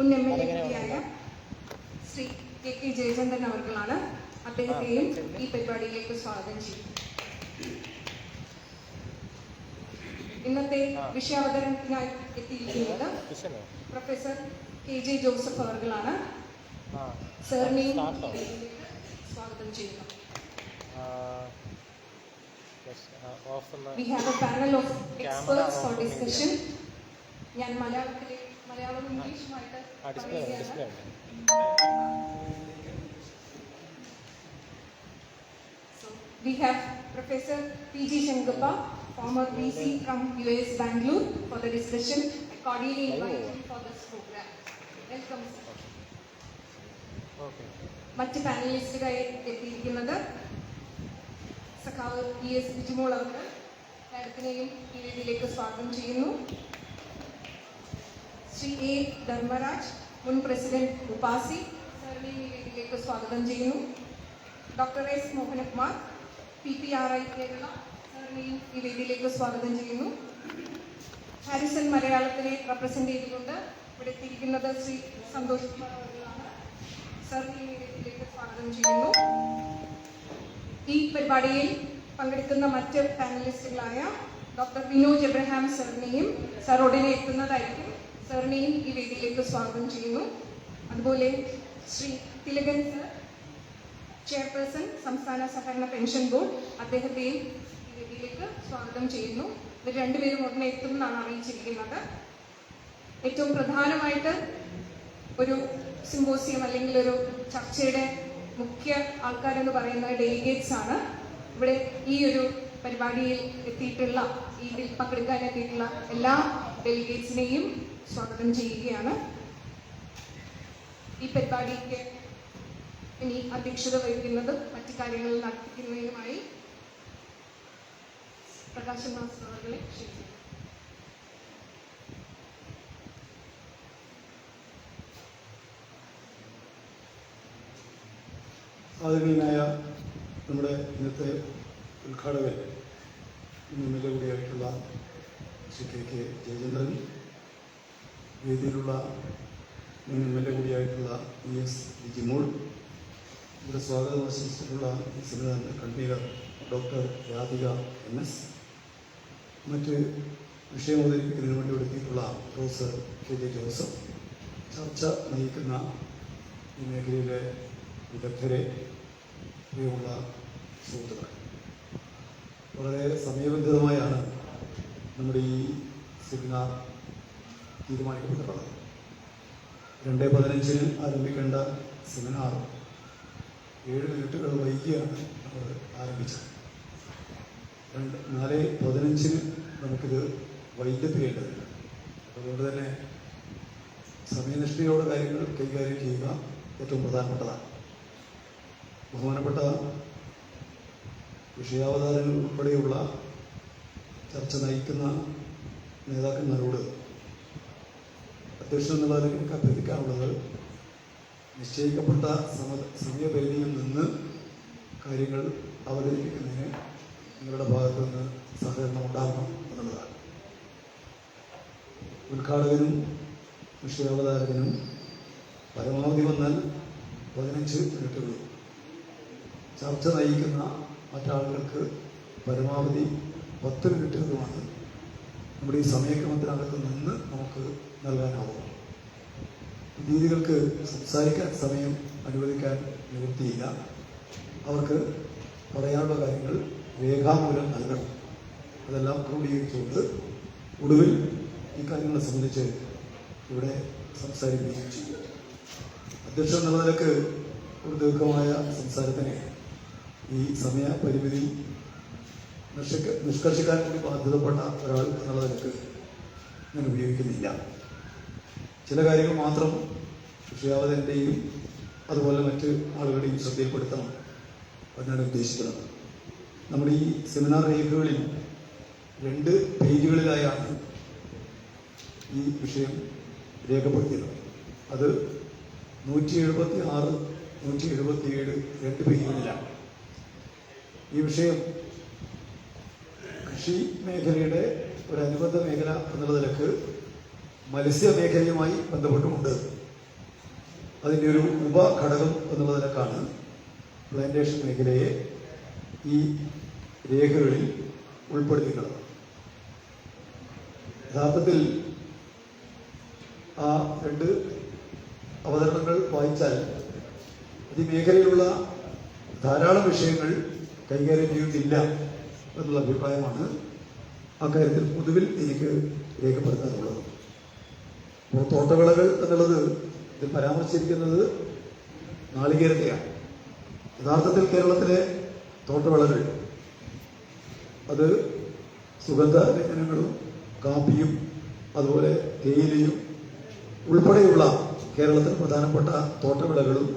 മുൻ MLA കൂടിയായ Shri KK Jayachandran അവർകളാണ്. അദ്ദേഹത്തെയും ഈ പരിപാടിയിലേക്ക് സ്വാഗതം ചെയ്യും. ഇന്നത്തെ വിഷയാവതരണത്തിനായി എത്തിയിരിക്കുന്നത് പ്രൊഫസർ KJ ജോസഫ് അവർകളാണ്. സാറിനെയും സ്വാഗതം ചെയ്യുന്നു. We have a panel of experts for discussion. ഞാൻ മലയാളം ഇംഗ്ലീഷുമായിട്ട് പറയുകയാണ്. We have Professor PG Shankappa, former VC from US Bangalore, for the discussion. I cordially invite him for this program. Welcome, sir. മറ്റ് പാനലിസ്റ്റുകായി എത്തിയിരിക്കുന്നത് സഖാവ് ES Bijumol അവർ. മാഡത്തിനെയും ഈ വേദിയിലേക്ക് സ്വാഗതം ചെയ്യുന്നു. Shri A Dharmaraj, മുൻ പ്രസിഡന്റ് ഉപാസി, സാറിനെയും ഈ വേദിയിലേക്ക് സ്വാഗതം ചെയ്യുന്നു. Doctor S Mohanakumar, PPRI Kerala, സാറിനെയും ഈ വേദിയിലേക്ക് സ്വാഗതം ചെയ്യുന്നു. ഹാരിസൺ മലയാളത്തിനെ റെപ്രസെന്റ് ചെയ്തുകൊണ്ട് ഇവിടെ എത്തിയിരിക്കുന്നത് ശ്രീ സന്തോഷ് കുമാർ അവர்களാണ്. സാറിനെയും ഈ വേദിയിലേക്ക് സ്വാഗതം ചെയ്യുന്നു. ഈ പരിപാടിയിൽ പങ്കെടുക്കുന്ന മറ്റ് പാനലിസ്റ്റുകളായ ഡോക്ടർ വിനോജ് എബ്രഹാം സാറിനെയും സാർ ഉടനെ എത്തുന്നതായിരിക്കും. സാറിനെയും ഈ വേദിയിലേക്ക് സ്വാഗതം ചെയ്യുന്നു. അതുപോലെ ശ്രീ തിലകൻ സർ, ചെയർപേഴ്സൺ സംസ്ഥാന സഹകരണ പെൻഷൻ ബോർഡ്, അദ്ദേഹത്തെയും ഈ വേദിയിലേക്ക് സ്വാഗതം ചെയ്യുന്നു. ഇവർ രണ്ടുപേരും ഉടനെ എത്തുമെന്നാണ് അറിയിച്ചിരിക്കുന്നത്. ഏറ്റവും പ്രധാനമായിട്ട് ഒരു സിമ്പോസിയം അല്ലെങ്കിൽ ഒരു ചർച്ചയുടെ മുഖ്യ ആൾക്കാരെന്ന് പറയുന്നത് ഡെലിഗേറ്റ്സ് ആണ്. ഇവിടെ ഈ ഒരു പരിപാടിയിൽ എത്തിയിട്ടുള്ള, ഇതിൽ പങ്കെടുക്കാൻ എത്തിയിട്ടുള്ള എല്ലാ ഡെലിഗേറ്റ്സിനെയും സ്വാഗതം ചെയ്യുകയാണ്. ഈ പരിപാടിക്ക് ഇനി അധ്യക്ഷത വഹിക്കുന്നതും മറ്റു കാര്യങ്ങൾ നടത്തിക്കുന്നതിനുമായി പ്രകാശൻ മാസ്റ്റർ അവരെ ക്ഷണിക്കുന്നു. ആദരണീയനായ നമ്മുടെ ഇന്നത്തെ ഉദ്ഘാടകൻ MLA കൂടിയായിട്ടുള്ള Shri KK Jayachandran, വേദിയിലുള്ള MLA കൂടിയായിട്ടുള്ള ES Bijumol, ഇവിടെ സ്വാഗതം ആശംസിച്ചിട്ടുള്ള ഈ സെമിനാറിൻ്റെ കൺവീനർ ഡോക്ടർ രാധിക MS, മറ്റ് വിഷയം അവതരിപ്പിക്കുന്നതിന് വേണ്ടി എടുത്തിട്ടുള്ള പ്രൊഫസർ KJ ജോസഫ്, ചർച്ച നയിക്കുന്ന ഈ മേഖലയിലെ വിദഗ്ധരെ, പ്രിയമുള്ള സുഹൃത്തുക്കൾ, വളരെ സമയബന്ധിതമായാണ് നമ്മുടെ ഈ സെമിനാർ തീരുമാനിക്കപ്പെട്ടിട്ടുള്ളത്. 2:15 ആരംഭിക്കേണ്ട സെമിനാർ 7 മിനിറ്റുകൾ വൈകിയാണ് നമ്മൾ ആരംഭിച്ചത്. 4:15 നമുക്കിത് വൈൻഡപ്പ് ചെയ്യേണ്ടതുണ്ട്. അതുകൊണ്ട് തന്നെ സമയനിഷ്ഠയോടെ കാര്യങ്ങൾ കൈകാര്യം ചെയ്യുക ഏറ്റവും പ്രധാനപ്പെട്ടതാണ്. ബഹുമാനപ്പെട്ട വിഷയാവതാരങ്ങൾ ഉൾപ്പെടെയുള്ള ചർച്ച നയിക്കുന്ന നേതാക്കന്മാരോട് അധ്യക്ഷൻ എന്നുള്ള എനിക്ക് അഭ്യർത്ഥിക്കാനുള്ളത്, നിശ്ചയിക്കപ്പെട്ട സമയപരിധിയിൽ നിന്ന് കാര്യങ്ങൾ അവതരിപ്പിക്കുന്നതിന് നിങ്ങളുടെ ഭാഗത്തു നിന്ന് സഹകരണം ഉണ്ടാകണം എന്നുള്ളതാണ്. ഉദ്ഘാടകനും വിഷയാവതാരകനും പരമാവധി വന്നാൽ 15 മിനിറ്റുകൾ, ചർച്ച നയിക്കുന്ന മറ്റാളുകൾക്ക് പരമാവധി 10 മിനിറ്റുകളുമാണ് നമ്മുടെ ഈ സമയക്രമത്തിനകത്ത് നിന്ന് നമുക്ക് നൽകാനാവും. രീതികൾക്ക് സംസാരിക്കാൻ സമയം അനുവദിക്കാൻ നിവൃത്തിയില്ല. അവർക്ക് പറയാനുള്ള കാര്യങ്ങൾ രേഖാമൂലം നൽകണം. അതെല്ലാം ക്രോഡീകരിച്ചുകൊണ്ട് ഒടുവിൽ ഈ കാര്യങ്ങളെ സംബന്ധിച്ച് ഇവിടെ സംസാരിക്കുകയും ചെയ്യും. അധ്യക്ഷൻ എന്ന നിലക്ക് ഒരു ദീർഘമായ സംസാരത്തിന് ഈ സമയപരിമിതി നിഷ്കർഷിക്കാൻ കൂടി ബാധ്യതപ്പെട്ട ഒരാൾ എന്നുള്ള നിലക്ക് ഞാൻ ഉപയോഗിക്കുന്നില്ല. ചില കാര്യങ്ങൾ മാത്രം വിഷയാവതൻ്റെയും അതുപോലെ മറ്റ് ആളുകളുടെയും ശ്രദ്ധയിൽപ്പെടുത്തണം എന്നാണ് ഉദ്ദേശിക്കുന്നത്. നമ്മുടെ ഈ സെമിനാർ രേഖകളിൽ 2 പേജുകളിലായാണ് ഈ വിഷയം രേഖപ്പെടുത്തിയത്. അത് 176, 177 2 പേജുകളിലാണ്. ഈ വിഷയം കൃഷി മേഖലയുടെ ഒരു അനുബന്ധ മേഖല എന്നുള്ള നിലക്ക് മത്സ്യമേഖലയുമായി ബന്ധപ്പെട്ടുമുണ്ട്. അതിൻ്റെ ഒരു ഉപഘടകം എന്നുള്ള നിലക്കാണ് പ്ലാന്റേഷൻ മേഖലയെ ഈ രേഖകളിൽ ഉൾപ്പെടുത്തിയിട്ടുള്ളത്. യഥാർത്ഥത്തിൽ ആ രണ്ട് അവതരണങ്ങൾ വായിച്ചാൽ ഈ മേഖലയിലുള്ള ധാരാളം വിഷയങ്ങൾ കൈകാര്യം ചെയ്യുന്നില്ല എന്നുള്ള അഭിപ്രായമാണ് അക്കാര്യത്തിൽ പൊതുവിൽ എനിക്ക് രേഖപ്പെടുത്താനുള്ളത്. അപ്പോൾ തോട്ടവിളകൾ എന്നുള്ളത് ഇതിൽ പരാമർശിച്ചിരിക്കുന്നത് നാളികേരത്തെയാണ്. യഥാർത്ഥത്തിൽ കേരളത്തിലെ തോട്ടവിളകൾ അത് സുഗന്ധ വ്യഞ്ജനങ്ങളും കാപ്പിയും അതുപോലെ തേയിലയും ഉൾപ്പെടെയുള്ള കേരളത്തിൽ പ്രധാനപ്പെട്ട തോട്ടവിളകളും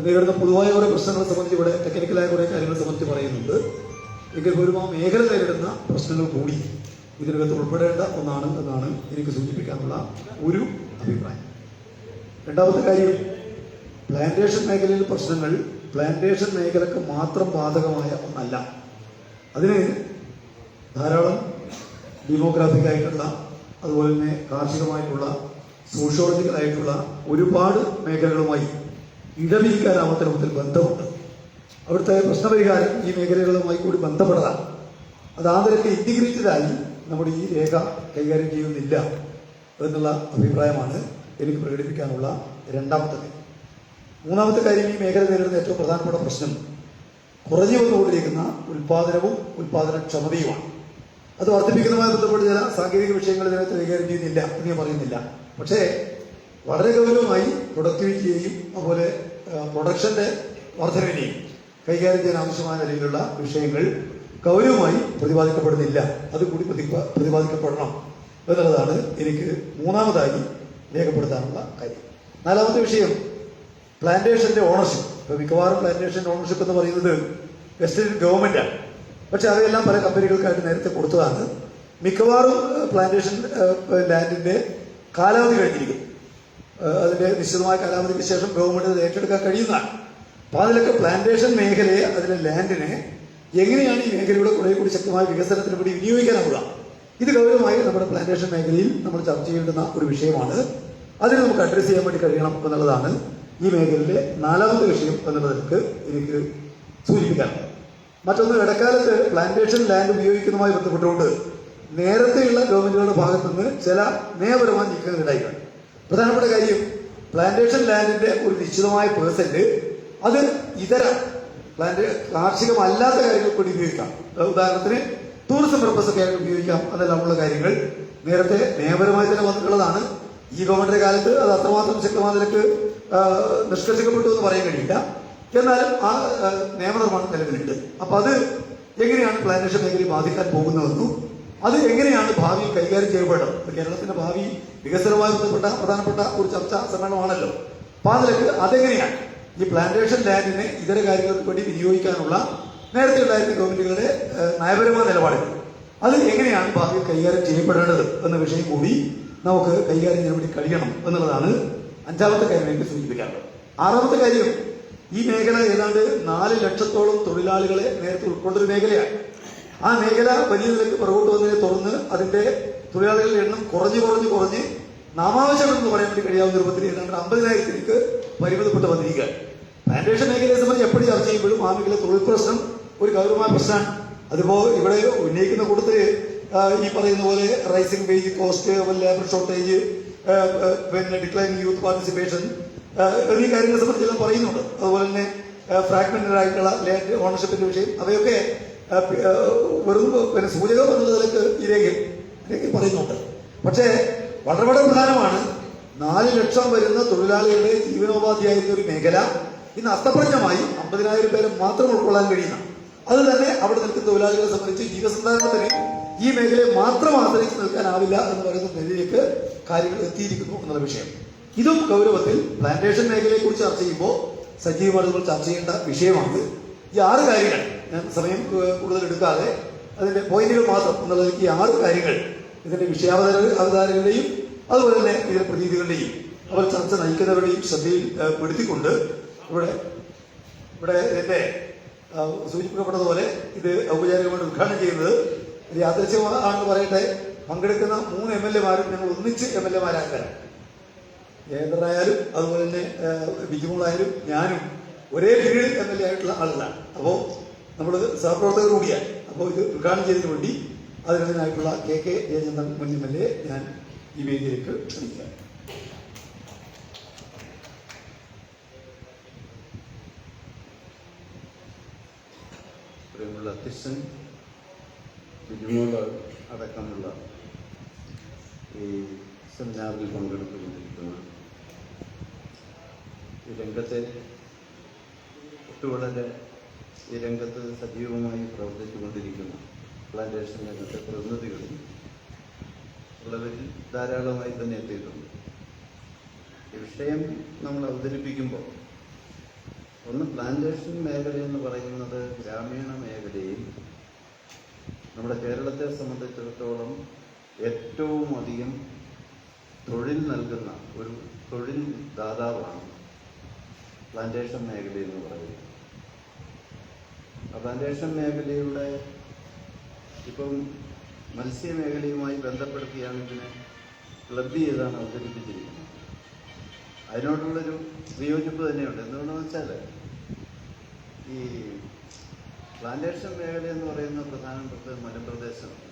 നേരിടുന്ന പൊതുവായ കുറേ പ്രശ്നങ്ങളെ സംബന്ധിച്ച് ഇവിടെ ടെക്നിക്കലായ കുറേ കാര്യങ്ങളെ സംബന്ധിച്ച് പറയുന്നുണ്ട്. എങ്കിൽ പോലും ആ മേഖല നേരിടുന്ന പ്രശ്നങ്ങൾ കൂടി ഇതിനകത്ത് ഉൾപ്പെടേണ്ട ഒന്നാണ് എന്നാണ് എനിക്ക് സൂചിപ്പിക്കാനുള്ള ഒരു അഭിപ്രായം. രണ്ടാമത്തെ കാര്യം, പ്ലാന്റേഷൻ മേഖലയിലെ പ്രശ്നങ്ങൾ പ്ലാന്റേഷൻ മേഖലക്ക് മാത്രം ബാധകമായ ഒന്നല്ല. അതിന് ധാരാളം ഡെമോഗ്രാഫിക്കായിട്ടുള്ള അതുപോലെ തന്നെ കാർഷികമായിട്ടുള്ള സോഷ്യോളജിക്കലായിട്ടുള്ള ഒരുപാട് മേഖലകളുമായി ഇടപിരിക്കാനാവാത്ത രൂപത്തിൽ ബന്ധമുണ്ട്. അവിടുത്തെ പ്രശ്നപരിഹാരം ഈ മേഖലകളുമായി കൂടി ബന്ധപ്പെട്ടതാണ്. അത് ആ നിലയ്ക്ക് ഇന്റഗ്രേറ്റഡായി നമ്മുടെ ഈ രേഖ കൈകാര്യം ചെയ്യുന്നില്ല എന്നുള്ള അഭിപ്രായമാണ് എനിക്ക് പ്രകടിപ്പിക്കാനുള്ള രണ്ടാമത്തെ കാര്യം. മൂന്നാമത്തെ കാര്യം, ഈ മേഖല നേരിടുന്ന ഏറ്റവും പ്രധാനപ്പെട്ട പ്രശ്നം കുറഞ്ഞു വന്നുകൊണ്ടിരിക്കുന്ന ഉൽപാദനവും ഉൽപാദനക്ഷമതയുമാണ്. അത് വർദ്ധിപ്പിക്കുന്നതുമായി ബന്ധപ്പെട്ട് ചില സാങ്കേതിക വിഷയങ്ങൾ ഇതിനകത്ത് കൈകാര്യം ചെയ്യുന്നില്ല എന്ന് ഞാൻ പറയുന്നില്ല. പക്ഷേ വളരെ ഗൗരവമായി പ്രൊഡക്ടിവിറ്റിയെയും അതുപോലെ പ്രൊഡക്ഷന്റെ വർധനവിനെയും കൈകാര്യം ചെയ്യാൻ ആവശ്യമായ നിലയിലുള്ള വിഷയങ്ങൾ ഗൗരവമായി പ്രതിപാദിക്കപ്പെടുന്നില്ല. അതുകൂടി പ്രതിപാദിക്കപ്പെടണം എന്നുള്ളതാണ് എനിക്ക് മൂന്നാമതായി രേഖപ്പെടുത്താനുള്ള കാര്യം. നാലാമത്തെ വിഷയം, പ്ലാന്റേഷന്റെ ഓണർഷിപ്പ്. ഇപ്പൊ മിക്കവാറും പ്ലാന്റേഷന്റെ ഓണർഷിപ്പ് എന്ന് പറയുന്നത് വെസ്റ്റ് ഇന്ത്യൻ ഗവൺമെന്റാണ്. പക്ഷെ അവയെല്ലാം പല കമ്പനികൾക്കായിട്ട് നേരത്തെ കൊടുത്തതാണ്. മിക്കവാറും പ്ലാന്റേഷൻ ലാൻഡിന്റെ കാലാവധി കഴിഞ്ഞിരിക്കും. അതിന്റെ നിശ്ചിതമായ കാലാവധിക്ക് ശേഷം ഗവൺമെന്റ് അത് ഏറ്റെടുക്കാൻ കഴിയുന്നതാണ്. അപ്പൊ അതിലൊക്കെ പ്ലാന്റേഷൻ മേഖലയെ, അതിലെ ലാൻഡിനെ എങ്ങനെയാണ് ഈ മേഖലയുടെ കുറെ കൂടി ശക്തമായ വികസനത്തിന് വേണ്ടി വിനിയോഗിക്കാനാവുക, ഇത് ഗൗരവമായി നമ്മുടെ പ്ലാന്റേഷൻ മേഖലയിൽ നമ്മൾ ചർച്ച ചെയ്യേണ്ടുന്ന ഒരു വിഷയമാണ്. അതിന് നമുക്ക് അഡ്രസ് ചെയ്യാൻ വേണ്ടി കഴിയണം എന്നുള്ളതാണ് ഈ മേഖലയിലെ നാലാമത്തെ വിഷയം എന്നുള്ളതിലേക്ക് എനിക്ക് സൂചിപ്പിക്കാനുള്ളത്. മറ്റൊന്ന്, ഇടക്കാലത്ത് പ്ലാന്റേഷൻ ലാൻഡ് ഉപയോഗിക്കുന്നതുമായി ബന്ധപ്പെട്ടുകൊണ്ട് നേരത്തെയുള്ള ഗവൺമെന്റുകളുടെ ഭാഗത്തുനിന്ന് ചില നിയമപരമായ നീക്കങ്ങൾ ഉണ്ടായിട്ടുണ്ട്. പ്രധാനപ്പെട്ട കാര്യം, പ്ലാന്റേഷൻ ലാൻഡിന്റെ ഒരു നിശ്ചിതമായ പേഴ്സന്റ് അത് ഇതര കാർഷികമല്ലാത്ത കാര്യങ്ങൾക്ക് വേണ്ടി ഉപയോഗിക്കാം. ഉദാഹരണത്തിന് ടൂറിസം പർപ്പസ് ഒക്കെ ആയിട്ട് ഉപയോഗിക്കാം. അതെല്ലാമുള്ള കാര്യങ്ങൾ നേരത്തെ നിയമപരമായി തന്നെ വന്നിട്ടുള്ളതാണ്. ഈ ഗവൺമെന്റിന്റെ കാലത്ത് അത് അത്രമാത്രം ശക്തമായ നിലക്ക് നിഷ്കർഷിക്കപ്പെട്ടു എന്ന് പറയാൻ കഴിയില്ല. എന്നാലും ആ നിയമനിർമ്മാണം നിലവിലുണ്ട്. അപ്പൊ അത് എങ്ങനെയാണ് പ്ലാന്റേഷൻ മേഖലയെ ബാധിക്കാൻ പോകുന്നതെന്നും അത് എങ്ങനെയാണ് ഭാവിയിൽ കൈകാര്യം ചെയ്യപ്പെടുന്നത്. കേരളത്തിന്റെ ഭാവി വികസനവുമായി ബന്ധപ്പെട്ട പ്രധാനപ്പെട്ട ഒരു ചർച്ചാ സമ്മേളനമാണല്ലോ. അപ്പൊ അതിലേക്ക് അതെങ്ങനെയാണ് ഈ പ്ലാന്റേഷൻ ലാൻഡിനെ ഇതര കാര്യങ്ങൾക്ക് വേണ്ടി വിനിയോഗിക്കാനുള്ള നേരത്തെ ഉണ്ടായിരുന്ന ഗവൺമെന്റുകളുടെ നയപരമായ നിലപാടുകൾ അത് എങ്ങനെയാണ് ഭാവിയിൽ കൈകാര്യം ചെയ്യപ്പെടേണ്ടത് എന്ന വിഷയം കൂടി നമുക്ക് കൈകാര്യം ചെയ്യാൻ വേണ്ടി കഴിയണം എന്നുള്ളതാണ് അഞ്ചാമത്തെ കാര്യം എനിക്ക് സൂചിപ്പിക്കാറുള്ളത്. ആറാമത്തെ കാര്യം, ഈ മേഖല ഏതാണ്ട് 4 ലക്ഷത്തോളം തൊഴിലാളികളെ നേരത്തെ ഉൾക്കൊണ്ടൊരു മേഖലയാണ്. ആ മേഖല വലിയ നിലയ്ക്ക് പുറകോട്ട് വന്നതിനെ തുടർന്ന് അതിന്റെ തൊഴിലാളികളുടെ എണ്ണം കുറഞ്ഞ് നാമാവശമെന്ന് പറയാൻ വേണ്ടി കഴിയാവുന്ന രൂപത്തിൽ ഏതാണ്ട് 50,000-ലേക്ക് പരിമിതപ്പെട്ട് വന്നിരിക്കുകയാണ്. പ്ലാന്റേഷൻ മേഖലയെ സംബന്ധിച്ച് എപ്പോഴും ചർച്ച ചെയ്യുമ്പോഴും ആ മേഖല തൊഴിൽ പ്രശ്നം ഒരു ഗൗരവമായ പ്രശ്നമാണ്. അതിപ്പോ ഇവിടെ ഉന്നയിക്കുന്ന കൂട്ടത്തില് ഈ പറയുന്ന പോലെ rising wage cost, labour shortage, പിന്നെ ഡിക്ലൈനിങ് യൂത്ത് പാർട്ടിസിപ്പേഷൻ എന്നീ കാര്യങ്ങളെ സംബന്ധിച്ചെല്ലാം പറയുന്നുണ്ട്. അതുപോലെ തന്നെ ഫ്രാഗ്മെന്റഡ് ആയിട്ടുള്ള ലാൻഡ് ഓണർഷിപ്പിന്റെ വിഷയം, അവയൊക്കെ വെറും പിന്നെ സൂചകം എന്നുള്ളതിലേക്ക് ഈ രേഖയിൽ പറയുന്നുണ്ട്. പക്ഷേ വളരെ വളരെ പ്രധാനമാണ്, 4 ലക്ഷം വരുന്ന തൊഴിലാളികളുടെ ജീവനോപാധിയായിരുന്ന ഒരു മേഖല ഇന്ന് അസ്തപ്രജ്ഞമായി 50,000 പേരെ മാത്രം ഉൾക്കൊള്ളാൻ കഴിയുന്ന, അത് തന്നെ അവിടെ നിൽക്കുന്ന തൊഴിലാളികളെ സംബന്ധിച്ച് ജീവസന്ധാരണത്തിന് ഈ മേഖലയെ മാത്രം ആശ്രയിച്ച് നിൽക്കാനാവില്ല എന്ന് പറയുന്ന നിലയിലേക്ക് കാര്യങ്ങൾ എത്തിയിരിക്കുന്നു എന്നുള്ള വിഷയം. ഇതും ഗൗരവത്തിൽ പ്ലാന്റേഷൻ മേഖലയെ കുറിച്ച് ചർച്ച ചെയ്യുമ്പോൾ സജീവമായി ചർച്ച ചെയ്യേണ്ട വിഷയമാണ്. ഈ 6 കാര്യങ്ങൾ ഞാൻ സമയം കൂടുതൽ എടുക്കാതെ അതിന്റെ പോയിന്റുകൾ മാത്രം എന്നുള്ളത്, ഈ 6 കാര്യങ്ങൾ ഇതിന്റെ വിഷയാവതാരങ്ങളുടെയും അതുപോലെ തന്നെ ഇതിന്റെ പ്രതീതികളുടെയും അവർ ചർച്ച നയിക്കുന്നവരുടെയും ശ്രദ്ധയിൽ പെടുത്തിക്കൊണ്ട് ഇവിടെ എന്റെ സൂചിപ്പിക്കപ്പെട്ടതുപോലെ ഇത് ഔപചാരികമായിട്ട് ഉദ്ഘാടനം ചെയ്യുന്നത് ഒരു യാദൃശ്യമാണെന്ന് പറയട്ടെ, പങ്കെടുക്കുന്ന 3 MLA-മാരും ഞങ്ങൾ ഒന്നിച്ച് MLA-മാരാകാൻ ജയേന്ദ്രനായാലും അതുപോലെ തന്നെ ബിജുമോളായാലും ഞാനും ഒരേ പീരീഡ് MLA ആയിട്ടുള്ള ആളുകളാണ്. അപ്പോൾ നമ്മൾ സഹപ്രവർത്തകർ കൂടിയാണ്. അപ്പോൾ ഇത് ഉദ്ഘാടനം ചെയ്തതിനു വേണ്ടി അതിനായിട്ടുള്ള KK ജയചന്ദ്രൻ മുൻ MLA ഞാൻ ഈ വേദിയിലേക്ക് ക്ഷണിക്കാം. പ്രിയമുള്ള അധ്യക്ഷൻ, ബിജുമോൾ അടക്കമുള്ള ഈ സെമിനാറിൽ പങ്കെടുത്തുകൊണ്ടിരിക്കുന്ന ഈ രംഗത്തെ വളരെ ഈ രംഗത്ത് സജീവമായി പ്രവർത്തിച്ചുകൊണ്ടിരിക്കുന്ന പ്ലാന്റേഷൻ രംഗത്തെ പ്രതിനിധികളും ഉള്ളവരിൽ ധാരാളമായി തന്നെ എത്തിയിട്ടുണ്ട്. ഈ വിഷയം നമ്മൾ അവതരിപ്പിക്കുമ്പോൾ ഒന്ന്, പ്ലാന്റേഷൻ മേഖല എന്ന് പറയുന്നത് ഗ്രാമീണ മേഖലയിൽ നമ്മുടെ കേരളത്തെ സംബന്ധിച്ചിടത്തോളം ഏറ്റവും അധികം തൊഴിൽ നൽകുന്ന ഒരു തൊഴിൽ ദാതാവാണ് പ്ലാന്റേഷൻ മേഖല എന്ന് പറയുന്നത്. ആ പ്ലാന്റേഷൻ മേഖലയുടെ ഇപ്പം മത്സ്യമേഖലയുമായി ബന്ധപ്പെടുത്തിയാണ് ഇതിനെ ക്ലബ് ചെയ്താണ് അവതരിപ്പിച്ചിരിക്കുന്നത്. അതിനോടുള്ളൊരു വിയോജിപ്പ് തന്നെയുണ്ട്. എന്തുകൊണ്ടെന്ന് വെച്ചാൽ ഈ പ്ലാന്റേഷൻ മേഖല എന്ന് പറയുന്ന പ്രധാനപ്പെട്ട മലപ്രദേശമാണ്.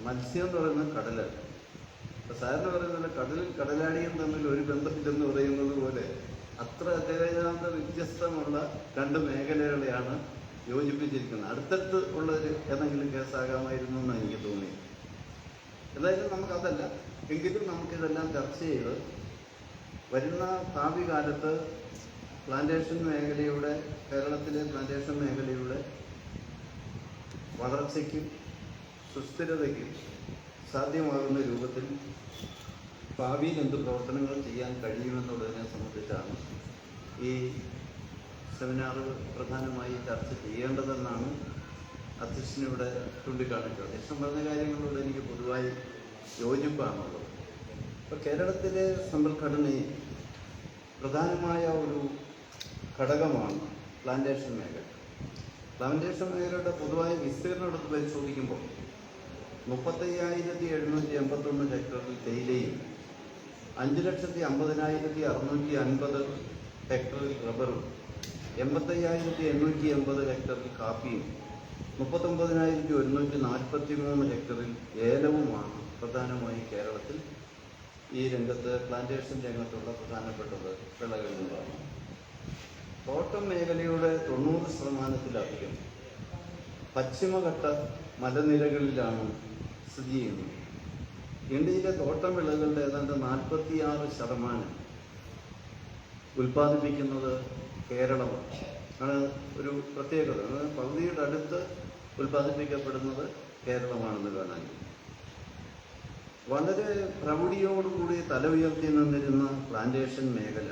മത്സ്യം എന്ന് പറയുന്നത് കടലാണ്. ഇപ്പം സാറിന് പറയുന്നത് കടലും കടലാടിയും തമ്മിൽ ഒരു ബന്ധമില്ലെന്ന് പറയുന്നത് പോലെ അത്ര അത്യന്ത വ്യത്യസ്തമുള്ള രണ്ട് മേഖലകളെയാണ് യോജിപ്പിച്ചിരിക്കുന്നത്. അടുത്തടുത്ത് ഉള്ളൊരു ഏതെങ്കിലും കേസാകാമായിരുന്നു എന്ന് എനിക്ക് തോന്നി. എന്തായാലും നമുക്കതല്ല, എങ്കിലും നമുക്കിതെല്ലാം ചർച്ച ചെയ്ത് വരുന്ന ഭാവി കാലത്ത് പ്ലാന്റേഷൻ മേഖലയുടെ, കേരളത്തിലെ പ്ലാന്റേഷൻ മേഖലയുടെ വളർച്ചയ്ക്കും സുസ്ഥിരതയ്ക്കും സാധ്യമാകുന്ന രൂപത്തിൽ ഭാവിയിൽ എന്ത് പ്രവർത്തനങ്ങൾ ചെയ്യാൻ കഴിയുമെന്നുള്ളതിനെ സംബന്ധിച്ചാണ് ഈ സെമിനാർ പ്രധാനമായി ചർച്ച ചെയ്യേണ്ടതെന്നാണ് അധ്യക്ഷനിവിടെ ചൂണ്ടിക്കാണിച്ചത്. അധ്യക്ഷൻ പറഞ്ഞ കാര്യങ്ങളോട് എനിക്ക് പൊതുവായി യോജിപ്പാണുള്ളത്. ഇപ്പോൾ കേരളത്തിലെ സമ്പദ്ഘടനയിൽ പ്രധാനമായ ഒരു ഘടകമാണ് പ്ലാന്റേഷൻ മേഖല. പ്ലാന്റേഷൻ മേഖലയുടെ പൊതുവായ വിസ്തീർണം എടുത്ത് പരിശോധിക്കുമ്പോൾ 35,781 ഹെക്ടറിൽ തേയിലയും 5,50,650 ഹെക്ടറിൽ റബ്ബറും 85,880 ഹെക്ടറിൽ കാപ്പിയും 39,143 ഹെക്ടറിൽ ഏലവുമാണ് പ്രധാനമായി കേരളത്തിൽ ഈ രംഗത്ത് പ്ലാന്റേഷൻ രംഗത്തുള്ള പ്രധാനപ്പെട്ടത് വിളകളെന്നുള്ളതാണ്. തോട്ടം മേഖലയുടെ 90%-ലധികം പശ്ചിമഘട്ട മലനിരകളിലാണ് സ്ഥിതി ചെയ്യുന്നത്. ഇന്ത്യയിലെ തോട്ടം വിളകളുടെ ഏതാണ്ട് 46% ഉൽപ്പാദിപ്പിക്കുന്നത് കേരളമാണ്. ആണ് ഒരു പ്രത്യേകത. പകുതിയുടെ അടുത്ത് ഉൽപ്പാദിപ്പിക്കപ്പെടുന്നത് കേരളമാണെന്ന് കാണാൻ കഴിയും. വളരെ പ്രൗഢിയോടുകൂടി തല ഉയർത്തി നിന്നിരുന്ന പ്ലാന്റേഷൻ മേഖല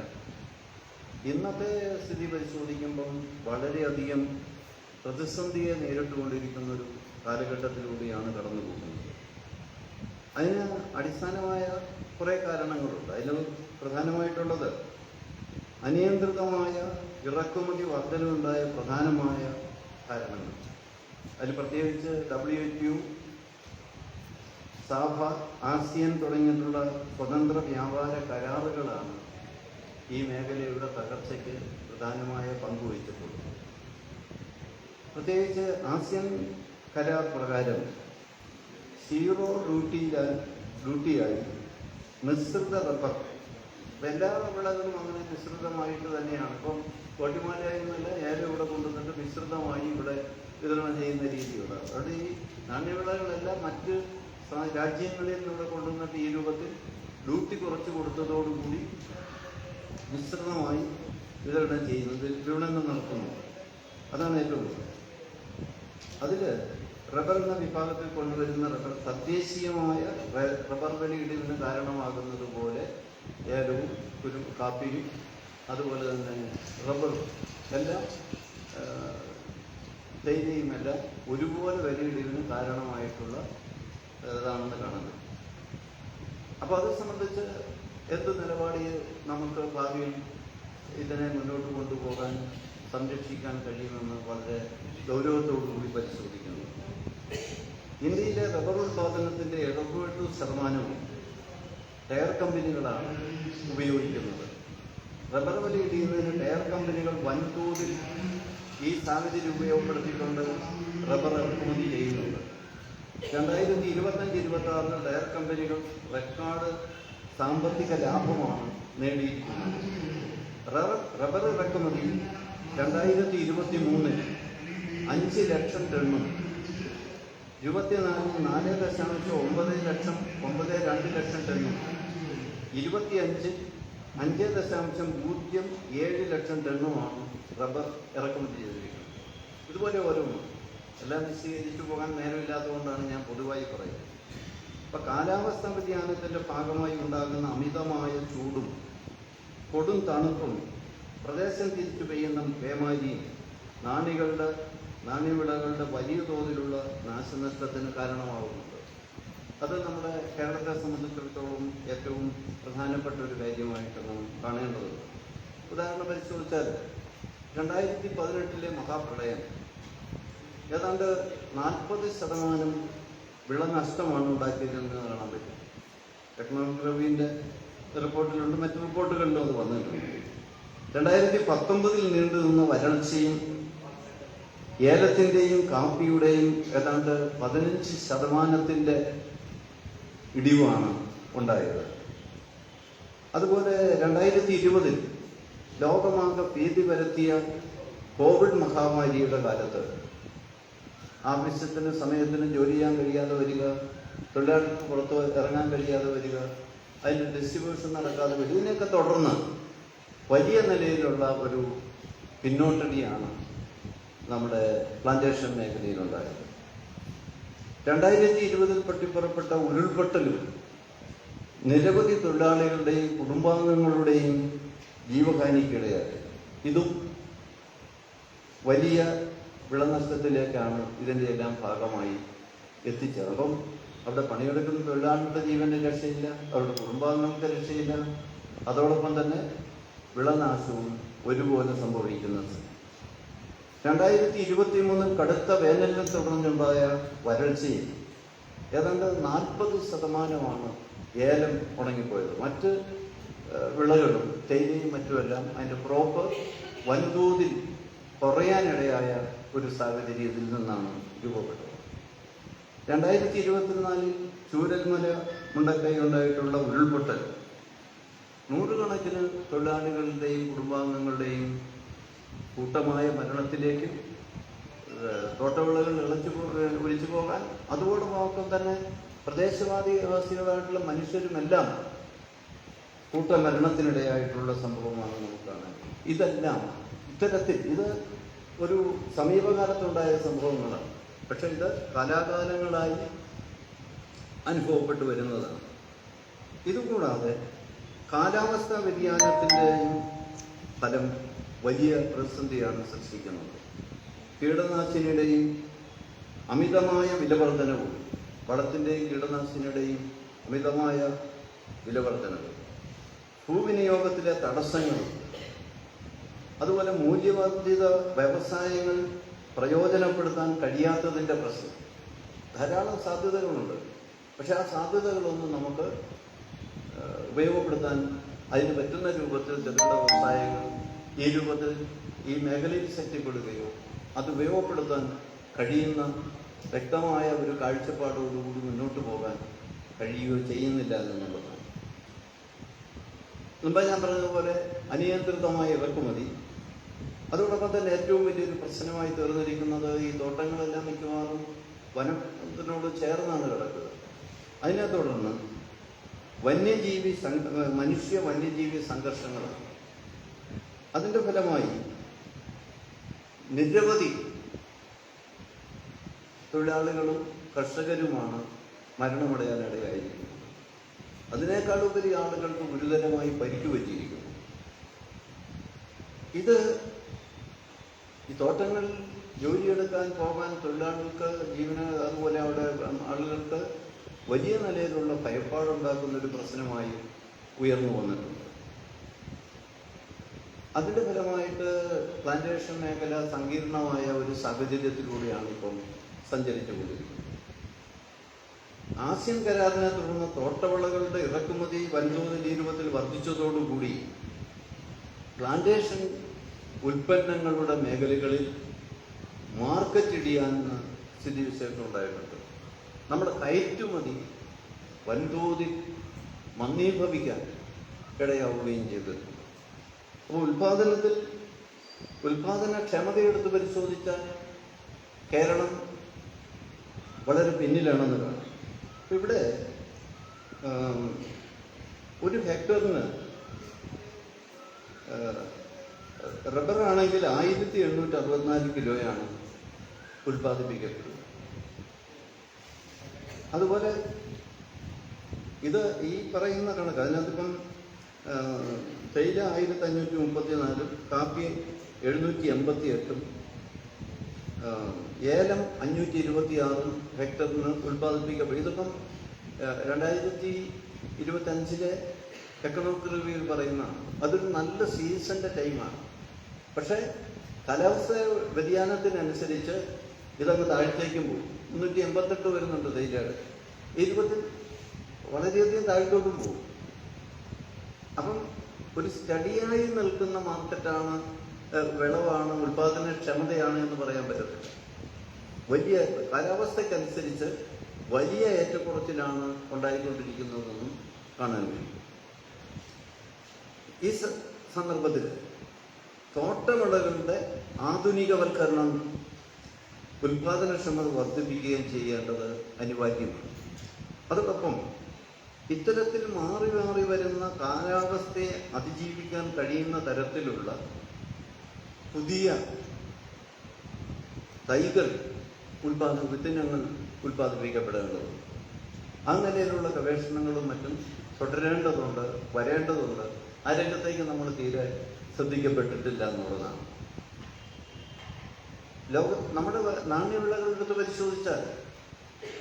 ഇന്നത്തെ സ്ഥിതി പരിശോധിക്കുമ്പം വളരെയധികം പ്രതിസന്ധിയെ നേരിട്ടുകൊണ്ടിരിക്കുന്ന ഒരു കാലഘട്ടത്തിലൂടെയാണ് കടന്നു പോകുന്നത്. അതിന് അടിസ്ഥാനമായ കുറേ കാരണങ്ങളുണ്ട്. അതിൽ പ്രധാനമായിട്ടുള്ളത് അനിയന്ത്രിതമായ ഇറക്കുമതി വർധനവുണ്ടായ പ്രധാനമായ കാരണങ്ങൾ. അതിൽ പ്രത്യേകിച്ച് WTO, സാഫ, ASEAN തുടങ്ങിയിട്ടുള്ള സ്വതന്ത്ര വ്യാപാര കരാറുകളാണ് ഈ മേഖലയുടെ തകർച്ചയ്ക്ക് പ്രധാനമായ പങ്കുവഹിച്ചിട്ടുള്ളത്. പ്രത്യേകിച്ച് ASEAN കരാർ പ്രകാരം 0 ഡ്യൂട്ടിയായി മിശ്രിത റബ്ബർ, എല്ലാ വിളകളും അങ്ങനെ മിശ്രിതമായിട്ട് തന്നെയാണ്. ഇപ്പം കോട്ടിമാലയെന്നല്ല ഏറെ ഇവിടെ കൊണ്ടുവന്നിട്ട് മിശ്രിതമായി ഇവിടെ വിതരണം ചെയ്യുന്ന രീതിയുണ്ട്. അതുകൊണ്ട് ഈ നാണ്യവിളകളെല്ലാം മറ്റ് രാജ്യങ്ങളിൽ നിന്നിവിടെ കൊണ്ടുവന്നിട്ട് ഈ രൂപത്തിൽ ഡ്യൂട്ടി കുറച്ച് കൊടുത്തതോടുകൂടി മിശ്രിതമായി വിതരണം ചെയ്യുന്നത്, വിപണനം നടത്തുന്നു. അതാണ് ഏറ്റവും കൂടുതൽ. അതിൽ റബ്ബർ എന്ന വിഭാഗത്തിൽ കൊണ്ടുവരുന്ന റബ്ബർ തദ്ദേശീയമായ റബ്ബർ വെളിയിടലിന് കാരണമാകുന്നത് പോലെ ഏലവും കാപ്പിയും അതുപോലെ തന്നെ റബ്ബറും എല്ലാം തേയിലയും എല്ലാം ഒരുപോലെ വെളിയിടലിന് കാരണമായിട്ടുള്ള ഇതാണെന്ന് കാണുന്നത്. അപ്പോൾ അത് സംബന്ധിച്ച് എന്ത് നിലപാട് നമുക്ക് ഭാവിയിൽ ഇതിനെ മുന്നോട്ട് കൊണ്ടുപോകാൻ, സംരക്ഷിക്കാൻ കഴിയുമെന്ന് വളരെ ഗൗരവത്തോടുകൂടി പരിശോധിക്കുന്നു. ഇന്ത്യയിലെ റബ്ബർ ഉൽപാദനത്തിൻ്റെ 70% ടയർ കമ്പനികളാണ് ഉപയോഗിക്കുന്നത്. റബ്ബർ വലി ഇടിയുന്നതിന് ടയർ കമ്പനികൾ വൻതോതിൽ ഈ സാഹചര്യം ഉപയോഗപ്പെടുത്തിക്കൊണ്ട് റബ്ബർ ഇറക്കുമതി ചെയ്യുന്നുണ്ട്. 2025-26 ടയർ കമ്പനികൾ റെക്കോർഡ് സാമ്പത്തിക ലാഭമാണ് നേടിയിരിക്കുന്നത്. റബ്ബർ ഇറക്കുമതി 2023 5 ലക്ഷം ടണ്ണും 24 4.92 ലക്ഷം ടണ്ണും 25 5.07 ലക്ഷം ടണ്ണുമാണ് റബ്ബർ ഇറക്കുമതി ചെയ്തിരിക്കുന്നത്. ഇതുപോലെ ഓരോന്നും എല്ലാം വിശദീകരിച്ചു പോകാൻ നേരമില്ലാത്തതുകൊണ്ടാണ് ഞാൻ പൊതുവായി പറയുന്നത്. അപ്പം കാലാവസ്ഥാ വ്യതിയാനത്തിൻ്റെ ഭാഗമായി ഉണ്ടാകുന്ന അമിതമായ ചൂടും കൊടും തണുപ്പും പ്രദേശം തിരിച്ചു പെയ്യുന്ന പേമാരിയും നാണ്യവിളകളുടെ വലിയ തോതിലുള്ള നാശനഷ്ടത്തിന് കാരണമാകുന്നുണ്ട്. അത് നമ്മുടെ കേരളത്തെ സംബന്ധിച്ചിടത്തോളം ഏറ്റവും പ്രധാനപ്പെട്ട ഒരു കാര്യമായിട്ട് നാം കാണേണ്ടതുണ്ട്. ഉദാഹരണം പരിശോധിച്ചാൽ 2018 മഹാപ്രളയം ഏതാണ്ട് 40% വിളനഷ്ടമാണ് ഉണ്ടാക്കിയതെന്ന് കാണാൻ പറ്റും. എക്കണോമിക് റിവ്യൂവിൻ്റെ റിപ്പോർട്ടിലുണ്ട്, മറ്റു റിപ്പോർട്ടുകളിലും അത് വന്നിട്ടുണ്ട്. 2019 നീണ്ടു നിന്ന വരൾച്ചയും ഏലത്തിൻ്റെയും കാപ്പിയുടെയും ഏതാണ്ട് 15% ഇടിവാണ് ഉണ്ടായത്. അതുപോലെ 2020 ലോകമാകെ ഭീതി പരത്തിയ കോവിഡ് മഹാമാരിയുടെ കാലത്ത് ആവശ്യത്തിന് സമയത്തിന് ജോലി ചെയ്യാൻ കഴിയാതെ വരിക, തൊഴിലാളികൾക്ക് പുറത്ത് ഇറങ്ങാൻ കഴിയാതെ വരിക, അതിൻ്റെ ഡിസ്ട്രിബ്യൂഷൻ നടക്കാതെ വരിക, ഇതിനെയൊക്കെ തുടർന്ന് വലിയ നിലയിലുള്ള ഒരു പിന്നോട്ടടിയാണ് നമ്മുടെ പ്ലാന്റേഷൻ മേഖലയിലുണ്ടായത്. 2020 പൊട്ടിപ്പുറപ്പെട്ട ഉരുൾപൊട്ടലും നിരവധി തൊഴിലാളികളുടെയും കുടുംബാംഗങ്ങളുടെയും ജീവഹാനിക്കിടയായി. ഇതും വലിയ വിളനഷ്ടത്തിലേക്കാണ് ഇതിൻ്റെ എല്ലാം ഭാഗമായി എത്തിച്ചത്. അപ്പം അവിടെ പണിയെടുക്കുന്ന തൊഴിലാളികളുടെ ജീവന് രക്ഷയില്ല, അവരുടെ കുടുംബാംഗങ്ങൾക്ക് രക്ഷയില്ല, അതോടൊപ്പം തന്നെ വിളനാശവും ഒരുപോലെ സംഭവിക്കുന്നത്. 2023 കടുത്ത വേനലിനെ തുടർന്നുണ്ടായ വരൾച്ചയിൽ ഏതാണ്ട് 40% ഏലം ഉണങ്ങിപ്പോയത്. മറ്റ് വിളകളും തേയിലയും മറ്റുമെല്ലാം അതിൻ്റെ ക്രോപ്പ് വൻതോതിൽ കുറയാനിടയായ ഒരു സാഹചര്യത്തിൽ നിന്നാണ് രൂപപ്പെട്ടത്. 2024 ചൂരൽമല മുണ്ടക്കൈ ഉണ്ടായിട്ടുള്ള ഉരുൾപൊട്ടൽ നൂറുകണക്കിന് തൊഴിലാളികളുടെയും കുടുംബാംഗങ്ങളുടെയും കൂട്ടമായ മരണത്തിലേക്കും തോട്ടവിളകൾ ഒലിച്ചു പോകാൻ, അതോടൊപ്പം തന്നെ പ്രദേശവാസികളായിട്ടുള്ള മനുഷ്യരുമെല്ലാം കൂട്ടമരണത്തിനിടയായിട്ടുള്ള സംഭവമാണ് നമുക്ക് കാണാൻ. ഇതെല്ലാം ഇത്തരത്തിൽ ഇത് ഒരു സമീപകാലത്തുണ്ടായ സംഭവങ്ങളാണ്. പക്ഷെ ഇത് കാലാകാലങ്ങളായി അനുഭവപ്പെട്ടു വരുന്നതാണ്. ഇതുകൂടാതെ കാലാവസ്ഥാ വ്യതിയാനത്തിൻ്റെയും ഫലം വലിയ പ്രതിസന്ധിയാണ് സൃഷ്ടിക്കുന്നത്. കീടനാശിനിയുടെയും അമിതമായ വിലവർധനവും, വളത്തിൻ്റെയും കീടനാശിനിയുടെയും അമിതമായ വിലവർധനവും, ഭൂവിനിയോഗത്തിലെ തടസ്സങ്ങളും, അതുപോലെ മൂല്യവർദ്ധിത വ്യവസായങ്ങൾ പ്രയോജനപ്പെടുത്താൻ കഴിയാത്തതിൻ്റെ പ്രശ്നം. ധാരാളം സാധ്യതകളുണ്ട്. പക്ഷെ ആ സാധ്യതകളൊന്നും നമുക്ക് ഉപയോഗപ്പെടുത്താൻ അതിന് പറ്റുന്ന രൂപത്തിൽ ചെറുകിട വ്യവസായങ്ങൾ ഈ രൂപത്തിൽ ഈ മേഖലയിൽ ശക്തിപ്പെടുകയോ അത് ഉപയോഗപ്പെടുത്താൻ കഴിയുന്ന വ്യക്തമായ ഒരു കാഴ്ചപ്പാടോടുകൂടി മുന്നോട്ട് പോകാൻ കഴിയുകയോ ചെയ്യുന്നില്ല എന്നുള്ളതാണ്. മുമ്പ് ഞാൻ പറഞ്ഞതുപോലെ അനിയന്ത്രിതമായ ഇറക്കുമതി, അതോടൊപ്പം തന്നെ ഏറ്റവും വലിയൊരു പ്രശ്നമായി തീർന്നിരിക്കുന്നത് ഈ തോട്ടങ്ങളെല്ലാം മിക്കവാറും വനത്തിനോട് ചേർന്നാണ് കിടക്കുക. അതിനെ തുടർന്ന് മനുഷ്യ വന്യജീവി സംഘർഷങ്ങളാണ്. അതിൻ്റെ ഫലമായി നിരവധി തൊഴിലാളികളും കർഷകരുമാണ് മരണമടയാനിടയായിരിക്കുന്നത്. അതിനേക്കാളുപരി ആളുകൾക്ക് ഗുരുതരമായി പരിക്ക് പറ്റിയിരിക്കുന്നു. ഇത് ഈ തോട്ടങ്ങളിൽ ജോലിയെടുക്കാൻ പോകാൻ തൊഴിലാളികൾക്ക് അതുപോലെ അവിടെ ആളുകൾക്ക് വലിയ നിലയിലുള്ള ഭയപ്പാടുണ്ടാക്കുന്ന ഒരു പ്രശ്നമായി ഉയർന്നു വന്നിട്ടുണ്ട്. അതിൻ്റെ ഫലമായിട്ട് പ്ലാന്റേഷൻ മേഖല സങ്കീർണമായ ഒരു സാഹചര്യത്തിലൂടെയാണ് ഇപ്പം സഞ്ചരിച്ചു കൊണ്ടിരിക്കുന്നത്. ആസിയൻ കരാറിനെ തുടർന്ന് തോട്ടവിളകളുടെ ഇറക്കുമതി വൻതോതിൽ ഈ രൂപത്തിൽ വർദ്ധിച്ചതോടുകൂടി പ്ലാന്റേഷൻ ഉൽപ്പന്നങ്ങളുടെ മേഖലകളിൽ മാർക്കറ്റ് ഇടിയാനുള്ള സ്ഥിതിവിശേഷം ഉണ്ടായിട്ടുണ്ട്. നമ്മുടെ കയറ്റുമതി വൻതോതിൽ മന്ദീഭവിക്കാൻ ഇടയാവുകയും ചെയ്തിട്ടുണ്ട്. അപ്പോൾ ഉൽപാദനക്ഷമതയെടുത്ത് പരിശോധിച്ചാൽ കേരളം വളരെ പിന്നിലാണെന്ന് കാണാം. ഇവിടെ ഒരു ഹെക്ടറിന് റബ്ബറാണെങ്കിൽ 1864 കിലോയാണ് ഉൽപ്പാദിപ്പിക്കപ്പെടുന്നത്. അതുപോലെ ഇത് ഈ പറയുന്ന കണക്ക്, അതിനകത്തിപ്പം തേയില 1534, കാപ്പി 788, ഏലം 526 ഹെക്ടറിന് ഉൽപ്പാദിപ്പിക്കപ്പെടും. ഇതിപ്പം 2025 എക്കണോമിക് റിവ്യൂവിൽ പറയുന്ന അതൊരു നല്ല സീസണിൻ്റെ ടൈമാണ്. പക്ഷേ കാലാവസ്ഥ വ്യതിയാനത്തിനനുസരിച്ച് ഇതങ്ങ് താഴത്തേക്കും പോകും. 388 വരുന്നുണ്ട് തേയിലയുടെ, 20 വളരെയധികം താഴത്തോട്ടും പോകും. അപ്പം ഒരു സ്റ്റഡിയായി നിൽക്കുന്ന മാർക്കറ്റാണ്, വിളവാണ്, ഉൽപാദനക്ഷമതയാണ് എന്ന് പറയാൻ പറ്റത്തില്ല. വലിയ കാലാവസ്ഥക്കനുസരിച്ച് വലിയ ഏറ്റക്കുറച്ചിലാണ് ഉണ്ടായിക്കൊണ്ടിരിക്കുന്നതെന്നും കാണാൻ കഴിയും. ഈ സന്ദർഭത്തിൽ തോട്ടവിളകളുടെ ആധുനികവൽക്കരണം ഉൽപാദനക്ഷമത വർദ്ധിപ്പിക്കുകയും ചെയ്യേണ്ടത് അനിവാര്യമാണ്. അതോടൊപ്പം ഇത്തരത്തിൽ മാറി മാറി വരുന്ന കാലാവസ്ഥയെ അതിജീവിക്കാൻ കഴിയുന്ന തരത്തിലുള്ള പുതിയ തൈകൾ വിത്തിനങ്ങൾ ഉൽപ്പാദിപ്പിക്കപ്പെടേണ്ടതുണ്ട്. ആ നിലയിലുള്ള ഗവേഷണങ്ങളും മറ്റും തുടരേണ്ടതുണ്ട്, വരേണ്ടതുണ്ട്. ആ രംഗത്തേക്ക് നമ്മൾ തീരെ ശ്രദ്ധിക്കപ്പെട്ടിട്ടില്ല എന്നുള്ളതാണ്. നമ്മുടെ നാണ്യവിളകളെടുത്ത് പരിശോധിച്ചാൽ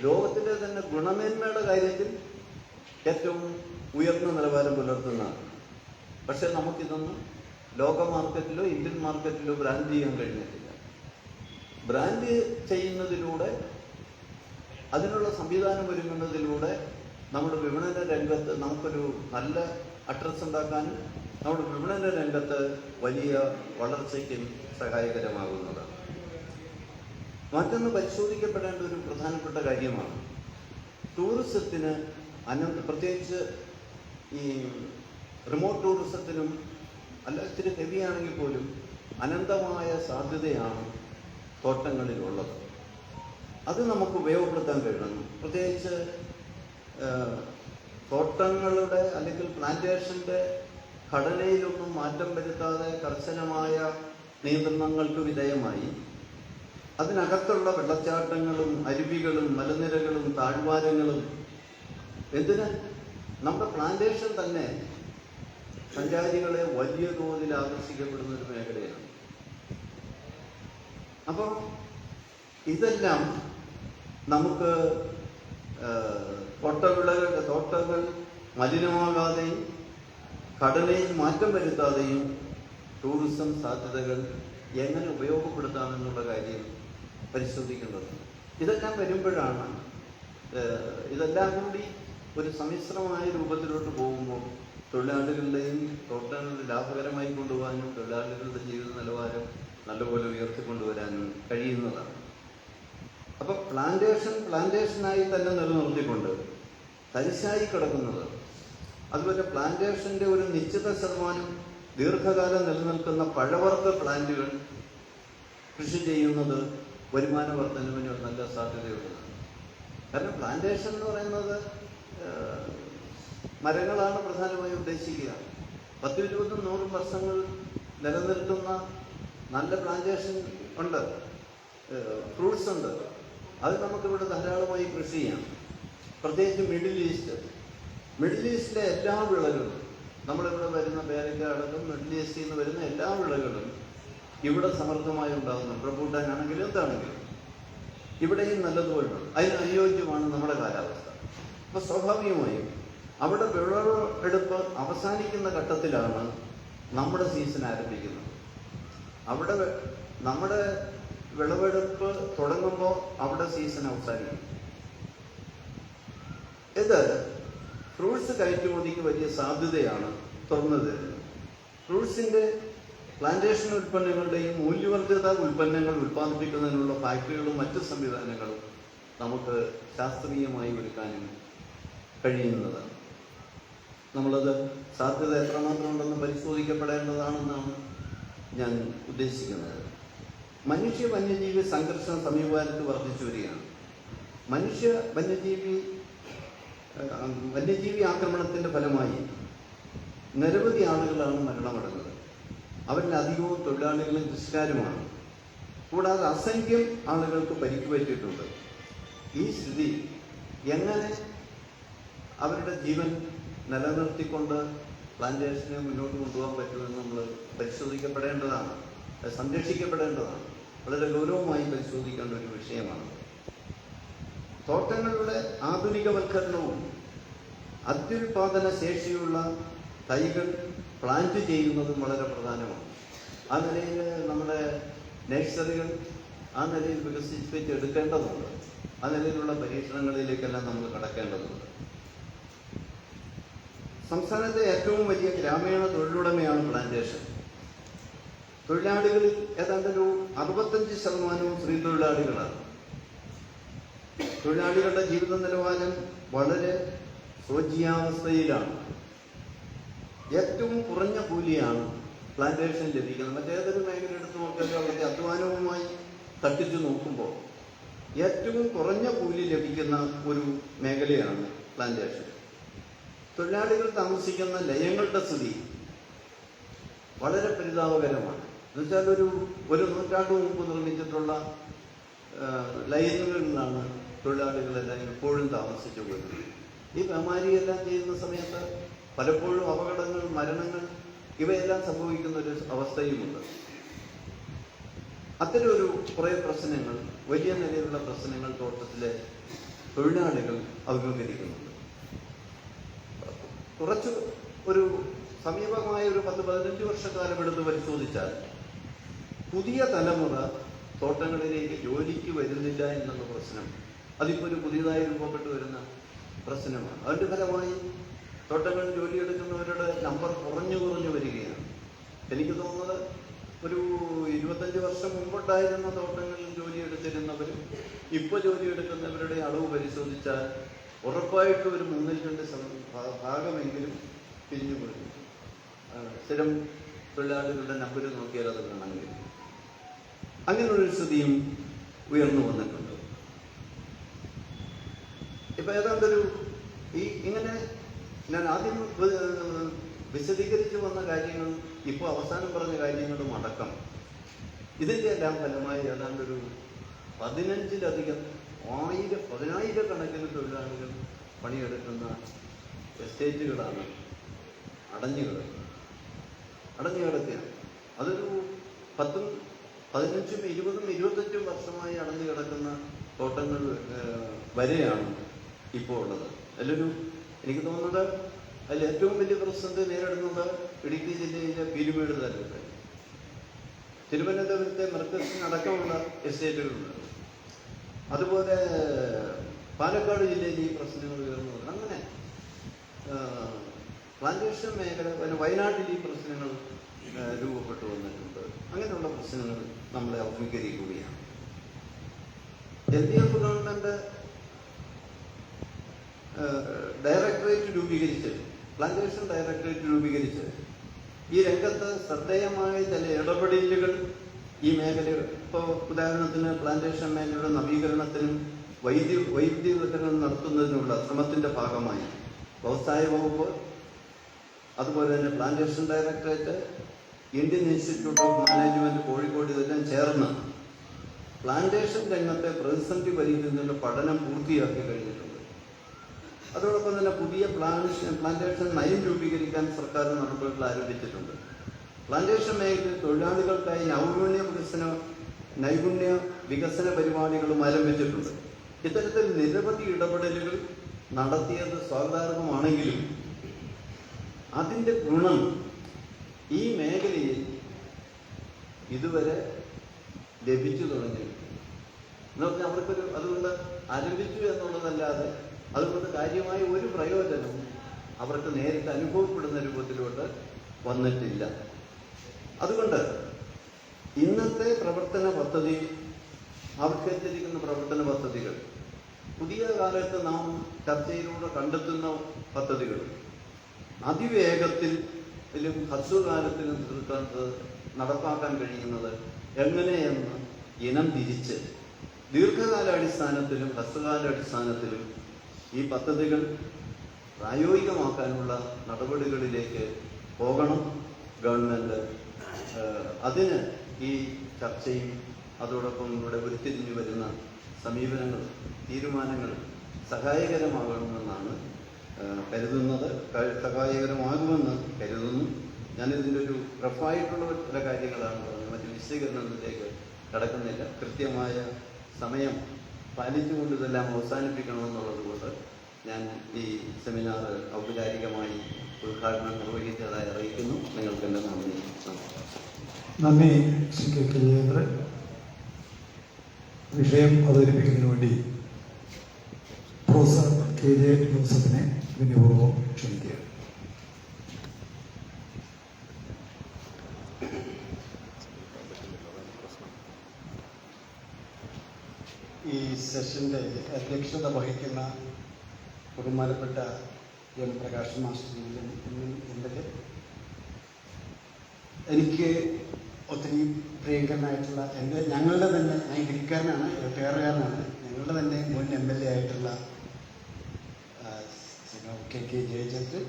ലോകത്തിലെ തന്നെ ഗുണമേന്മയുടെ കാര്യത്തിൽ ഏറ്റവും ഉയർന്ന നിലവാരം പുലർത്തുന്നതാണ്. പക്ഷെ നമുക്കിതൊന്നും ലോക മാർക്കറ്റിലോ ഇന്ത്യൻ മാർക്കറ്റിലോ ബ്രാൻഡ് ചെയ്യാൻ കഴിഞ്ഞിട്ടില്ല. ബ്രാൻഡ് ചെയ്യുന്നതിലൂടെ, അതിനുള്ള സംവിധാനം ഒരുങ്ങുന്നതിലൂടെ നമ്മുടെ വിപണന രംഗത്ത് നമുക്കൊരു നല്ല അഡ്രസ് ഉണ്ടാക്കാനും നമ്മുടെ വിപണന രംഗത്ത് വലിയ വളർച്ചയ്ക്കും സഹായകരമാകുന്നതാണ്. മറ്റൊന്ന് പരിശോധിക്കപ്പെടേണ്ട ഒരു പ്രധാനപ്പെട്ട കാര്യമാണ് ടൂറിസത്തിന് പ്രത്യേകിച്ച് ഈ റിമോട്ട് ടൂറിസത്തിനും അല്ല ഇത്തിരി ഹെവിയാണെങ്കിൽ പോലും അനന്തമായ സാധ്യതയാണ് തോട്ടങ്ങളിലുള്ളത്. അത് നമുക്ക് ഉപയോഗപ്പെടുത്താൻ കഴിയണം. പ്രത്യേകിച്ച് തോട്ടങ്ങളുടെ അല്ലെങ്കിൽ പ്ലാന്റേഷൻ്റെ ഘടനയിലൊന്നും മാറ്റം വരുത്താതെ കർശനമായ നിയന്ത്രണങ്ങൾക്ക് വിധേയമായി അതിനകത്തുള്ള വെള്ളച്ചാട്ടങ്ങളും അരുവികളും മലനിരകളും താഴ്വാരങ്ങളും എന്തിന് നമ്മുടെ പ്ലാന്റേഷൻ തന്നെ സഞ്ചാരികളെ വലിയ തോതിൽ ആകർഷിക്കപ്പെടുന്ന ഒരു മേഖലയാണ്. അപ്പോൾ ഇതെല്ലാം നമുക്ക് തോട്ടങ്ങൾ മലിനമാകാതെയും ഘടനയിൽ മാറ്റം വരുത്താതെയും ടൂറിസം സാധ്യതകൾ എങ്ങനെ ഉപയോഗപ്പെടുത്താമെന്നുള്ള കാര്യം പരിശോധിക്കേണ്ടത്. ഇതെല്ലാം വരുമ്പോഴാണ് ഇതെല്ലാം കൂടി ഒരു സമ്മിശ്രമായ രൂപത്തിലോട്ട് പോകുമ്പോൾ തൊഴിലാളികളുടെയും തോട്ടങ്ങൾ ലാഭകരമായി കൊണ്ടുപോകാനും തൊഴിലാളികളുടെ ജീവിത നിലവാരം നല്ലപോലെ ഉയർത്തിക്കൊണ്ടുവരാനും കഴിയുന്നതാണ്. അപ്പം പ്ലാന്റേഷനായി തന്നെ നിലനിർത്തിക്കൊണ്ട് തരിശായി കിടക്കുന്നത്, അതുപോലെ പ്ലാന്റേഷൻ്റെ ഒരു നിശ്ചിത ശതമാനം ദീർഘകാലം നിലനിൽക്കുന്ന പഴവർഗ്ഗ പ്ലാന്റുകൾ കൃഷി ചെയ്യുന്നത് വരുമാന വർധനവിന് നല്ല സാധ്യതയുള്ളതാണ്. കാരണം പ്ലാന്റേഷൻ എന്ന് പറയുന്നത് മരങ്ങളാണ് പ്രധാനമായും ഉദ്ദേശിക്കുക. 10-20-100 വർഷങ്ങൾ നിലനിൽക്കുന്ന നല്ല പ്ലാന്റേഷൻ ഉണ്ട്, ഫ്രൂട്ട്സ് ഉണ്ട്. അത് നമുക്കിവിടെ ധാരാളമായി കൃഷി ചെയ്യാം. പ്രത്യേകിച്ച് മിഡിൽ ഈസ്റ്റിലെ എല്ലാ വിളകളും, നമ്മളിവിടെ വരുന്ന പേരയ്ക്ക അടക്കം മിഡിൽ ഈസ്റ്റിൽ നിന്ന് വരുന്ന എല്ലാ വിളകളും ഇവിടെ സമൃദ്ധമായി ഉണ്ടാകുന്നു. റംബൂട്ടാനാണെങ്കിലും എന്താണെങ്കിലും ഇവിടെയും നല്ലതുപോലെ അതിന് അനുയോജ്യമാണ് നമ്മുടെ കാലാവസ്ഥ. അപ്പോൾ സ്വാഭാവികമായും അവിടെ വിളവെടുപ്പ് അവസാനിക്കുന്ന ഘട്ടത്തിലാണ് നമ്മുടെ സീസൺ ആരംഭിക്കുന്നത്. അവിടെ നമ്മുടെ വിളവെടുപ്പ് തുടങ്ങുമ്പോൾ അവിടെ സീസൺ അവസാനിക്കും. ഇത് ഫ്രൂട്ട്സ് കയറ്റുമതിക്ക് വലിയ സാധ്യതയാണ് തുറന്നു തരുന്നത്. ഫ്രൂട്ട്സിന്റെ പ്ലാന്റേഷൻ ഉൽപ്പന്നങ്ങളുടെയും മൂല്യവർദ്ധിത ഉൽപ്പന്നങ്ങൾ ഉൽപ്പാദിപ്പിക്കുന്നതിനുള്ള ഫാക്ടറികളും മറ്റു സംവിധാനങ്ങളും നമുക്ക് ശാസ്ത്രീയമായി ഒരുക്കാനും കഴിയുന്നതാണ്. നമ്മളത് സാധ്യത എത്രമാത്രം ഉണ്ടെന്ന് പരിശോധിക്കപ്പെടേണ്ടതാണെന്നാണ് ഞാൻ ഉദ്ദേശിക്കുന്നത്. മനുഷ്യ വന്യജീവി സംഘർഷം സമീപകാലത്ത് വർദ്ധിച്ചു വരികയാണ്. വന്യജീവി ആക്രമണത്തിന്റെ ഫലമായി നിരവധി ആളുകളാണ് മരണമടഞ്ഞത്. അവരിൽ അധികവും തൊഴിലാളികളും കൃഷിക്കാരുമാണ്. കൂടാതെ അസംഖ്യം ആളുകൾക്ക് പരിക്ക് പറ്റിയിട്ടുണ്ട്. ഈ സ്ഥിതി എങ്ങനെ അവരുടെ ജീവൻ നിലനിർത്തിക്കൊണ്ട് പ്ലാന്റേഷനെ മുന്നോട്ട് കൊണ്ടുപോകാൻ പറ്റുമെന്ന് നമ്മൾ പരിശോധിക്കപ്പെടേണ്ടതാണ്, സംരക്ഷിക്കപ്പെടേണ്ടതാണ്. വളരെ ഗൗരവമായി പരിശോധിക്കേണ്ട ഒരു വിഷയമാണ്. തോട്ടങ്ങളുടെ ആധുനികവൽക്കരണവും അത്യുൽപാദന ശേഷിയുള്ള തൈകൾ പ്ലാന്റ് ചെയ്യുന്നതും വളരെ പ്രധാനമാണ്. ആ നിലയിൽ നമ്മുടെ നഴ്സറികൾ ആ നിലയിൽ വികസിപ്പിച്ചെടുക്കേണ്ടതുണ്ട്. ആ നിലയിലുള്ള പരീക്ഷണങ്ങളിലേക്കെല്ലാം നമ്മൾ കടക്കേണ്ടതുണ്ട്. സംസ്ഥാനത്തെ ഏറ്റവും വലിയ ഗ്രാമീണ തൊഴിലുടമയാണ് പ്ലാന്റേഷൻ. തൊഴിലാളികളിൽ ഏതാണ്ടൊരു 65% സ്ത്രീ തൊഴിലാളികളാണ്. തൊഴിലാളികളുടെ ജീവിത നിലവാരം വളരെ ശോചനീയാവസ്ഥയിലാണ്. ഏറ്റവും കുറഞ്ഞ കൂലിയാണ് പ്ലാന്റേഷൻ ലഭിക്കുന്നത്. മറ്റേതൊരു മേഖല എടുത്ത് നോക്കിയാൽ അവരുടെ അധ്വാനവുമായി തട്ടിച്ചു നോക്കുമ്പോൾ ഏറ്റവും കുറഞ്ഞ കൂലി ലഭിക്കുന്ന ഒരു മേഖലയാണ് പ്ലാന്റേഷൻ. തൊഴിലാളികൾ താമസിക്കുന്ന ലയങ്ങളുടെ സ്ഥിതി വളരെ പരിതാപകരമാണ്. എന്നുവെച്ചാൽ ഒരു നൂറ്റാണ്ട് മുമ്പ് നിർമ്മിച്ചിട്ടുള്ള ലൈനുകളിലാണ് തൊഴിലാളികളെല്ലാം എപ്പോഴും താമസിച്ചു പോയിരുന്നത്. ഈ പെമാരിയെല്ലാം ചെയ്യുന്ന സമയത്ത് പലപ്പോഴും അപകടങ്ങൾ, മരണങ്ങൾ ഇവയെല്ലാം സംഭവിക്കുന്ന ഒരു അവസ്ഥയുമുണ്ട്. അത്തരമൊരു കുറേ പ്രശ്നങ്ങൾ, വലിയ നിലയിലുള്ള പ്രശ്നങ്ങൾ തോട്ടത്തിലെ തൊഴിലാളികൾ അഭിമുഖീകരിക്കുന്നുണ്ട്. കുറച്ച് ഒരു സമീപമായ ഒരു 10-15 വർഷക്കാലം എടുത്ത് പരിശോധിച്ചാൽ പുതിയ തലമുറ തോട്ടങ്ങളിലേക്ക് ജോലിക്ക് വരുന്നില്ല എന്നുള്ള പ്രശ്നം അതിപ്പോൾ ഒരു പുതിയതായി രൂപപ്പെട്ടു വരുന്ന പ്രശ്നമാണ്. അതിൻ്റെ ഫലമായി തോട്ടങ്ങളിൽ ജോലിയെടുക്കുന്നവരുടെ നമ്പർ കുറഞ്ഞു വരികയാണ്. എനിക്ക് തോന്നുന്നത് ഒരു 25 വർഷം മുമ്പുണ്ടായിരുന്ന തോട്ടങ്ങളിൽ ജോലിയെടുത്തിരുന്നവരും ഇപ്പോൾ ജോലിയെടുക്കുന്നവരുടെ അളവ് പരിശോധിച്ചാൽ ഉറപ്പായിട്ടും ഒരു 3-2 ഭാഗമെങ്കിലും പിരിഞ്ഞു പോയി. സ്ഥിരം തൊഴിലാളികളുടെ നമ്പർ നോക്കിയാൽ അത് കാണാൻ കഴിയും. അങ്ങനെയൊരു സ്ഥിതിയും ഉയർന്നു വന്നിട്ടുണ്ട്. ഇപ്പൊ ഏതാണ്ടൊരു ഇങ്ങനെ ഞാൻ ആദ്യം വിശദീകരിച്ചു വന്ന കാര്യങ്ങളും ഇപ്പോൾ അവസാനം പറഞ്ഞ കാര്യങ്ങളും അടക്കം ഇതിൻ്റെ എല്ലാം ഫലമായി ഏതാണ്ടൊരു 10,000-കണക്കിന് തൊഴിലാളികൾ പണിയെടുക്കുന്ന എസ്റ്റേറ്റുകളാണ് അടഞ്ഞു കിടക്കുകയാണ്. അതൊരു 10, 15, 20, 25 വർഷമായി അടഞ്ഞു കിടക്കുന്ന തോട്ടങ്ങൾ വരെയാണ് ഇപ്പോൾ ഉള്ളത്. എനിക്ക് തോന്നുന്നത് അതിൽ ഏറ്റവും വലിയ പ്രതിസന്ധി നേരിടുന്നത് ഇടുക്കി ജില്ലയിലെ പീരുമേട് താലൂക്ക്, തിരുവനന്തപുരത്തെ മർക്കസിനടക്കമുള്ള എസ്റ്റേറ്റുകളുണ്ട്. അതുപോലെ പാലക്കാട് ജില്ലയിൽ ഈ പ്രശ്നങ്ങൾ ഉയർന്നു വന്നു. അങ്ങനെ പ്ലാന്റേഷൻ മേഖല, വയനാട്ടിൽ ഈ പ്രശ്നങ്ങൾ രൂപപ്പെട്ടു വന്നിട്ടുണ്ട്. അങ്ങനെയുള്ള പ്രശ്നങ്ങൾ നമ്മളെ അഭിമുഖീകരിക്കുകയാണ്. LDF ഗവൺമെന്റ് പ്ലാന്റേഷൻ ഡയറക്ടറേറ്റ് രൂപീകരിച്ച് ഈ രംഗത്ത് ശ്രദ്ധേയമായ ചില ഇടപെടലുകൾ ഈ മേഖല, ഇപ്പോൾ ഉദാഹരണത്തിന് പ്ലാന്റേഷൻ മേഖലയുടെ നവീകരണത്തിനും വൈദ്യുതീകരണം നടത്തുന്നതിനുള്ള ശ്രമത്തിന്റെ ഭാഗമായി വ്യവസായ വകുപ്പ്, അതുപോലെ തന്നെ plantation directorate, Indian institute of management Kozhikode ഇതെല്ലാം ചേർന്ന് പ്ലാന്റേഷൻ രംഗത്തെ പ്രതിസന്ധി പരിഹരിക്കുന്നതിന്റെ പഠനം പൂർത്തിയാക്കി കഴിഞ്ഞിട്ടുണ്ട്. അതോടൊപ്പം തന്നെ പുതിയ പ്ലാന്റേഷൻ നയം രൂപീകരിക്കാൻ സർക്കാർ നടപടികൾ ആരംഭിച്ചിട്ടുണ്ട്. പ്ലാന്റേഷൻ മേഖലയിൽ തൊഴിലാളികൾക്കായി നൈപുണ്യ വികസന പരിപാടികളും ആരംഭിച്ചിട്ടുണ്ട്. ഇത്തരത്തിൽ നിരവധി ഇടപെടലുകൾ നടത്തിയത് സ്വാഗതാർഹമാണെങ്കിലും അതിൻ്റെ ഗുണം ഈ മേഖലയിൽ ഇതുവരെ ലഭിച്ചു തുടങ്ങി എന്ന് പറഞ്ഞാൽ അവർക്കൊരു അതുകൊണ്ട് ആരംഭിച്ചു എന്നുള്ളതല്ലാതെ അതുകൊണ്ട് കാര്യമായ ഒരു പ്രയോജനവും അവർക്ക് നേരിട്ട് അനുഭവപ്പെടുന്ന രൂപത്തിലോട്ട് വന്നിട്ടില്ല. അതുകൊണ്ട് ഇന്നത്തെ പ്രവർത്തന പദ്ധതി, ആവിഷ്കരിച്ചിരിക്കുന്ന പ്രവർത്തന പദ്ധതികൾ, പുതിയ കാലത്ത് നാം ചർച്ചയിലൂടെ കണ്ടെത്തുന്ന പദ്ധതികൾ അതിവേഗത്തിലും ഹ്രസ്വകാലത്തിലും നടപ്പാക്കാൻ കഴിയുന്നത് എങ്ങനെയെന്ന് ഇനം തിരിച്ച് ദീർഘകാലാടിസ്ഥാനത്തിലും ഹ്രസ്വകാലാടിസ്ഥാനത്തിലും ഈ പദ്ധതികൾ പ്രായോഗികമാക്കാനുള്ള നടപടികളിലേക്ക് പോകണം ഗവൺമെൻറ്. അതിന് ഈ ചർച്ചയും അതോടൊപ്പം ഇവിടെ ഉരുത്തിരിഞ്ഞു വരുന്ന സമീപനങ്ങൾ, തീരുമാനങ്ങൾ സഹായകരമാകണമെന്നാണ് കരുതുന്നത്, സഹായകരമാകുമെന്ന് കരുതുന്നു. ഞാനിതിൻ്റെ ഒരു റഫായിട്ടുള്ള ചില കാര്യങ്ങളാണ് പറഞ്ഞത്, മറ്റ് വിശദീകരണത്തിലേക്ക് കടക്കുന്നില്ല. കൃത്യമായ സമയം പാലിച്ചുകൊണ്ട് ഇതെല്ലാം അവസാനിപ്പിക്കണമെന്നുള്ളത് കൊണ്ട് ഞാൻ ഈ സെമിനാർ ഔപചാരികമായി ഉദ്ഘാടനം നിർവഹിച്ചതായി അറിയിക്കുന്നു. നിങ്ങൾക്ക് എൻ്റെ നന്ദി. നന്ദി ശ്രീ കെ ജയേന്ദ്രൻ. വിഷയം അവതരിപ്പിക്കുന്നതിന് വേണ്ടി പ്രൊഫസർ കെ ജെ ജോസഫിനെ വിനയപൂർവ്വം ക്ഷണിക്കുക. ഈ സെഷൻ്റെ അധ്യക്ഷത വഹിക്കുന്ന ബഹുമാനപ്പെട്ട എം പ്രകാശ് മാസ്റ്റർ എന്നത് എനിക്ക് ഒത്തിരി പ്രിയങ്കരനായിട്ടുള്ള ഞങ്ങളുടെ തന്നെ, ഞാൻ ഇടുക്കാരനാണ്, പേറുകാരനാണ്, ഞങ്ങളുടെ തന്നെ മുൻ MLA ആയിട്ടുള്ള കെ ജയചന്ദ്രൻ,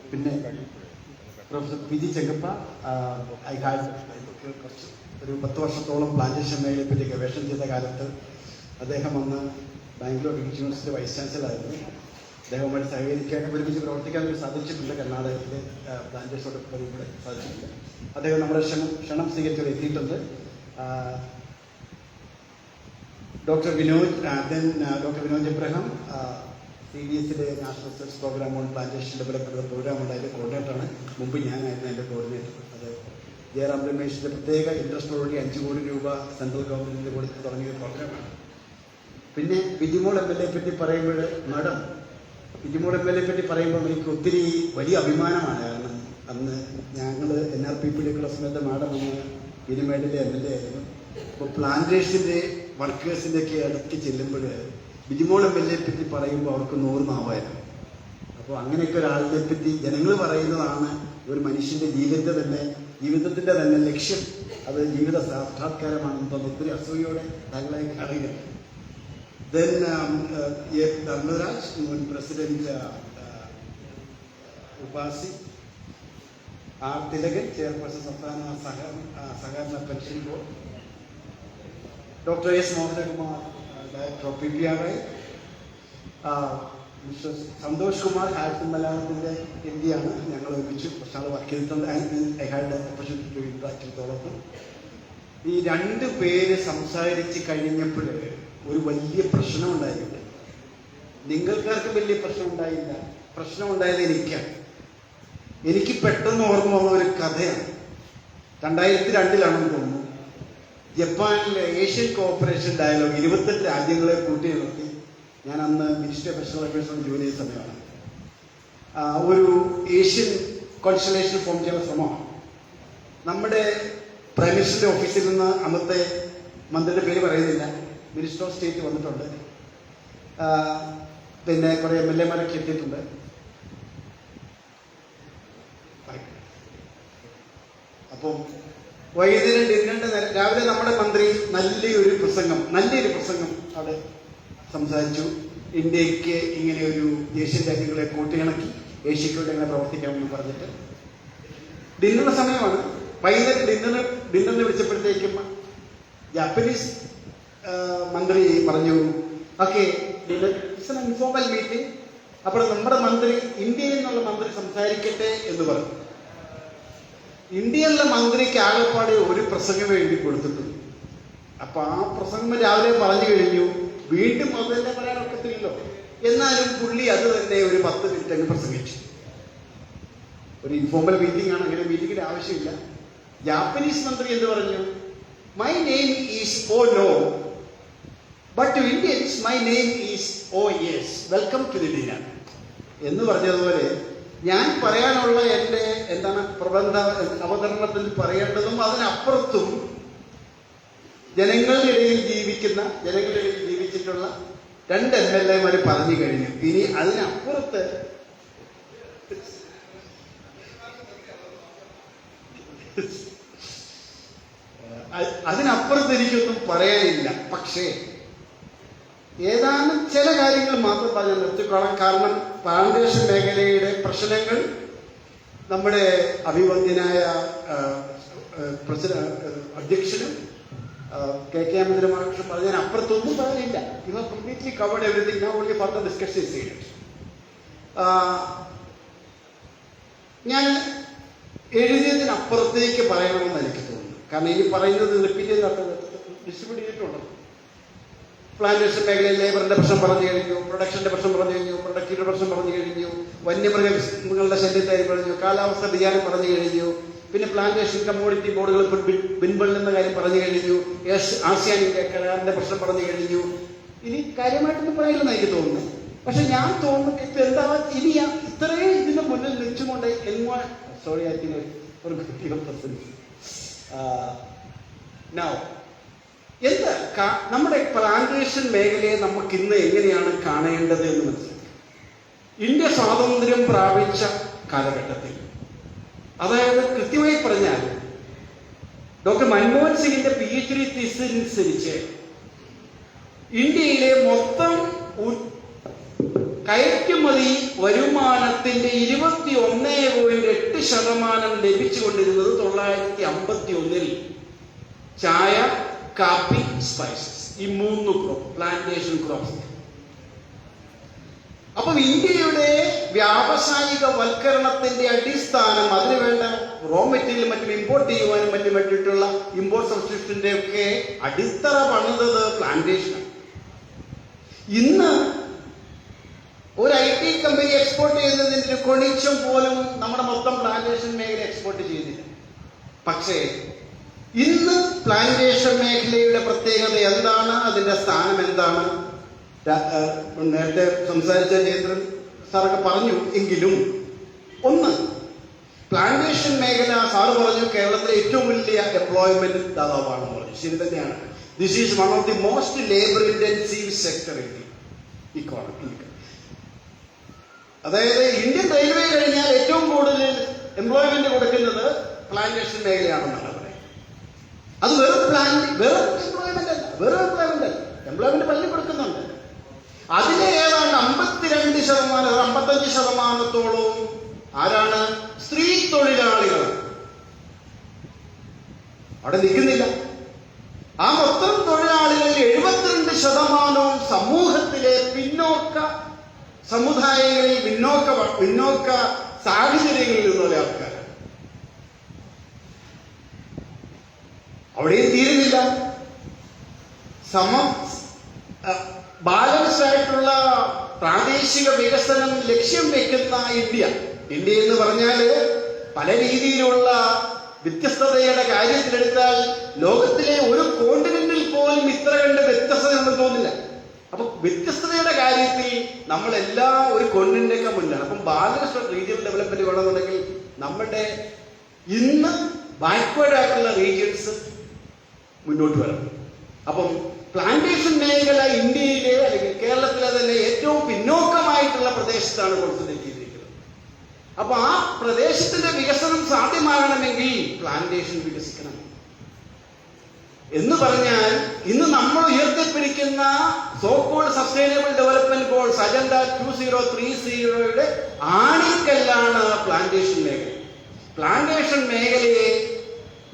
പിന്നെ പ്രൊഫസർ PG ചെങ്കപ്പ. കുറച്ച് ഒരു 10 വർഷത്തോളം പ്ലാന്റേഷൻ മേഖലയെ പറ്റി ഗവേഷണം ചെയ്ത കാലത്ത് അദ്ദേഹം വന്ന് ബാംഗ്ലൂർ യൂണിവേഴ്സിറ്റി വൈസ് ചാൻസലറായിരുന്നു. അദ്ദേഹവുമായിട്ട് സഹകരിക്കാനും ഒരുമിച്ച് പ്രവർത്തിക്കാനും സാധിച്ചിട്ടില്ല. കർണാടകത്തിലെ പ്ലാന്റേഷനോട് ഇവിടെ സാധിച്ചിട്ടില്ല. അദ്ദേഹം നമ്മുടെ ക്ഷണം സ്വീകരിച്ചവിടെ എത്തിയിട്ടുണ്ട്. ഡോക്ടർ വിനോദ് എബ്രഹാം, CDSലെ national research program on plantation development program ഉണ്ടായത് കോർഡിനേറ്ററാണ്. മുമ്പ് ഞാനായിരുന്നു അതിൻ്റെ കോർഡിനേറ്റർ. അത് ജയറാം രമേശിൻ്റെ പ്രത്യേക ഇൻട്രസ്റ്റ് വഴി 5 കോടി രൂപ സെൻട്രൽ ഗവൺമെൻറ്റിൻ്റെ കൊടുത്ത് തുടങ്ങിയ പ്രോഗ്രാമാണ്. പിന്നെ ബിജിമോൾ MLA പറ്റി പറയുമ്പോൾ, മാഡം ബിജിമോൾ MLA പറ്റി പറയുമ്പോൾ എനിക്ക് ഒത്തിരി വലിയ അഭിമാനമാണ്. കാരണം അന്ന് ഞങ്ങൾ NRPPയുടെ സമയത്ത് മാഡം അന്ന് ഇരുമേടിലെ MLA ആയിരുന്നു. അപ്പോൾ പ്ലാന്റേഷൻ്റെ വർക്കേഴ്സിൻ്റെ ഒക്കെ അടുത്ത് ചെല്ലുമ്പോൾ ബിജിമോൾ MLA പറ്റി പറയുമ്പോൾ അവർക്ക് 100 നാവായിരുന്നു. അപ്പോൾ അങ്ങനെയൊക്കെ ഒരാളിനെ പറ്റി ജനങ്ങൾ പറയുന്നതാണ് ഒരു മനുഷ്യൻ്റെ ജീവിതത്തിൻ്റെ തന്നെ ലക്ഷ്യം. അത് ജീവിത സാക്ഷാത്കാരമാണെന്ന് തോന്നുന്നു. ഒത്തിരി അസൂയോടെ താങ്കളെ അറിയുക. Then Dharmaraj, മുൻ president UPASI, R. Thilakan, chairperson സംസ്ഥാന സഹകരണ pension board, doctor S. Mohanakumar, director of PPRI, mister Santhosh Kumar, Harrison മലയാളത്തിൻ്റെ MD ആണ്. ഞങ്ങൾ ഒരുമിച്ച് കുറച്ചാൾ വർക്ക് ചെയ്തിട്ടുണ്ട്. I had opportunity to interact with all of them. ഈ 2 പേര് സംസാരിച്ച് കഴിഞ്ഞപ്പോൾ ഒരു വലിയ പ്രശ്നം ഉണ്ടായിട്ടുണ്ട്. നിങ്ങൾക്കാർക്ക് വലിയ പ്രശ്നം ഉണ്ടായില്ല. പ്രശ്നം ഉണ്ടായത് എനിക്കാണ്. എനിക്ക് പെട്ടെന്ന് ഓർമ്മ വന്ന ഒരു കഥയാണ്. 2002 തോന്നുന്നു, ജപ്പാനിലെ ഏഷ്യൻ കോഓപ്പറേഷൻ ഡയലോഗ് 28 രാജ്യങ്ങളെ കൂട്ടി നിർത്തി. ഞാൻ അന്ന് മിനിസ്റ്റർ ഓഫ് എക്സ്റ്റേണൽ അഫയേഴ്സിൽ ജോലി ചെയ്ത സമയമാണ്. ഒരു ഏഷ്യൻ കോൺസ്റ്റലേഷൻ ഫോം ചെയ്യാൻ ശ്രമമാണ്. നമ്മുടെ പ്രൈം മിനിസ്റ്ററുടെ ഓഫീസിൽ നിന്ന് അന്നത്തെ മന്ത്രിയുടെ പേര് പറയുന്നില്ല, മിനിസ്റ്റർ ഓഫ് സ്റ്റേറ്റ് വന്നിട്ടുണ്ട്. പിന്നെ കുറേ MLA-മാരൊക്കെ എത്തിയിട്ടുണ്ട്. അപ്പം വൈകുന്നേരം ഡിന്നറിന്റെ നേരം രാവിലെ നമ്മുടെ മന്ത്രി നല്ലൊരു പ്രസംഗം അവിടെ സംസാരിച്ചു. ഇന്ത്യക്ക് ഇങ്ങനെ ഒരു ഏഷ്യൻ രാജ്യങ്ങളെ കൂട്ടിയിണക്കി ഏഷ്യയ്ക്കൂടെ എങ്ങനെ പ്രവർത്തിക്കാമെന്ന് പറഞ്ഞിട്ട് ഡിന്നറിന്റെ സമയമാണ്. വൈകുന്നേരം ഡിന്നറിന് വിളിച്ചപ്പോഴത്തേക്കും ജാപ്പനീസ് മന്ത്രി പറഞ്ഞു, okay it's an informal meeting, അപ്പോൾ നമ്മുടെ മന്ത്രി, ഇന്ത്യയിൽ നിന്നുള്ള മന്ത്രി സംസാരിക്കട്ടെ എന്ന് പറഞ്ഞു. ഇന്ത്യയിലുള്ള മന്ത്രിക്ക് ആകെപ്പാടെ ഒരു പ്രസംഗം വേണ്ടി കൊടുത്തിട്ടുണ്ട്. അപ്പൊ ആ പ്രസംഗം രാവിലെ പറഞ്ഞു കഴിഞ്ഞു. വീണ്ടും അത് തന്നെ പറയാൻ ഒക്കത്തില്ലല്ലോ. എന്നാലും പുള്ളി അത് തന്നെ ഒരു 10 മിനിറ്റ് അങ്ങ് പ്രസംഗിച്ചു. ഒരു ഇൻഫോർമൽ മീറ്റിംഗ് ആണ്, അങ്ങനെ മീറ്റിംഗിന്റെ ആവശ്യമില്ല. ജാപ്പനീസ് മന്ത്രി എന്ന് പറഞ്ഞു, my name is oh no, but to Indians my name is oh yes welcome to the dinner എന്ന് പറഞ്ഞതുപോലെ ഞാൻ പറയാനുള്ള എൻ്റെ എന്താണ് പ്രബന്ധ അവതരണത്തിൽ പറയേണ്ടതും അതിനപ്പുറത്തും ജനങ്ങളുടെ ഇടയിൽ ജീവിച്ചിട്ടുള്ള 2 MLA പറഞ്ഞു കഴിഞ്ഞു. ഇനി അതിനപ്പുറത്ത് എനിക്കൊന്നും പറയാനില്ല. പക്ഷേ ഏതാനും ചില കാര്യങ്ങൾ മാത്രം പറഞ്ഞ് നിർത്തിക്കോളാം. കാരണം പ്ലാന്റേഷൻ മേഖലയുടെ പ്രശ്നങ്ങൾ നമ്മുടെ അഭിവന്ദ്യനായ അധ്യക്ഷനും KK അമൃതമാഷും പറഞ്ഞതിനപ്പുറത്തൊന്നും പറയാനില്ല. You have completely covered everything. Now only further discussion is needed. ഞാൻ എഴുതിയതിനപ്പുറത്തേക്ക് പറയണമെന്ന് എനിക്ക് തോന്നുന്നു. കാരണം ഇനി പറയുന്നത് റിപ്പീറ്റ് ഡിസ്ട്രിബ്യൂട്ട് ചെയ്തിട്ടുണ്ട്. പ്ലാന്റേഷൻ മേഖലയിൽ ലേബറിന്റെ പ്രശ്നം പറഞ്ഞു കഴിഞ്ഞു, പ്രൊഡക്ഷന്റെ പ്രശ്നം പറഞ്ഞു കഴിഞ്ഞു, പ്രൊഡക്റ്റിന്റെ പ്രശ്നം പറഞ്ഞു കഴിഞ്ഞു, വന്യമൃഗങ്ങളുടെ ശല്യത്തെ പറഞ്ഞു, കാലാവസ്ഥ വ്യതിയാനം പറഞ്ഞു കഴിഞ്ഞു, പിന്നെ പ്ലാന്റേഷൻ കമ്മോഡിറ്റി ബോർഡുകൾ പിൻവള്ളുന്ന കാര്യം പറഞ്ഞു കഴിഞ്ഞു, ആസിയാൻ കരാറിന്റെ പ്രശ്നം പറഞ്ഞു കഴിഞ്ഞു. ഇനി കാര്യമായിട്ടൊന്നും പറയില്ലെന്ന് എനിക്ക് തോന്നുന്നു. പക്ഷെ ഞാൻ തോന്നുന്നു ഇപ്പൊ എന്താ ഇനി ഇത്രയും ഇതിന്റെ മുന്നിൽ നിൽച്ചുകൊണ്ട് സോറി ഐ തിങ്ക് ഒരു എന്താ നമ്മുടെ പ്ലാന്റേഷൻ മേഖലയെ നമുക്ക് ഇന്ന് എങ്ങനെയാണ് കാണേണ്ടത് എന്ന് മനസ്സിലാക്കി. ഇന്ത്യ സ്വാതന്ത്ര്യം പ്രാപിച്ച കാലഘട്ടത്തിൽ, അതായത് കൃത്യമായി പറഞ്ഞാൽ ഡോക്ടർ മൻമോഹൻ സിംഗിന്റെ PhD തീസിസ് അനുസരിച്ച് ഇന്ത്യയിലെ മൊത്തം കയറ്റുമതി വരുമാനത്തിന്റെ 21.8% ലഭിച്ചുകൊണ്ടിരുന്നത് 1951 ചായ, കാപ്പി, സ്പൈസസ്, ഈ 3 ക്രോപ്പ് പ്ലാന്റേഷൻ ക്രോപ്സ്. അപ്പം ഇന്ത്യയുടെ വ്യാവസായിക വൽക്കരണത്തിന്റെ അടിസ്ഥാനം, അതിനുവേണ്ട റോ മെറ്റീരിയൽ മറ്റും ഇമ്പോർട്ട് ചെയ്യുവാനും മറ്റും വേണ്ടിയിട്ടുള്ള ഇമ്പോർട്ട് സബ്സ്റ്റിറ്റ്യൂഷന്റെ ഒക്കെ അടിത്തറ പണിതത് പ്ലാന്റേഷനാണ്. ഇന്ന് ഒരു IT കമ്പനി എക്സ്പോർട്ട് ചെയ്യുന്നതിന് കൊണിച്ചം പോലും നമ്മുടെ മൊത്തം പ്ലാന്റേഷൻ മേഖല എക്സ്പോർട്ട് ചെയ്യുന്നില്ല. പക്ഷേ ഇന്ന് പ്ലാന്റേഷൻ മേഖലയുടെ പ്രത്യേകത എന്താണ്, അതിന്റെ സ്ഥാനം എന്താണ്? നേരത്തെ സംസാരിച്ച ചന്ദ്രൻ സാറൊക്കെ പറഞ്ഞു. എങ്കിലും ഒന്ന്, പ്ലാന്റേഷൻ മേഖല സാറ് പറഞ്ഞു കേരളത്തിലെ ഏറ്റവും വലിയ എംപ്ലോയ്മെന്റ് ദാതാവാണെന്ന് പറഞ്ഞു. ശരി തന്നെയാണ്. This is one of the most labour intensive sector in the economy. അതായത് ഇന്ത്യൻ റെയിൽവേ കഴിഞ്ഞാൽ ഏറ്റവും കൂടുതൽ എംപ്ലോയ്മെന്റ് കൊടുക്കുന്നത് പ്ലാന്റേഷൻ മേഖലയാണെന്നാണ് പറയുന്നത്. അത് വെറും എംപ്ലോയ്മെന്റ് അല്ല, എംപ്ലോയ്മെന്റ് പള്ളി കൊടുക്കുന്നുണ്ട്. അതിലെ ഏതാണ്ട് 52%, 55%-ഓളവും ആരാണ്? സ്ത്രീ തൊഴിലാളികൾ. അവിടെ നിൽക്കുന്നില്ല. ആ മൊത്തം തൊഴിലാളികളിൽ 72% സമൂഹത്തിലെ പിന്നോക്ക സമുദായങ്ങളിൽ, പിന്നോക്ക സാഹചര്യങ്ങളിൽ നിന്നുള്ള ആൾക്കാരാണ്. അവിടെയും തീരുന്നില്ല. ബാലൻസ്ഡ് ആയിട്ടുള്ള പ്രാദേശിക വികസനം ലക്ഷ്യം വെക്കുന്ന ഇന്ത്യ എന്ന് പറഞ്ഞാൽ പല രീതിയിലുള്ള വ്യത്യസ്തതയുടെ കാര്യത്തിലെടുത്താൽ ലോകത്തിലെ ഒരു കോണ്ടിനെന്റിൽ പോലും ഇത്ര കണ്ട് വ്യത്യസ്തത ഉണ്ടെന്ന് തോന്നില്ല. അപ്പൊ വ്യത്യസ്തതയുടെ കാര്യത്തിൽ നമ്മളെല്ലാ ഒരു കോണ്ടിനെന്റിനൊക്കെ മുന്നിലാണ്. അപ്പം ബാലൻസ്ഡ് റീജിയണൽ ഡെവലപ്മെന്റ് വേണമെന്നുണ്ടെങ്കിൽ നമ്മുടെ ഇന്ന് ബാക്ക്വേർഡ് ആയിട്ടുള്ള റീജിയൻസ് മുന്നോട്ട് വരണം. അപ്പം പ്ലാന്റേഷൻ മേഖല ഇന്ത്യയിലെ അല്ലെങ്കിൽ കേരളത്തിലെ തന്നെ ഏറ്റവും പിന്നോക്കമായിട്ടുള്ള പ്രദേശത്താണ് കോൺസെൻട്രേറ്റ് ചെയ്തിരിക്കുന്നത്. അപ്പൊ ആ പ്രദേശത്തിന്റെ വികസനം സാധ്യമാകണമെങ്കിൽ പ്ലാന്റേഷൻ വികസിക്കണം എന്ന് പറഞ്ഞാൽ ഇന്ന് നമ്മൾ ഉയർത്തിപ്പിടിക്കുന്ന so called sustainable development goals agenda 2030 ആണിക്കല്ലാണ് പ്ലാന്റേഷൻ മേഖല. പ്ലാന്റേഷൻ മേഖലയെ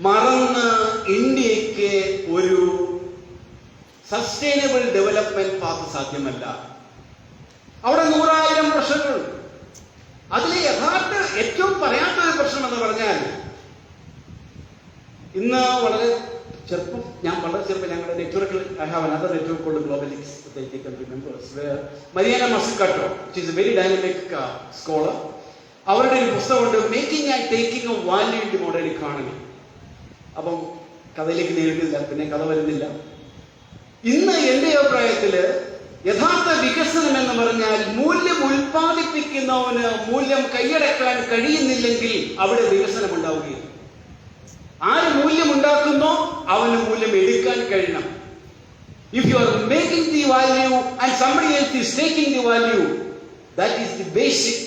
മറന്ന് ഇന്ത്യക്ക് ഒരു സസ്റ്റൈനബിൾ ഡെവലപ്മെന്റ് പാത്ത് സാധ്യമല്ല. അവിടെ 100,000 പ്രശ്നങ്ങൾ. അതിലെ യഥാർത്ഥ ഏറ്റവും പറയാത്ത ഒരു പ്രശ്നം എന്ന് പറഞ്ഞാൽ ഇന്ന് വളരെ ചെറുപ്പം, ഞങ്ങളുടെ നെറ്റ്വർക്കിൽ I have another network called Globalics that I can remember, where Mariana Mazzucato, she is a very dynamic scholar. അവരുടെ ഒരു പുസ്തകമുണ്ട്, making and taking of value in the modern economy. അപ്പം കഥയിലേക്ക് നേരിട്ടില്ല, പിന്നെ കഥ വരുന്നില്ല. ഇന്ന് എൻ്റെ അഭിപ്രായത്തിൽ യഥാർത്ഥ വികസനം എന്ന് പറഞ്ഞാൽ മൂല്യം ഉൽപ്പാദിപ്പിക്കുന്നവന് മൂല്യം കൈയടക്കാൻ കഴിയുന്നില്ലെങ്കിൽ അവിടെ വികസനം ഉണ്ടാവുകയില്ല. ആര് മൂല്യം ഉണ്ടാക്കുന്നോ അവന് മൂല്യം എടുക്കാൻ കഴിയണം. If you are making the value and somebody else is taking the value, that is the basic.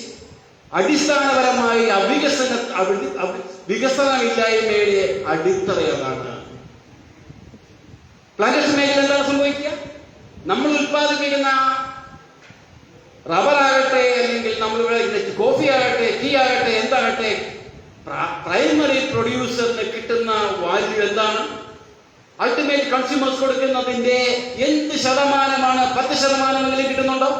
അടിസ്ഥാനപരമായി വികസനമില്ലായ്മയുടെ അടിത്തറയാണ്. പ്ലാന്റേഷൻ മേഖല എന്താണ് സംഭവിക്കുക? നമ്മൾ ഉൽപ്പാദിപ്പിക്കുന്ന റബ്ബറാകട്ടെ, അല്ലെങ്കിൽ നമ്മൾ കോഫി ആകട്ടെ, ടീ ആകട്ടെ, എന്താകട്ടെ, പ്രൈമറി പ്രൊഡ്യൂസറിന് കിട്ടുന്ന വാല്യൂ എന്താണ്? അൾട്ടിമേറ്റ് കൺസ്യൂമേഴ്സ് കൊടുക്കുന്നതിന്റെ എന്ത് ശതമാനമാണ്? 10% കിട്ടുന്നുണ്ടോ?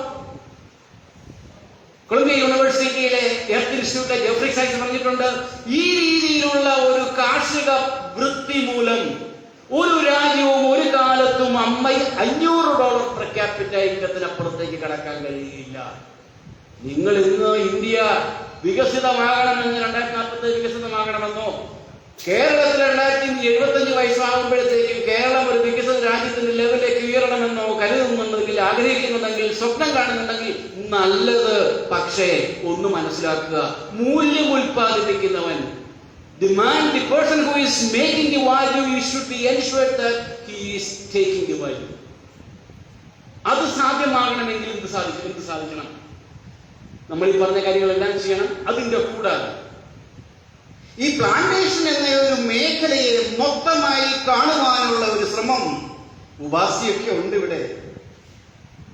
കൊളംബിയ യൂണിവേഴ്സിറ്റിയിലെ എർത്ത് ഇൻസ്റ്റിറ്റ്യൂട്ടിലെ ജെഫ്രി സൈൻസ് പറഞ്ഞിട്ടുണ്ട്, ഈ രീതിയിലുള്ള ഒരു കാർഷിക വൃത്തി മൂലം ഒരു രാജ്യവും ഒരു കാലത്തും $500 per capita ഇൻകത്തിനപ്പുറത്തേക്ക് കടക്കാൻ കഴിയില്ല. നിങ്ങൾ ഇന്ന് ഇന്ത്യ വികസിതമാകണമെന്ന് 2047 വികസിതമാകണമെന്നോ, കേരളത്തിൽ 2075 വയസ്സാകുമ്പോഴത്തേക്കും കേരളം ഒരു വികസിത രാജ്യത്തിന്റെ ലെവലിലേക്ക് ഉയരണമെന്നോ കരുതുന്നുണ്ടെങ്കിൽ, ആഗ്രഹിക്കുന്നുണ്ടെങ്കിൽ, സ്വപ്നം കാണുന്നുണ്ടെങ്കിൽ നല്ലത്. പക്ഷേ ഒന്ന് മനസ്സിലാക്കുക, മൂല്യം ഉൽപ്പാദിപ്പിക്കുന്നവൻ, the person who is making the value, he should be ensured that he is taking the value. അത് സാധ്യമാകണമെങ്കിൽ എന്ത് സാധിക്കണം? നമ്മൾ ഈ പറഞ്ഞ കാര്യങ്ങളെല്ലാം ചെയ്യണം. അതിന്റെ കൂടാതെ ഈ പ്ലാന്റേഷൻ എന്ന ഒരു മേഖലയെ മൊത്തമായി കാണുവാനുള്ള ഒരു ശ്രമം ഉപാസിയൊക്കെ ഉണ്ട്. ഇവിടെ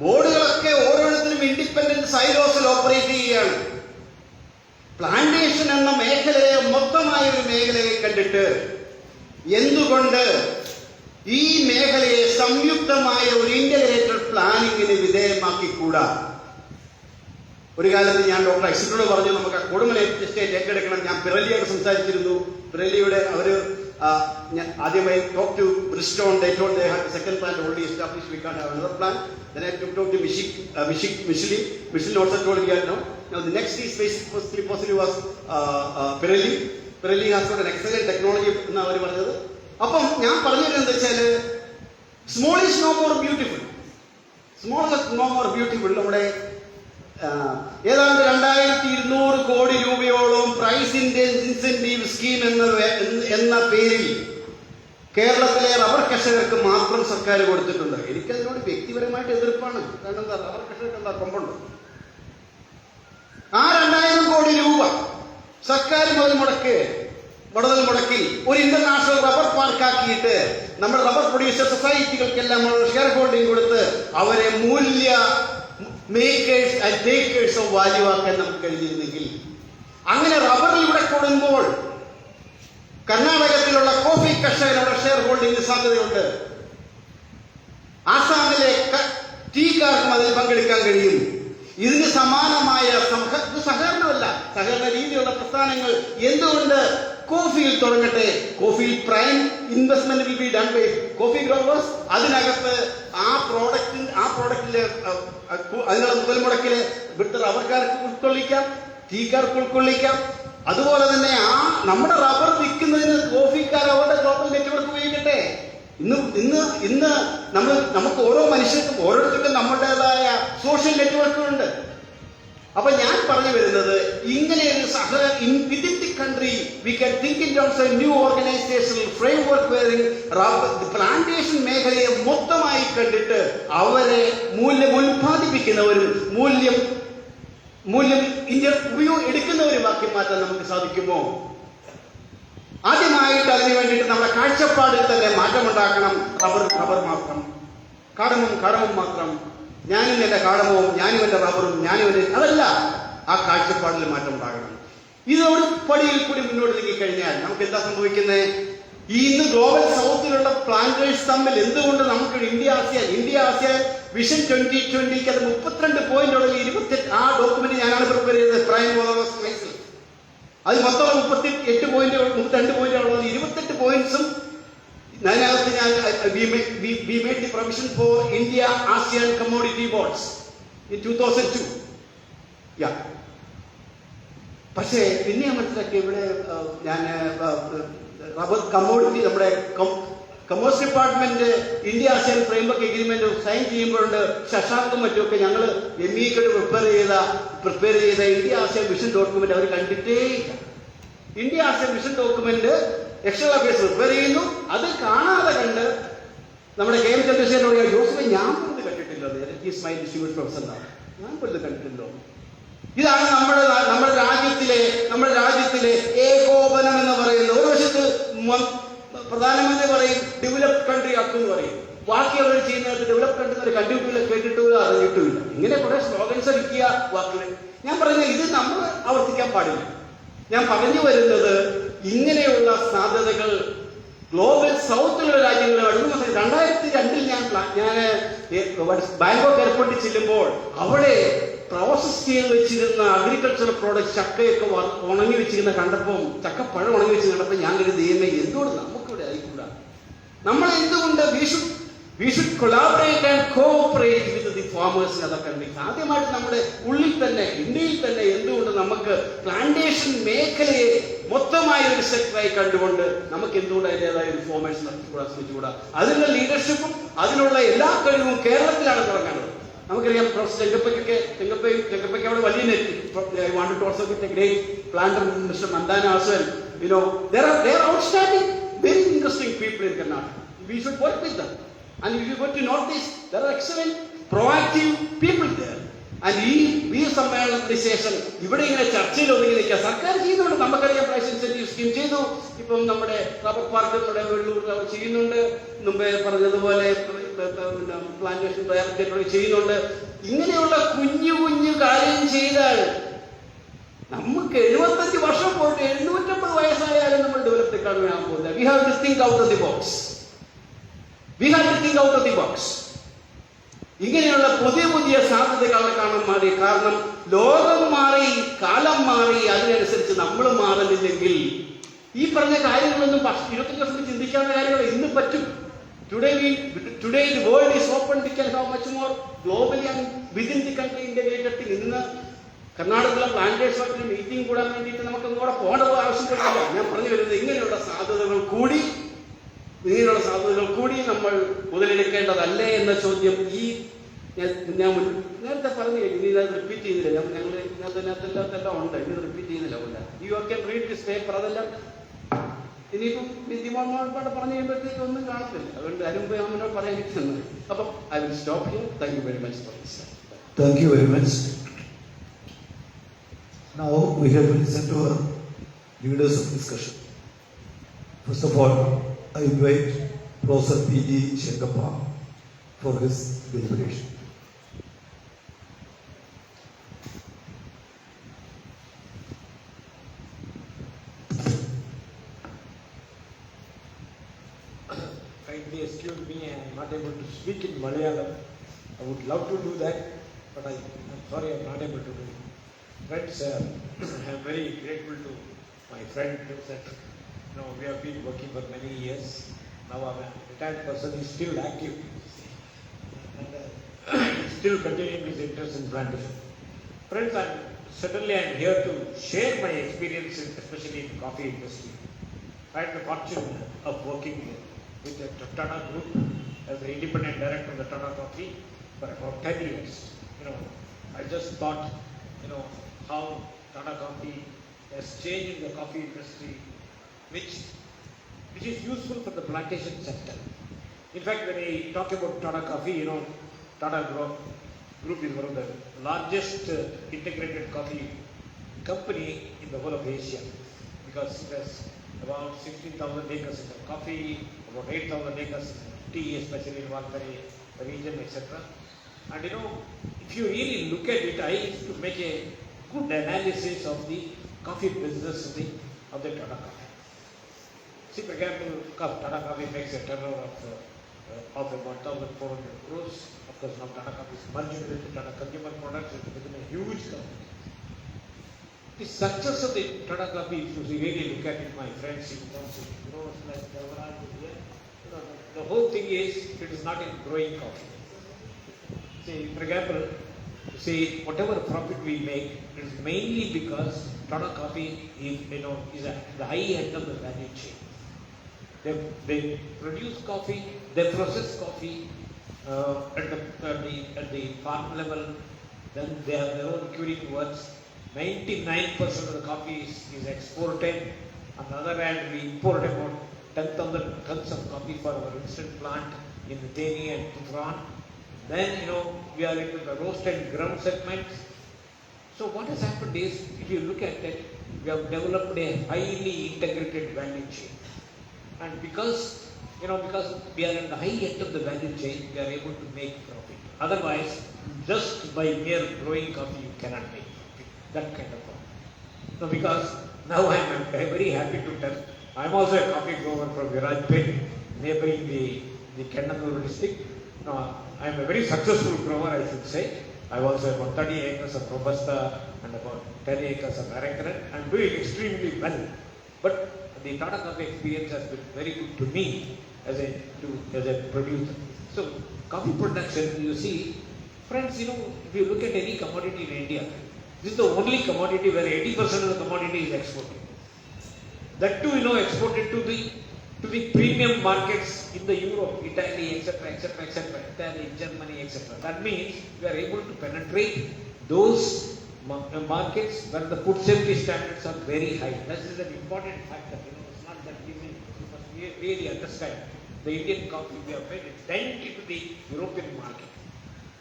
ബോർഡുകളൊക്കെ ഓരോരുത്തരും ഇൻഡിപെൻഡന്റ് സൈലോസിൽ ഓപ്പറേറ്റ് ചെയ്യുകയാണ്. പ്ലാന്റേഷൻ എന്ന മേഖലയെ മൊത്തമായ ഒരു മേഖലയെ കണ്ടിട്ട് എന്തുകൊണ്ട് ഈ മേഖലയെ സംയുക്തമായ ഒരു ഇന്റഗ്രേറ്റഡ് പ്ലാനിങ്ങിന് വിധേയമാക്കിക്കൂടാ? ഒരു കാലത്ത് ഞാൻ ഡോക്ടർ ഐസിനോട് പറഞ്ഞു, നമുക്ക് കൊടുമല എസ്റ്റേറ്റ് ഏറ്റെടുക്കണം. ഞാൻ പിറലിയോട് സംസാരിച്ചിരുന്നു. പിറലിയുടെ അവര് ആദ്യമായി talk to Bridgestone, they told they had the second plant already established, we can't have another plant. Then I took to Michelin also told me no. Now the next is possibly was Pirelli. Pirelli has got an excellent technology എന്ന് അവർ പറഞ്ഞത്. അപ്പം ഞാൻ പറഞ്ഞത് എന്താ വെച്ചാല്, small is no more beautiful. Small is no more beautiful. നമ്മുടെ ഏതാണ്ട് 2200 കോടി രൂപയോളം പ്രൈസ് ഇൻസെന്റീവ് സ്കീം എന്ന പേരിൽ കേരളത്തിലെ റബ്ബർ കർഷകർക്ക് മാത്രം സർക്കാർ കൊടുത്തിട്ടുണ്ട്. എനിക്കതിനോട് വ്യക്തിപരമായിട്ട് എതിർപ്പാണ്. കാരണം എന്താ, റബ്ബർ കർഷകർക്ക് എന്താ കൊമ്പുണ്ട്? ആ 2000 കോടി രൂപ സർക്കാർ മുതൽ മുടക്കി ഒരു ഇന്റർനാഷണൽ റബ്ബർ പാർക്കാക്കിയിട്ട് നമ്മുടെ റബ്ബർ പ്രൊഡ്യൂസർ സൊസൈറ്റികൾക്കെല്ലാം ഷെയർ ഹോൾഡിംഗ് കൊടുത്ത് അവരെ മൂല്യ makers and takers of value ആക്കാൻ നമുക്ക് കഴിഞ്ഞിരുന്നെങ്കിൽ, അങ്ങനെ റബ്ബറിൽ ഇവിടെ കൊടുക്കുമ്പോൾ കർണാടകത്തിലുള്ള കോഫി കർഷകരുടെ ഷെയർ ഹോൾഡിംഗിന് സാധ്യതയുണ്ട്. ആസാമിലെ ടീക്കാർക്കും അതിൽ പങ്കെടുക്കാൻ കഴിയും. ഇതിന് സമാനമായ സഹകരണമല്ല, സഹകരണ രീതിയിലുള്ള പ്രസ്ഥാനങ്ങൾ എന്തുകൊണ്ട് കോഫിയിൽ തുടങ്ങട്ടെ? കോഫിയിൽ prime investment will be done by coffee growers. അതിനകത്ത് ആ പ്രോഡക്റ്റിലെ അതിനുള്ള മുതൽ മുടക്കില് ഇവിടുത്തെ റബ്ബർക്കാർക്ക് ഉൾക്കൊള്ളിക്കാം, ടീക്കാർക്ക് ഉൾക്കൊള്ളിക്കാം. അതുപോലെ തന്നെ നമ്മുടെ റബ്ബർ വിൽക്കുന്നതിന് കോഫിക്കാർ അവരുടെ ഗ്ലോബൽ നെറ്റ്വർക്ക് ഉപയോഗിക്കട്ടെ. ഇന്ന് നമുക്ക് ഓരോ മനുഷ്യർക്കും ഓരോരുത്തർക്കും നമ്മുടേതായ സോഷ്യൽ നെറ്റ്വർക്കുകളുണ്ട്. അപ്പൊ ഞാൻ പറഞ്ഞു വരുന്നത്, ഇങ്ങനെ ഒരു within the country we can think in terms of new organizational framework wherein plantation മേഖലയെ മൊത്തമായി കണ്ടിട്ട് അവരെ മൂല്യം ഉൽപ്പാദിപ്പിക്കുന്നവരും മൂല്യം എടുക്കുന്നവരുമാക്കി മാറ്റാൻ നമുക്ക് സാധിക്കുമോ? ആദ്യമായിട്ട് അതിനു വേണ്ടിയിട്ട് നമ്മുടെ കാഴ്ചപ്പാടിൽ തന്നെ മാറ്റമുണ്ടാക്കണം. റബ്ബർ മാത്രം, കാടമും മാത്രം, ഞാനും എന്റെ കാടമവും, ഞാനും എന്റെ റബ്ബറും, അതല്ല. ആ കാഴ്ചപ്പാടിൽ മാറ്റം ഉണ്ടാകണം. ഇതൊരു പടിയിൽ കൂടി മുന്നോട്ട് നീങ്ങിക്കഴിഞ്ഞാൽ നമുക്ക് എന്താ സംഭവിക്കുന്നത്? ഇന്ന് ഗ്ലോബൽ സൗത്തിലുള്ള പ്ലാന്റേഴ്സ് തമ്മിൽ എന്തുകൊണ്ട് നമുക്ക് ഇന്ത്യ ആസിയാൻ വിഷൻ 2020 അത് 32 പോയിന്റുള്ള 28 ആ ഡോക്യുമെന്റ് ഞാനാണ് പ്രിപ്പയർ ചെയ്തത്. പ്രൈം മോളോസ് അത് മൊത്തം 32 പോയിന്റുള്ള 28 പോയിന്റ്സും അതിനകത്ത് ഞാൻ we made the provision for India ASEAN commodity boards in 2002. പക്ഷേ പിന്നെ മനസ്സിലാക്കി ഇവിടെ ഞാൻ റബ്ബർ കമ്മോഡിറ്റി നമ്മുടെ commerce department India ASEAN framework agreement sign ചെയ്യുമ്പോഴുണ്ട് ശശാങ്കും മറ്റുമൊക്കെ ഞങ്ങൾ MEക്കൾ പ്രിപ്പയർ ചെയ്ത ഇന്ത്യ ആസിയൻ വിഷൻ ഡോക്യുമെന്റ് അവർ കണ്ടിട്ടേയില്ല. India ASEAN vision document external affairs prepare ചെയ്യുന്നു. അത് കാണാതെ കണ്ട് നമ്മുടെ KM ചന്ദ്രശേഖരനോട് ജോസഫ് ഞാൻ പോലും കണ്ടിട്ടില്ലോ, സ്മൈൽ ഡിസ്ട്രിബ്യൂട്ട് പ്രൊഫസർ ഞാൻ പോലും കണ്ടിട്ടില്ലോ. ഇതാണ് നമ്മുടെ രാജ്യത്തിലെ ഏകോപനം എന്ന് പറയുന്നത്. ഒരു വശത്ത് പ്രധാനമന്ത്രി പറയും ഡെവലപ്ഡ് കൺട്രി ആക്കുമെന്ന് പറയും, ബാക്കി അവർ ചെയ്യുന്നത് ഡെവലപ്പ് കൺട്രി കണ്ടിട്ടില്ല, കേട്ടിട്ടില്ല, അറിഞ്ഞിട്ടുമില്ല. ഇങ്ങനെ കുറെ സ്ലോഗൻസ് അടിക്കുക വാക്കുകൾ. ഞാൻ പറഞ്ഞ ഇത് നമ്മൾ ആവർത്തിക്കാൻ പാടില്ല. ഞാൻ പറഞ്ഞു വരുന്നത് ഇങ്ങനെയുള്ള സാധ്യതകൾ ഗ്ലോബൽ സൗത്തിലുള്ള രാജ്യങ്ങൾ 2002 ഞാൻ ബാങ്കോക്ക് എയർപോർട്ടിൽ ചെല്ലുമ്പോൾ അവിടെ പ്രോസസ് ചെയ്ത് വെച്ചിരുന്ന അഗ്രികൾച്ചറൽ പ്രോഡക്റ്റ് ചക്കയൊക്കെ ഉണങ്ങി വെച്ചിരുന്ന കണ്ടപ്പോൾ, ചക്കപ്പഴം ഉണങ്ങി വെച്ച് കണ്ടപ്പോൾ ഞാൻ കരുതിയേ എന്തുകൊണ്ട് നമുക്കിവിടെ ആയിക്കൂടാ? നമ്മൾ എന്തുകൊണ്ട് we should collaborate and cooperate with the farmers in other countries. ആദ്യമായിട്ട് നമ്മുടെ ഉള്ളിൽ തന്നെ ഇന്ത്യയിൽ തന്നെ എന്തുകൊണ്ട് നമുക്ക് പ്ലാന്റേഷൻ മേഖലയെ മൊത്തമായ ഒരു സെക്ടറായി കണ്ടുകൊണ്ട് നമുക്ക് എന്തുകൊണ്ട് അതിൻ്റെതായ ഒരു ഫോർമേഷൻ നടത്തിക്കൂടാ, ശ്രമിച്ചുകൂടാ? അതിനുള്ള ലീഡർഷിപ്പും അതിനുള്ള എല്ലാ കഴിവും കേരളത്തിലാണ് തുടങ്ങേണ്ടത്. നമുക്കറിയാം പ്രൊഫസർ ചെങ്കപ്പയ്ക്ക് അവിടെ വലിയ net wanted to also with a great planter, Mr. Mandana as well. There are outstanding, very interesting people in Karnataka. We should work with them. And if you go to Northeast, there are excellent, proactive people there. And ഈ സമ്മേളനത്തിന് ശേഷം ഇവിടെ ഇങ്ങനെ ചർച്ചയിൽ ഒതുങ്ങി നിൽക്കുക. സർക്കാർ ചെയ്യുന്നുണ്ട്, നമുക്കറിയാം പ്രൈസ് ഇൻസെന്റീവ് സ്കീം ചെയ്തു. ഇപ്പം നമ്മുടെ റബ്ബർ പാർക്ക് നമ്മുടെ വെള്ളൂർ ചെയ്യുന്നുണ്ട്. മുമ്പേ പറഞ്ഞതുപോലെ പ്ലാന്റേഷൻ ഡയറക്ടറേറ്റ് ചെയ്യുന്നുണ്ട്. ഇങ്ങനെയുള്ള കുഞ്ഞു കാര്യം ചെയ്താൽ നമുക്ക് 75 വർഷം പോയിട്ട് 750 വയസ്സായാലും നമ്മൾ ഡെവലപ്ഡ് എക്കോണമി ആകാൻ പോകുന്നത്. We have to think out of the box. ഇങ്ങനെയുള്ള പുതിയ സാധ്യതകൾ കാണാൻ മാറി. കാരണം ലോകം മാറി, കാലം മാറി, അതിനനുസരിച്ച് നമ്മൾ മാറുന്നില്ലെങ്കിൽ ഈ പറഞ്ഞ കാര്യങ്ങളൊന്നും 25 വർഷത്തിൽ ചിന്തിക്കാവുന്ന കാര്യങ്ങൾ ഇന്ന് പറ്റും. Today the world is open. We can have much more globally and within the country integrated thing. ഇന്ന് കർണാടകയിലെ പ്ലാന്റേഴ്സ് ഫാക്ടറി മീറ്റിംഗ് കൂടാൻ വേണ്ടിയിട്ട് നമുക്ക് കൂടെ പോകേണ്ട ആവശ്യമില്ല. ഞാൻ പറഞ്ഞു വരുന്നത് ഇങ്ങനെയുള്ള സാധ്യതകൾ കൂടി നമ്മൾ മുതലെടുക്കേണ്ടതല്ലേ എന്ന ചോദ്യം ഞാൻ നേരത്തെ പറഞ്ഞു കഴിഞ്ഞു. ഇത് റിപ്പീറ്റ് ചെയ്യുന്നില്ല. ഞങ്ങൾ ഇതിനകത്തെല്ലാം ഉണ്ട്, ഇത് റിപ്പീറ്റ് ചെയ്യുന്നില്ല. You can read this paper. അതെല്ലാം ഇനിയിപ്പം വിദ്യമാന്മാരോട് പറഞ്ഞു കഴിയുമ്പോഴത്തേക്ക് ഒന്നും കാണത്തില്ല. അതുകൊണ്ട് അതിനുമുമ്പ് അമ്മനോട് പറയാൻ കിട്ടുന്നത്. അപ്പം I will stop here. Thank you very much for this. Thank you very much. Now we have to listen to our leaders of discussion. First of all, I invite Professor P.G. Shenkappa for his deliberation. Kindly excuse me, I am not able to speak in Malayalam. I would love to do that, but I am sorry I am not able to do it. Friends, I am very grateful to my friend that we have been working for many years. Now a retired person is still active and still continuing his interest in plantation. Friends, I am here to share my experiences, especially in the coffee industry. I had the fortune of working with the Tata Group as the independent director of the Tata Coffee for about 10 years. I just thought, how Tata Coffee has changed in the coffee industry, which is useful for the plantation sector. In fact, when we talk about Tata Coffee, Tata Group is one of the largest integrated coffee company in the whole of Asia, because it has about 16,000 acres of coffee, about 8,000 acres of tea, especially in Valpari region, etc. And if you really look at it, I used to make a good analysis of the coffee business of the Tata Coffee. See, for example, Tata Coffee makes a turnover of about 1,400 crores. Of course, now Tata Coffee is merged with Tata Consumer Products. It has become a huge company. The success of the Tata Coffee, if you really look at it, my friends, in terms of growth, like the whole thing is, it is not in growing coffee. See, for example, whatever profit we make, it is mainly because Tata Coffee is at the high end of the value chain. They produce coffee, they process coffee at the farm level, then they have their own curing works. 99% of the coffee is exported. On the other hand, we import about 10,000 tons of coffee for our instant plant in Deni and Tufran. Then, we are into the roast and ground segments. So what has happened is, if you look at it, we have developed a highly integrated value chain. And because we are in the high end of the value chain, we are able to make profit. Otherwise, just by mere growing coffee, you cannot make profit. That kind of profit. So because now I am very happy to tell, I am also a coffee grower from Virajpet, neighboring the Kendallur district. Now, I am a very successful grower, I should say. I have also about 30 acres of Robusta and about 10 acres of Arabica. I am doing extremely well. But the Tata Coffee experience has been very good to me as a producer. So, coffee production, you see, friends, if you look at any commodity in India, this is the only commodity where 80% of the commodity is exported. That too, exported to the premium markets in the Europe, Italy, etc., Italy, Germany, etc. That means we are able to penetrate those markets where the food safety standards are very high. That is an important factor. It's not that easy. You must really understand the Indian coffee. We have made a dent into the European market,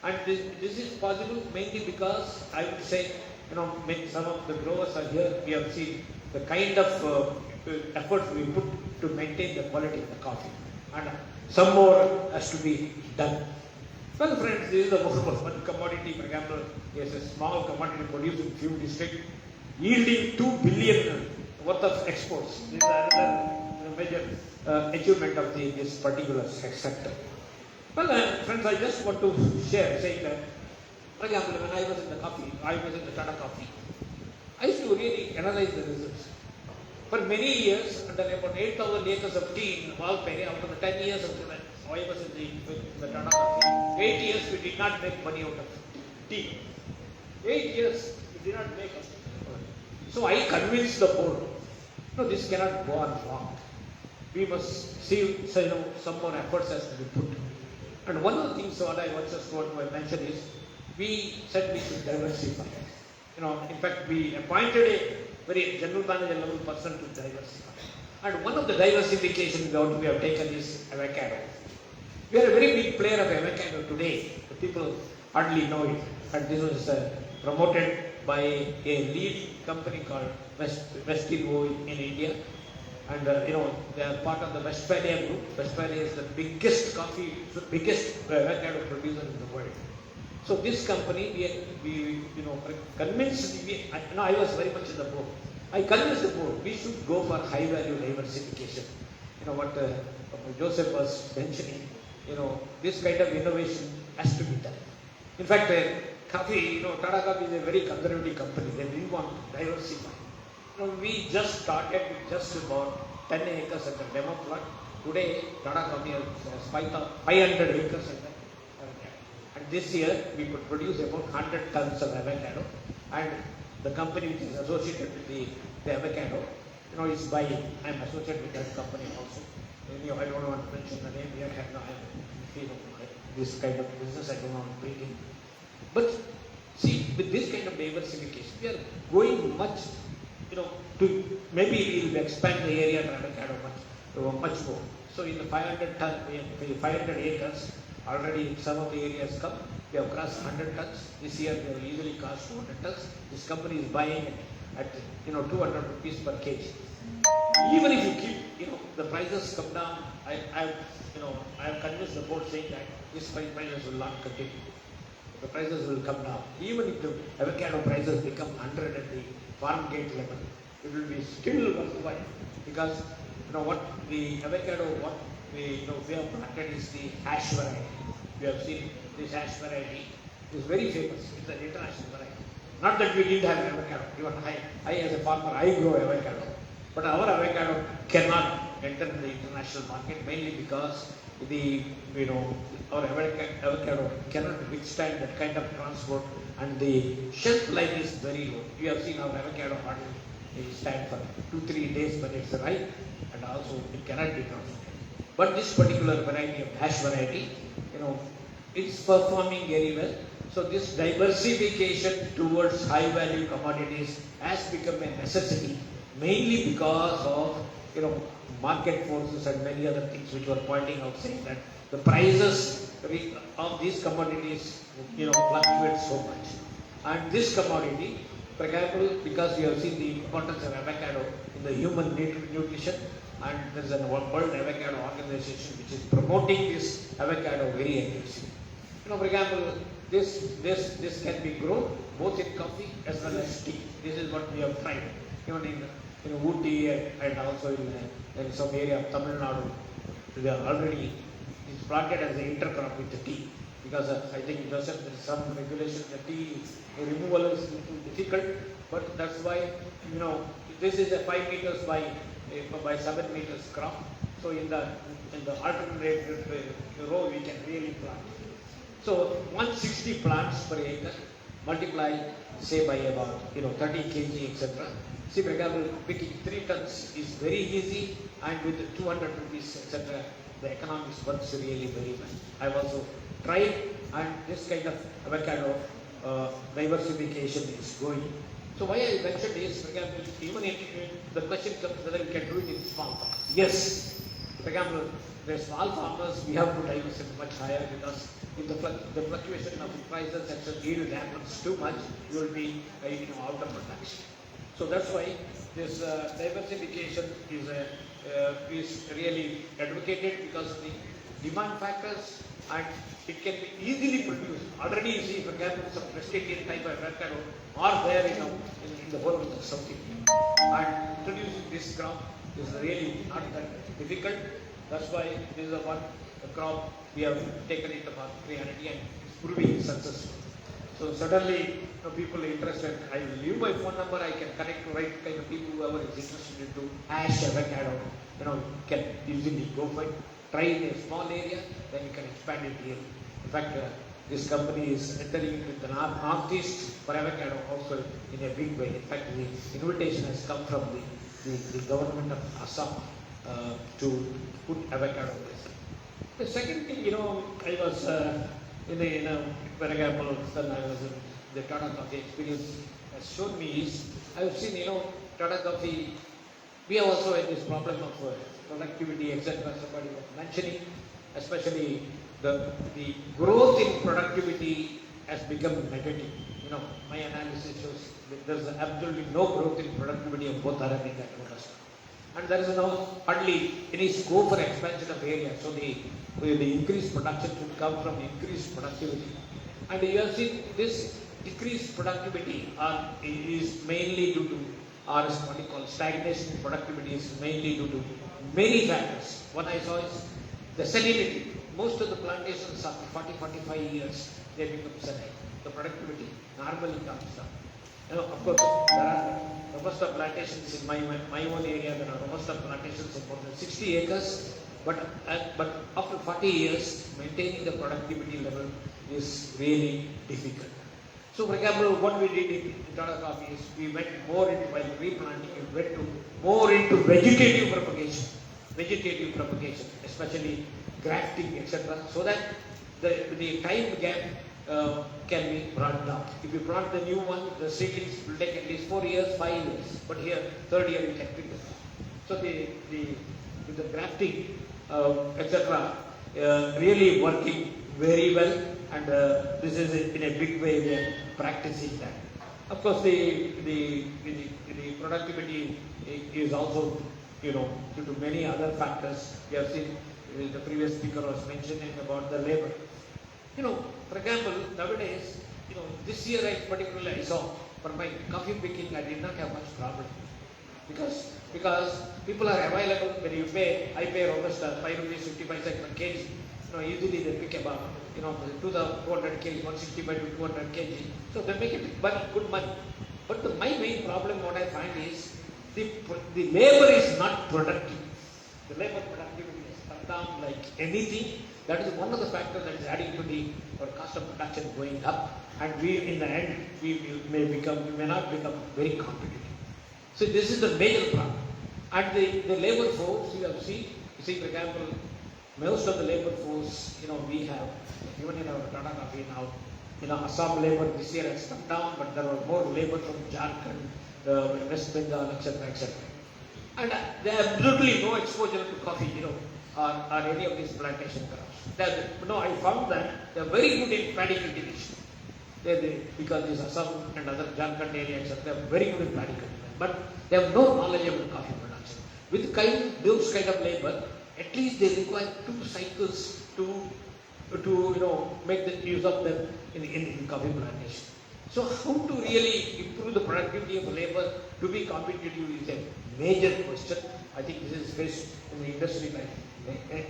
and this is possible mainly because I would say, some of the growers are here. We have seen the kind of efforts we put to maintain the quality of the coffee, and some more has to be done. Well, friends, this is the one commodity. For example, is a small commodity produced in few districts, yielding 2 billion worth of exports. This is another major achievement of this particular sector. Well, friends, I just want to share, saying that, for example, when I was in the Tata Coffee, I used to really analyze the results. For many years, under about 8,000 acres of tea in Valpere, after the 10 years of I was in the Tata Coffee, 8 years we did not make money out of tea. 8 years we did not make money. So I convinced the board, no, this cannot go on long. We must see, some more efforts has to be put. And one of the things what I just want to mention is, we said we should diversify. In fact, we appointed a very general manager level person to diversify. And one of the diversification what we have taken is avocado. We are a very big player of avocado today. The people hardly know it. And this was promoted by a leading company called Westinwo in India. And they are part of the Westphalia group. Westphalia is the biggest avocado producer in the world. So this company, we convinced, I was very much in the board. I convinced the board, we should go for high value diversification. What Joseph was mentioning, this kind of innovation has to be done. In fact, coffee, Tata Coffee is a very conservative company. They didn't want to diversify. We just started with just about 10 acres at the demo plot. Today, Tata Coffee has 500 acres at the and this year, we could produce about 100 tons of avocado, and the company which is associated with the avocado, is buying. I am associated with that company also. I don't want to mention the name here. This kind of business I don't want to bring in. But see, with this kind of diversification, we are going much, maybe we will expand the area of avocado much more. So in the 500 acres, already some of the areas come. We have crossed 100 tons. This year we have easily crossed 200 tons. This company is buying it at 200 rupees per kg. Even if you keep the prices come down, I have convinced the board saying that these prices will not continue. The prices will come down. Even if the avocado prices become 100 at the farm gate level, it will be still worthwhile, because what the avocado we have planted is the hash variety. We have seen this hash variety is very famous. It's an international variety. Not that we didn't have avocado. Even I as a farmer, I grow avocado. But our avocado cannot enter the international market, mainly because our avocado cannot withstand that kind of transport, and the shelf life is very low. You have seen our avocado hardly stand for 2-3 days when it's ripe, and also it cannot be transported. But this particular variety of hash variety, it's performing very well. So this diversification towards high value commodities has become a necessity, mainly because of market forces and many other things which were pointing out, saying that the prices of these commodities fluctuate so much. And this commodity, for example, because we have seen the importance of avocado in the human nutrition, and there is a World Avocado Organization which is promoting this avocado very aggressively. For example, this can be grown both in coffee as well as tea. This is what we have tried, even in Ooty and also in some area of Tamil Nadu. They are already it's planted as an intercrop with the tea, because I think Joseph, there is some regulation. The tea removal is a little difficult, but that's why this is a 5 meters by 7 meters crop. So in the alternate row we can really plant. So 160 plants per acre, multiply say by about 30 kg, etc. See, for example, picking 3 tons is very easy, and with 200 rupees, etc., the economics works really very well. I've also tried, and this kind of avocado diversification is going. So why I mentioned is, for example, even if the question comes whether we can do it in small farms. Yes. For example, the small farmers, we have to diversify much higher, because if the fluctuation of the prices and the yield happens too much, you will be out of production. So that's why this diversification is really advocated, because of the demand factors, and it can be easily produced. Already you see, for example, some West Indian type of avocado are there in the whole of the South India. And introducing this crop is really not that difficult. That's why this is one crop we have taken it about 300 and it's proving successful. So suddenly, people are interested. I will leave my phone number. I can connect to right kind of people. Whoever is interested into hash avocado, can easily go for it. Try in a small area, then you can expand it here. In fact, this company is entering into the northeast for avocado also in a big way. In fact, the invitation has come from the government of Assam to put avocado there. The second thing, I was for example, when I was in the Tata Coffee experience has shown me is, I have seen, Tata Coffee, we have also had this problem of productivity, etc. Somebody was mentioning, especially the growth in productivity has become negative. My analysis shows that there is absolutely no growth in productivity of both Arabica and Robusta. And there is now hardly any scope for expansion of area. So the increased production should come from increased productivity. And you have seen this decreased productivity is mainly due to, or is what you call stagnation in productivity, is mainly due to many factors. What I saw is the salinity. Most of the plantations after 40-45 years, they become saline. The productivity normally comes down. Of course, there are Robusta plantations in my own area. There are Robusta plantations of more than 60 acres. But after 40 years, maintaining the productivity level is really difficult. So, for example, what we did in Tata Coffee is we went more into, while replanting, we went more into vegetative propagation, especially grafting, etc., so that the time gap can be brought down. If you plant the new one, the seedlings will take at least 4 years, 5 years, but here, 3rd year you can pick it up. So with the grafting, etc., really working very well, and this is in a big way we are practicing that. Of course, the productivity is also, due to many other factors. We have seen the previous speaker was mentioning about the labor. For example, nowadays, this year particularly I saw for my coffee picking, I did not have much problem, because people are available. When you pay, I pay Robusta 5 rupees 55 per kg. Easily they pick about 2,400 kg, 165 to 200 kg. So they make it good money. But my main problem, what I find is the labor is not productive. The labor productivity has come down like anything. That is one of the factors that is adding to our cost of production going up, and we in the end we may not become very competitive. So this is the major problem. And the labor force, you have seen, you see, for example, most of the labor force, we have, even in our Tata Coffee now, Assam labor this year has come down, but there are more labor from Jharkhand, West Bengal, etc., etc. And they have absolutely no exposure to coffee, or any of these plantation crops. I found that they are very good in paddy cultivation. Because these Assam and other Jharkhand areas, they are very good in paddy cultivation, but they have no knowledge about coffee production. With those kind of labor, at least they require 2 cycles to make the use of them in coffee plantation. So how to really improve the productivity of labor to be competitive is a major question. I think this is faced in the industry like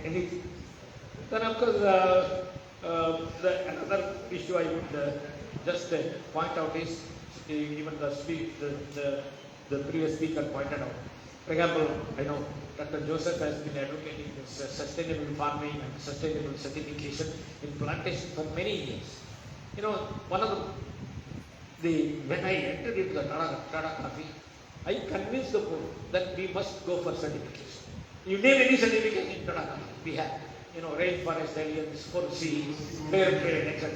anything. Then of course, another issue I would just point out is even the previous speaker pointed out. For example, I know Dr. Joseph has been advocating this sustainable farming and sustainable certification in plantation for many years. One of when I entered into the Tata Coffee, I convinced the board that we must go for certification. You name any certification in Tata Coffee, we have. Rainforest Alliance, 4C, fair trade, etc.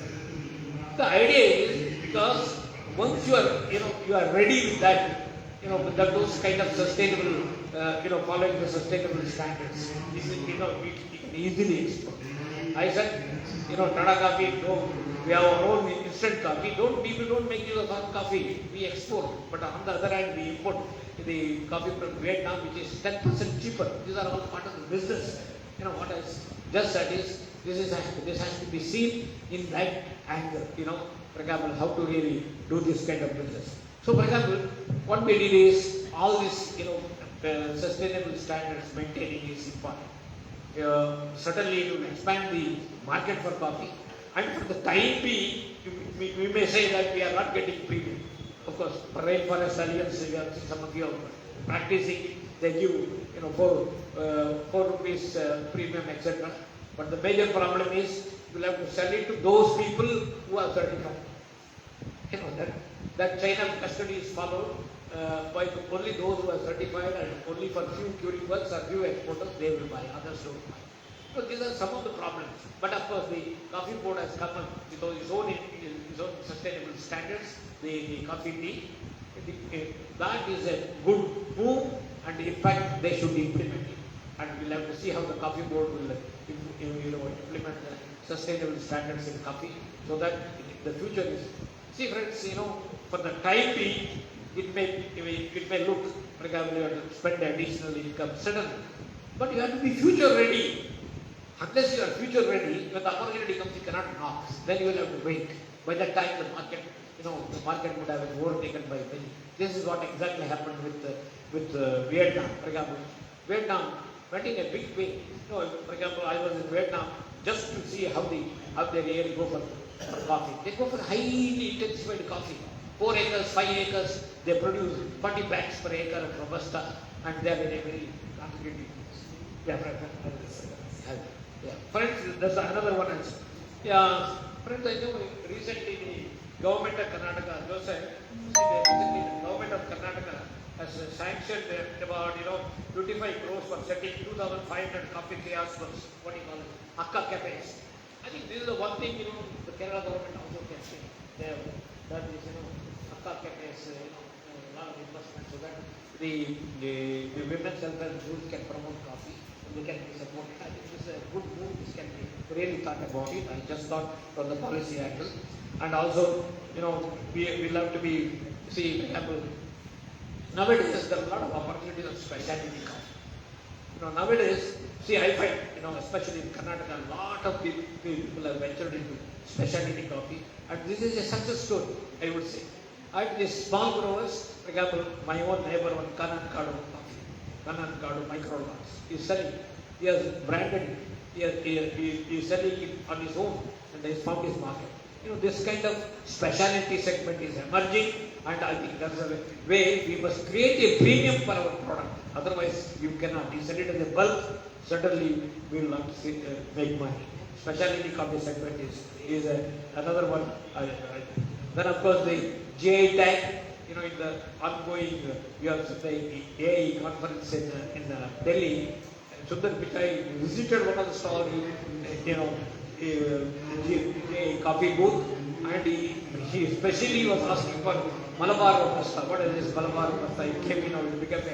The idea is because once you are ready with that, with those kind of sustainable, following the sustainable standards, you can easily export. I said, Tata Coffee, we have our own instant coffee. People don't make use of our coffee. We export, but on the other hand, we import the coffee from Vietnam, which is 10% cheaper. These are all part of the business. What I just said is this has to be seen in that angle. For example, how to really do this kind of business. So, for example, what we did is all this, sustainable standards maintaining is important. Certainly, to expand the market for coffee, and for the time being, we may say that we are not getting premium. Of course, for Rainforest Alliance, some of you are practicing, they give 4 rupees premium, etc. But the major problem is you will have to sell it to those people who are certified. That chain of custody is followed by only those who are certified, and only for few curing works or few exporters they will buy, others don't buy. So these are some of the problems. But of course, the Coffee Board has come up with its own sustainable standards, the coffee tea. That is a good move, and in fact, they should implement it. And we'll have to see how the Coffee Board will implement the sustainable standards in coffee, so that the future is. See, friends, for the time being, it may look, for example, you have to spend additional income suddenly, but you have to be future ready. Unless you are future ready, when the opportunity comes, you cannot knock. Then you will have to wait. By that time, the market would have been overtaken by many. This is what exactly happened with Vietnam. For example, Vietnam went in a big way. For example, I was in Vietnam just to see how they really go for coffee. They go for highly intensified coffee. 4 acres, 5 acres, they produce 40 bags per acre of Robusta, and they are in a very competitive. Friends, there's another one also. Friends, I know recently the government of Karnataka, Joseph, recently the government of Karnataka has sanctioned about 25 crores for setting 2,500 coffee kiosks, what do you call it, Akka cafes. I think this is the one thing the Kerala government also can say. That is Akka cafes, a lot of investment so that the women's welfare groups can promote coffee. They can be supported. I think this is a good move. This can be really thought about it. I just thought from the policy angle. And also, we love to be, see, for example, nowadays there are a lot of opportunities of specialty coffee. Nowadays, see, I find, especially in Karnataka, a lot of people have ventured into specialty coffee. And this is a success story, I would say. And these small growers, for example, my own neighbor on Kannan Kadu Microlots is selling. He has branded it. He is selling it on his own, and he has found his market. This kind of specialty segment is emerging, and I think that's a way we must create a premium for our product. Otherwise, you cannot. You sell it in the bulk, certainly we will not make money. Specialty coffee segment is another one. Then of course the GI tag in the ongoing, we have the AI conference in Delhi. Sundar Pichai visited one of the stalls, a coffee booth, and he especially was asking for Malabar Pasta. What is this Malabar Pasta? It came, it became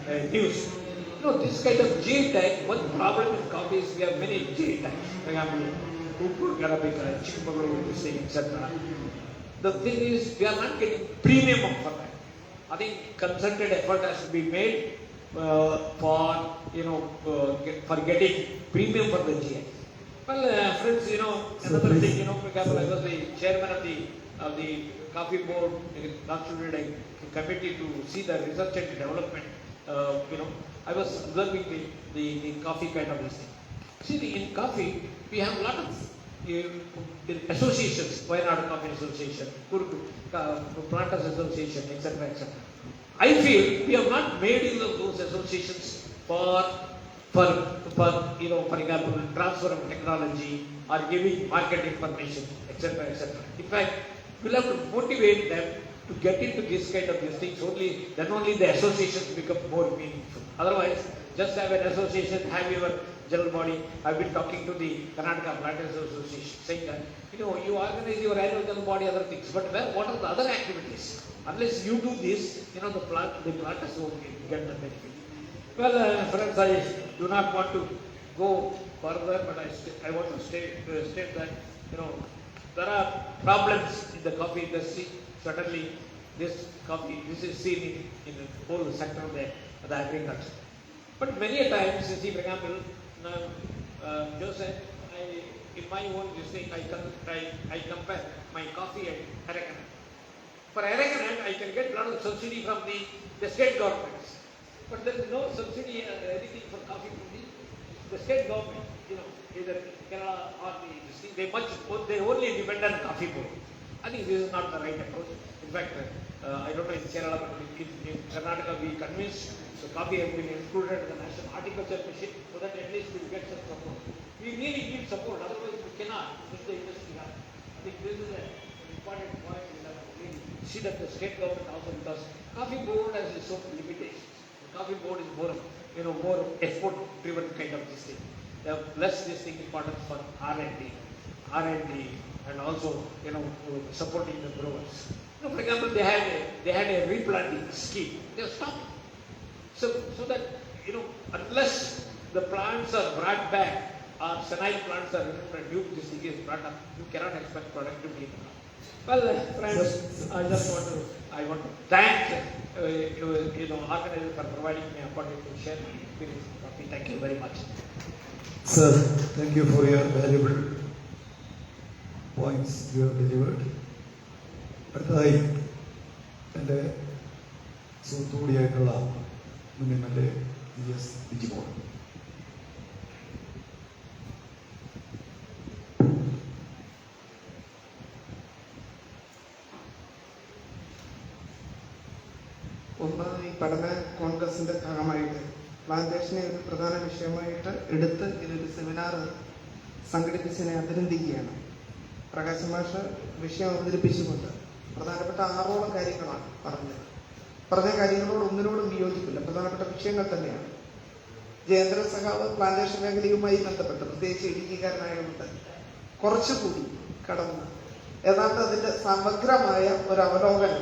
a news. This kind of J type, one problem in coffee is we have many J types. For example, Uppur Arabica, Chikmagaluru, etc. The thing is, we are not getting premium for that. I think concerted effort has to be made for getting premium for the GI. Well, friends, another thing, for example, I was the chairman of the coffee board, constituted a committee to see the research and development. I was observing the coffee kind of this thing. See, in coffee, we have a lot of associations, Wayanad Coffee Association, Planters Association, etc., etc. I feel we have not made use of those associations for example, transfer of technology or giving market information, etc., etc. In fact, we'll have to motivate them to get into this kind of things. Then only the associations become more meaningful. Otherwise, just have an association, have your general body. I've been talking to the Karnataka Planters Association, saying that you organize your annual general body, other things, but what are the other activities? Unless you do this, the planters won't get the benefit. Well, friends, I do not want to go further, but I want to state that there are problems in the coffee industry. Certainly, this is seen in the whole sector of the agriculture. But many a times, you see, for example, Joseph, in my own thing, I compare my coffee and Aracanut. For Aracanut, I can get a lot of subsidy from the state governments. But there is no subsidy anything for coffee from the state government, either Kerala or they only depend on coffee board. I think this is not the right approach. In fact, I don't know in Kerala, but in Karnataka we convinced, so coffee has been included in the national horticulture mission so that at least we get some support. We really need support, otherwise we cannot push the industry on. I think this is an important point that we see that the state government also, because coffee board has its own limitations. The coffee board is more export-driven kind of this thing. They have less this thing important for R&D, and also supporting the growers. For example, they had a replanting scheme. They have stopped. So that unless the plants are brought back or senile plants are reproduced, this thing is brought up, you cannot expect productivity. Well, friends, I want to thank organizers for providing me an opportunity to share my experience in coffee. Thank you very much. Sir, thank you for your valuable points you have delivered. അടുത്തതായി എൻ്റെ സുഹൃത്തുകൂടിയായിട്ടുള്ള മുൻ MLA GS Bijimol. ഈ പഠന കോൺഗ്രസിന്റെ ഭാഗമായിട്ട് പ്ലാന്റേഷനെ ഒരു പ്രധാന വിഷയമായിട്ട് എടുത്ത് ഇതൊരു സെമിനാർ സംഘടിപ്പിച്ചതിനെ അഭിനന്ദിക്കുകയാണ്. പ്രകാശ് മാഷ് വിഷയം അവതരിപ്പിച്ചുകൊണ്ട് പ്രധാനപ്പെട്ട 6ഓളം കാര്യങ്ങളാണ് പറഞ്ഞത്. പറഞ്ഞ കാര്യങ്ങളോട് ഒന്നിനോടും വിയോജിപ്പില്ല, പ്രധാനപ്പെട്ട വിഷയങ്ങൾ തന്നെയാണ്. ജയേന്ദ്ര സഖാവ് പ്ലാന്റേഷൻ മേഖലയുമായി ബന്ധപ്പെട്ട് പ്രത്യേകിച്ച് ഇടുക്കിക്കാരനായതുകൊണ്ട് കുറച്ചുകൂടി കടന്ന് ഏതാണ്ട് അതിന്റെ സമഗ്രമായ ഒരു അവലോകനം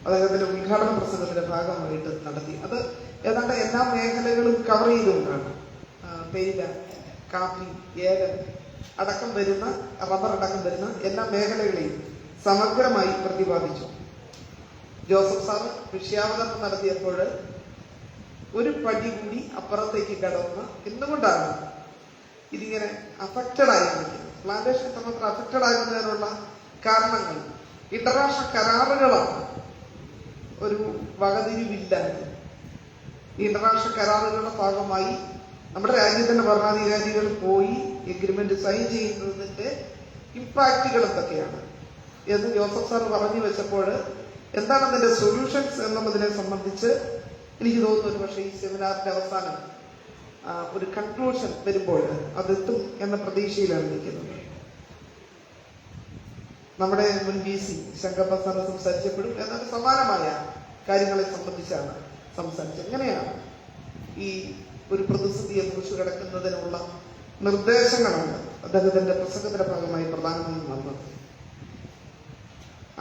അദ്ദേഹത്തിന്റെ ഉദ്ഘാടന പ്രസംഗത്തിന്റെ ഭാഗമായിട്ട് നടത്തി. അത് ഏതാണ്ട് എല്ലാ മേഖലകളും കവർ ചെയ്തുകൊണ്ടാണ് തേയില, കാപ്പി, ഏലം അടക്കം വരുന്ന, റബ്ബർ അടക്കം വരുന്ന എല്ലാ മേഖലകളെയും സമഗ്രമായി പ്രതിപാദിച്ചു. ജോസഫ് സാർ വിഷയാവതരണം നടത്തിയപ്പോൾ ഒരു പടി കൂടി അപ്പുറത്തേക്ക് കടന്ന് എന്തുകൊണ്ടാണ് ഇതിങ്ങനെ അഫക്റ്റഡ് ആയിരിക്കുന്നത്, പ്ലാന്റേഷൻ എത്രമാത്രം അഫക്റ്റഡ് ആകുന്നതിനുള്ള കാരണങ്ങൾ ഇന്റർനാഷണൽ കരാറുകളാണ്. ഒരു വകതിരിവില്ലാതെ ഈ ഇന്റർനാഷണൽ കരാറുകളുടെ ഭാഗമായി നമ്മുടെ രാജ്യത്തിന്റെ ഭരണാധികാരികൾ പോയി എഗ്രിമെന്റ് സൈൻ ചെയ്യുന്നതിന്റെ ഇമ്പാക്റ്റുകൾ എന്തൊക്കെയാണ് എന്ന് ജോസഫ് സാർ പറഞ്ഞു വെച്ചപ്പോൾ എന്താണ് അതിന്റെ സൊല്യൂഷൻസ് എന്നുള്ളതിനെ സംബന്ധിച്ച് എനിക്ക് തോന്നുന്നു ഒരു പക്ഷേ ഈ സെമിനാറിന്റെ അവസാനം ഒരു കൺക്ലൂഷൻ വരുമ്പോൾ അതെത്തും എന്ന പ്രതീക്ഷയിലാണ് നിൽക്കുന്നത്. നമ്മുടെ മുൻ VC ശങ്കപ്പ സാറ് സംസാരിച്ചപ്പോഴും എന്നാൽ സമാനമായ കാര്യങ്ങളെ സംബന്ധിച്ചാണ് സംസാരിച്ചത്. എങ്ങനെയാണ് ഈ ഒരു പ്രതിസന്ധിയെ കുറിച്ച് കിടക്കുന്നതിനുള്ള നിർദ്ദേശങ്ങളാണ് അദ്ദേഹത്തിന്റെ പ്രസംഗത്തിന്റെ ഭാഗമായി പ്രധാനമന്ത്രി വന്നത്.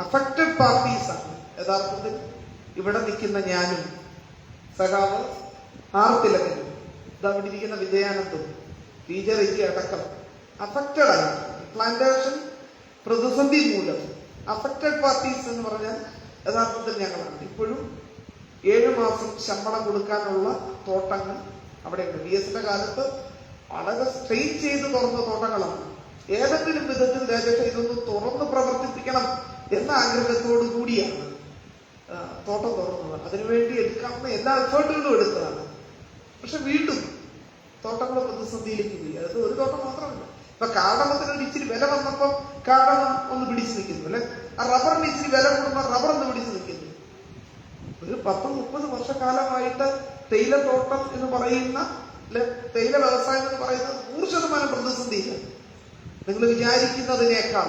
അഫക്റ്റഡ് പാർട്ടീസ് ആണ് യഥാർത്ഥത്തിൽ ഇവിടെ നിൽക്കുന്ന ഞാനും സഖാവ് ആർ തിലകനും ഇവിടെ ഇരിക്കുന്ന വിജയാനന്ദും PJ അടക്കം അഫക്റ്റഡ് ആണ്. പ്ലാന്റേഷൻ പ്രതിസന്ധി മൂലം അഫക്റ്റഡ് പാർട്ടീസ് എന്ന് പറഞ്ഞാൽ യഥാർത്ഥത്തിൽ ഞങ്ങളാണ്. ഇപ്പോഴും 7 മാസം ശമ്പളം കൊടുക്കാനുള്ള തോട്ടങ്ങൾ അവിടെയുണ്ട്. VSന്റെ കാലത്ത് വളരെ സ്ട്രെയിറ്റ് ചെയ്ത് തുറന്ന തോട്ടങ്ങളാണ്. ഏതെങ്കിലും വിധത്തിൽ രാജേഷ് ഇതൊന്ന് തുറന്ന് പ്രവർത്തിപ്പിക്കണം എന്ന ആഗ്രഹത്തോടു കൂടിയാണ് തോട്ടം തുറന്നത്. അതിനുവേണ്ടി എടുക്കാവുന്ന എല്ലാ എഫേർട്ടുകളും എടുത്തതാണ്. പക്ഷെ വീണ്ടും തോട്ടങ്ങൾ പ്രതിസന്ധിയിലേക്ക് പോയി. അത് ഒരു തോട്ടം മാത്രമല്ല. ഇപ്പൊ കാടമത്തിന് ഒരു ഇച്ചിരി വില വന്നപ്പോൾ കാടമം ഒന്ന് പിടിച്ചു നിൽക്കുന്നു അല്ലെ. ആ റബ്ബറിന് ഇച്ചിരി വില കൂടുമ്പോൾ റബ്ബർ ഒന്ന് പിടിച്ചു നിൽക്കുന്നു. ഒരു 10-30 വർഷക്കാലമായിട്ട് തേയിലത്തോട്ടം എന്ന് പറയുന്ന തേയില വ്യവസായം എന്ന് പറയുന്നത് 100% പ്രതിസന്ധിയില്ല. നിങ്ങൾ വിചാരിക്കുന്നതിനേക്കാൾ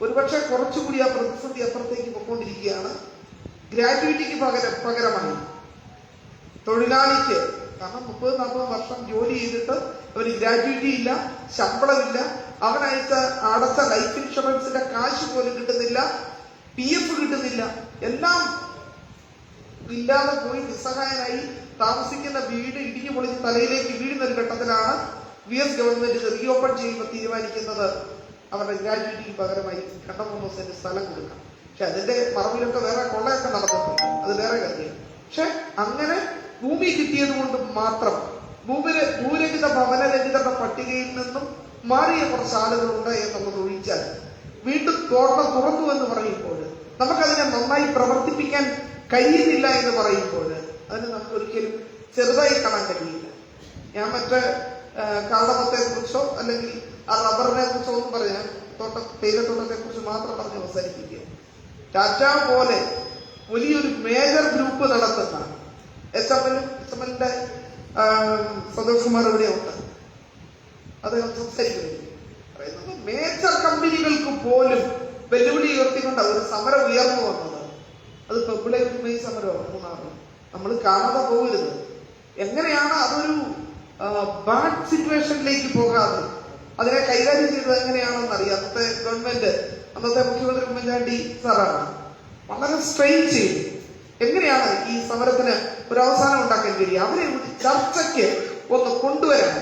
ഒരുപക്ഷെ കുറച്ചുകൂടി ആ പ്രതിസന്ധി അപ്പുറത്തേക്ക് പൊയ്ക്കൊണ്ടിരിക്കുകയാണ്. ഗ്രാറ്റുവിറ്റിക്ക് പകരമായി തൊഴിലാളിക്ക്, കാരണം 30-40 വർഷം ജോലി ചെയ്തിട്ട് അവന് ഗ്രാറ്റുവിറ്റി ഇല്ല, ശമ്പളമില്ല, അടച്ച ലൈഫ് ഇൻഷുറൻസിന്റെ കാശ് പോലും കിട്ടുന്നില്ല, PF കിട്ടുന്നില്ല, എല്ലാം ഇല്ലാതെ പോയി നിസ്സഹായനായി താമസിക്കുന്ന വീട് ഇടിഞ്ഞു പൊളിഞ്ഞ് തലയിലേക്ക് വീഴുന്ന ഒരു ഘട്ടത്തിലാണ് VS ഗവൺമെന്റ് ഇത് റീഓപ്പൺ ചെയ്യുമ്പോൾ തീരുമാനിക്കുന്നത് അവരുടെ ഗ്രാറ്റുവിറ്റിക്ക് പകരമായി 2-3 സെന്റ് സ്ഥലം കൊടുക്കാം. പക്ഷെ അതിന്റെ മറവിലൊക്കെ വേറെ കൊള്ളയൊക്കെ നടന്നിട്ടുണ്ട്, അത് വേറെ കാര്യം. പക്ഷെ അങ്ങനെ ഭൂമി കിട്ടിയത് കൊണ്ട് മാത്രം ഭൂരഹിത ഭവനരഹിതരുടെ പട്ടികയിൽ നിന്നും മാറിയ കുറച്ച് ആളുകളുണ്ട് എന്നുള്ളത് ഒഴിച്ചാൽ വീണ്ടും തോട്ടം തുറന്നു എന്ന് പറയുമ്പോൾ നമുക്കതിനെ നന്നായി പ്രവർത്തിപ്പിക്കാൻ കഴിയുന്നില്ല എന്ന് പറയുമ്പോൾ അതിന് നമുക്ക് ഒരിക്കലും ചെറുതായി കാണാൻ കഴിയില്ല. ഞാൻ മറ്റേ കാടമത്തെ കുറിച്ചോ അല്ലെങ്കിൽ ആ റബ്ബറിനെ കുറിച്ചോ ഒന്നും പറഞ്ഞാൽ തേയിലത്തോട്ടത്തെ കുറിച്ച് മാത്രം പറഞ്ഞ് അവസാനിപ്പിക്കുക. ടാറ്റ പോലെ വലിയൊരു മേജർ ഗ്രൂപ്പ് നടത്തുന്ന SMLന്റെ സന്തോഷ് കുമാർ ഇവിടെയുണ്ട്, അദ്ദേഹം സംസാരിക്കുന്നത് പറയുന്നത് മേജർ കമ്പനികൾക്ക് പോലും വെല്ലുവിളി ഉയർത്തിക്കൊണ്ട് ഒരു സമരം ഉയർന്നു വന്നത്. അത് ഫെബ്രുവരി മെയ് സമരമാണ് 3 നമ്മൾ കാണാതെ പോകരുത്. എങ്ങനെയാണ് അതൊരു ബാഡ് സിറ്റുവേഷനിലേക്ക് പോകാതെ അതിനെ കൈകാര്യം ചെയ്തത് എങ്ങനെയാണെന്ന് അറിയാം. അന്നത്തെ ഗവൺമെന്റ്, അന്നത്തെ മുഖ്യമന്ത്രി ഉമ്മൻചാണ്ടി സാറാണ് വളരെ സ്ട്രെയിൻ ചെയ്തു എങ്ങനെയാണ് ഈ സമരത്തിന് ഒരു അവസാനം ഉണ്ടാക്കാൻ കഴിയുക. അവരെ ചർച്ചയ്ക്ക് ഒന്ന് കൊണ്ടുവരാൻ,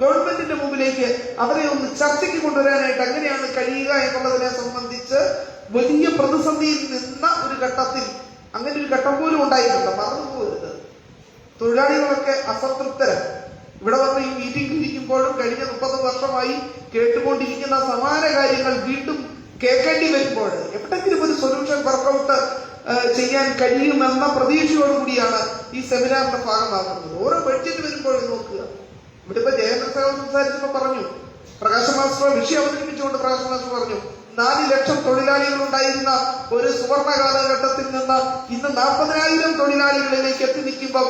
ഗവൺമെന്റിന്റെ മുമ്പിലേക്ക് അവരെ ഒന്ന് ചർച്ചയ്ക്ക് കൊണ്ടുവരാനായിട്ട് എങ്ങനെയാണ് കഴിയുക എന്നുള്ളതിനെ സംബന്ധിച്ച് വലിയ പ്രതിസന്ധിയിൽ നിന്ന ഒരു ഘട്ടത്തിൽ അങ്ങനെ ഒരു ഘട്ടം പോലും ഉണ്ടായിട്ടുണ്ട്. മറന്നു പോകരുത്. തൊഴിലാളികളൊക്കെ അസംതൃപ്തരാണ്. ഇവിടെ വന്ന് ഈ മീറ്റിംഗ് ഇരിക്കുമ്പോഴും കഴിഞ്ഞ 30 വർഷമായി കേട്ടുകൊണ്ടിരിക്കുന്ന സമാന കാര്യങ്ങൾ വീണ്ടും കേൾക്കേണ്ടി വരുമ്പോൾ എവിടെങ്കിലും ഒരു സൊല്യൂഷൻ വർക്കൗട്ട് ചെയ്യാൻ കഴിയുമെന്ന പ്രതീക്ഷയോടുകൂടിയാണ് ഈ സെമിനാറിന്റെ ഭാഗമാകുന്നത്. ഓരോ ബഡ്ജറ്റ് വരുമ്പോഴും നോക്കുക. ഇവിടെ ഇപ്പൊ ജയേന്ദ്ര സാഹു സംസാരിച്ചപ്പോ പറഞ്ഞു, പ്രകാശ് മാസ്റ്റർ വിഷയം അവതരിപ്പിച്ചുകൊണ്ട് പ്രകാശ് മാസ്റ്റർ പറഞ്ഞു 4 ലക്ഷം തൊഴിലാളികൾ ഉണ്ടായിരുന്ന ഒരു സുവർണ കാലഘട്ടത്തിൽ നിന്ന് ഇന്ന് 40,000 തൊഴിലാളികളിലേക്ക് എത്തി നിൽക്കുമ്പോൾ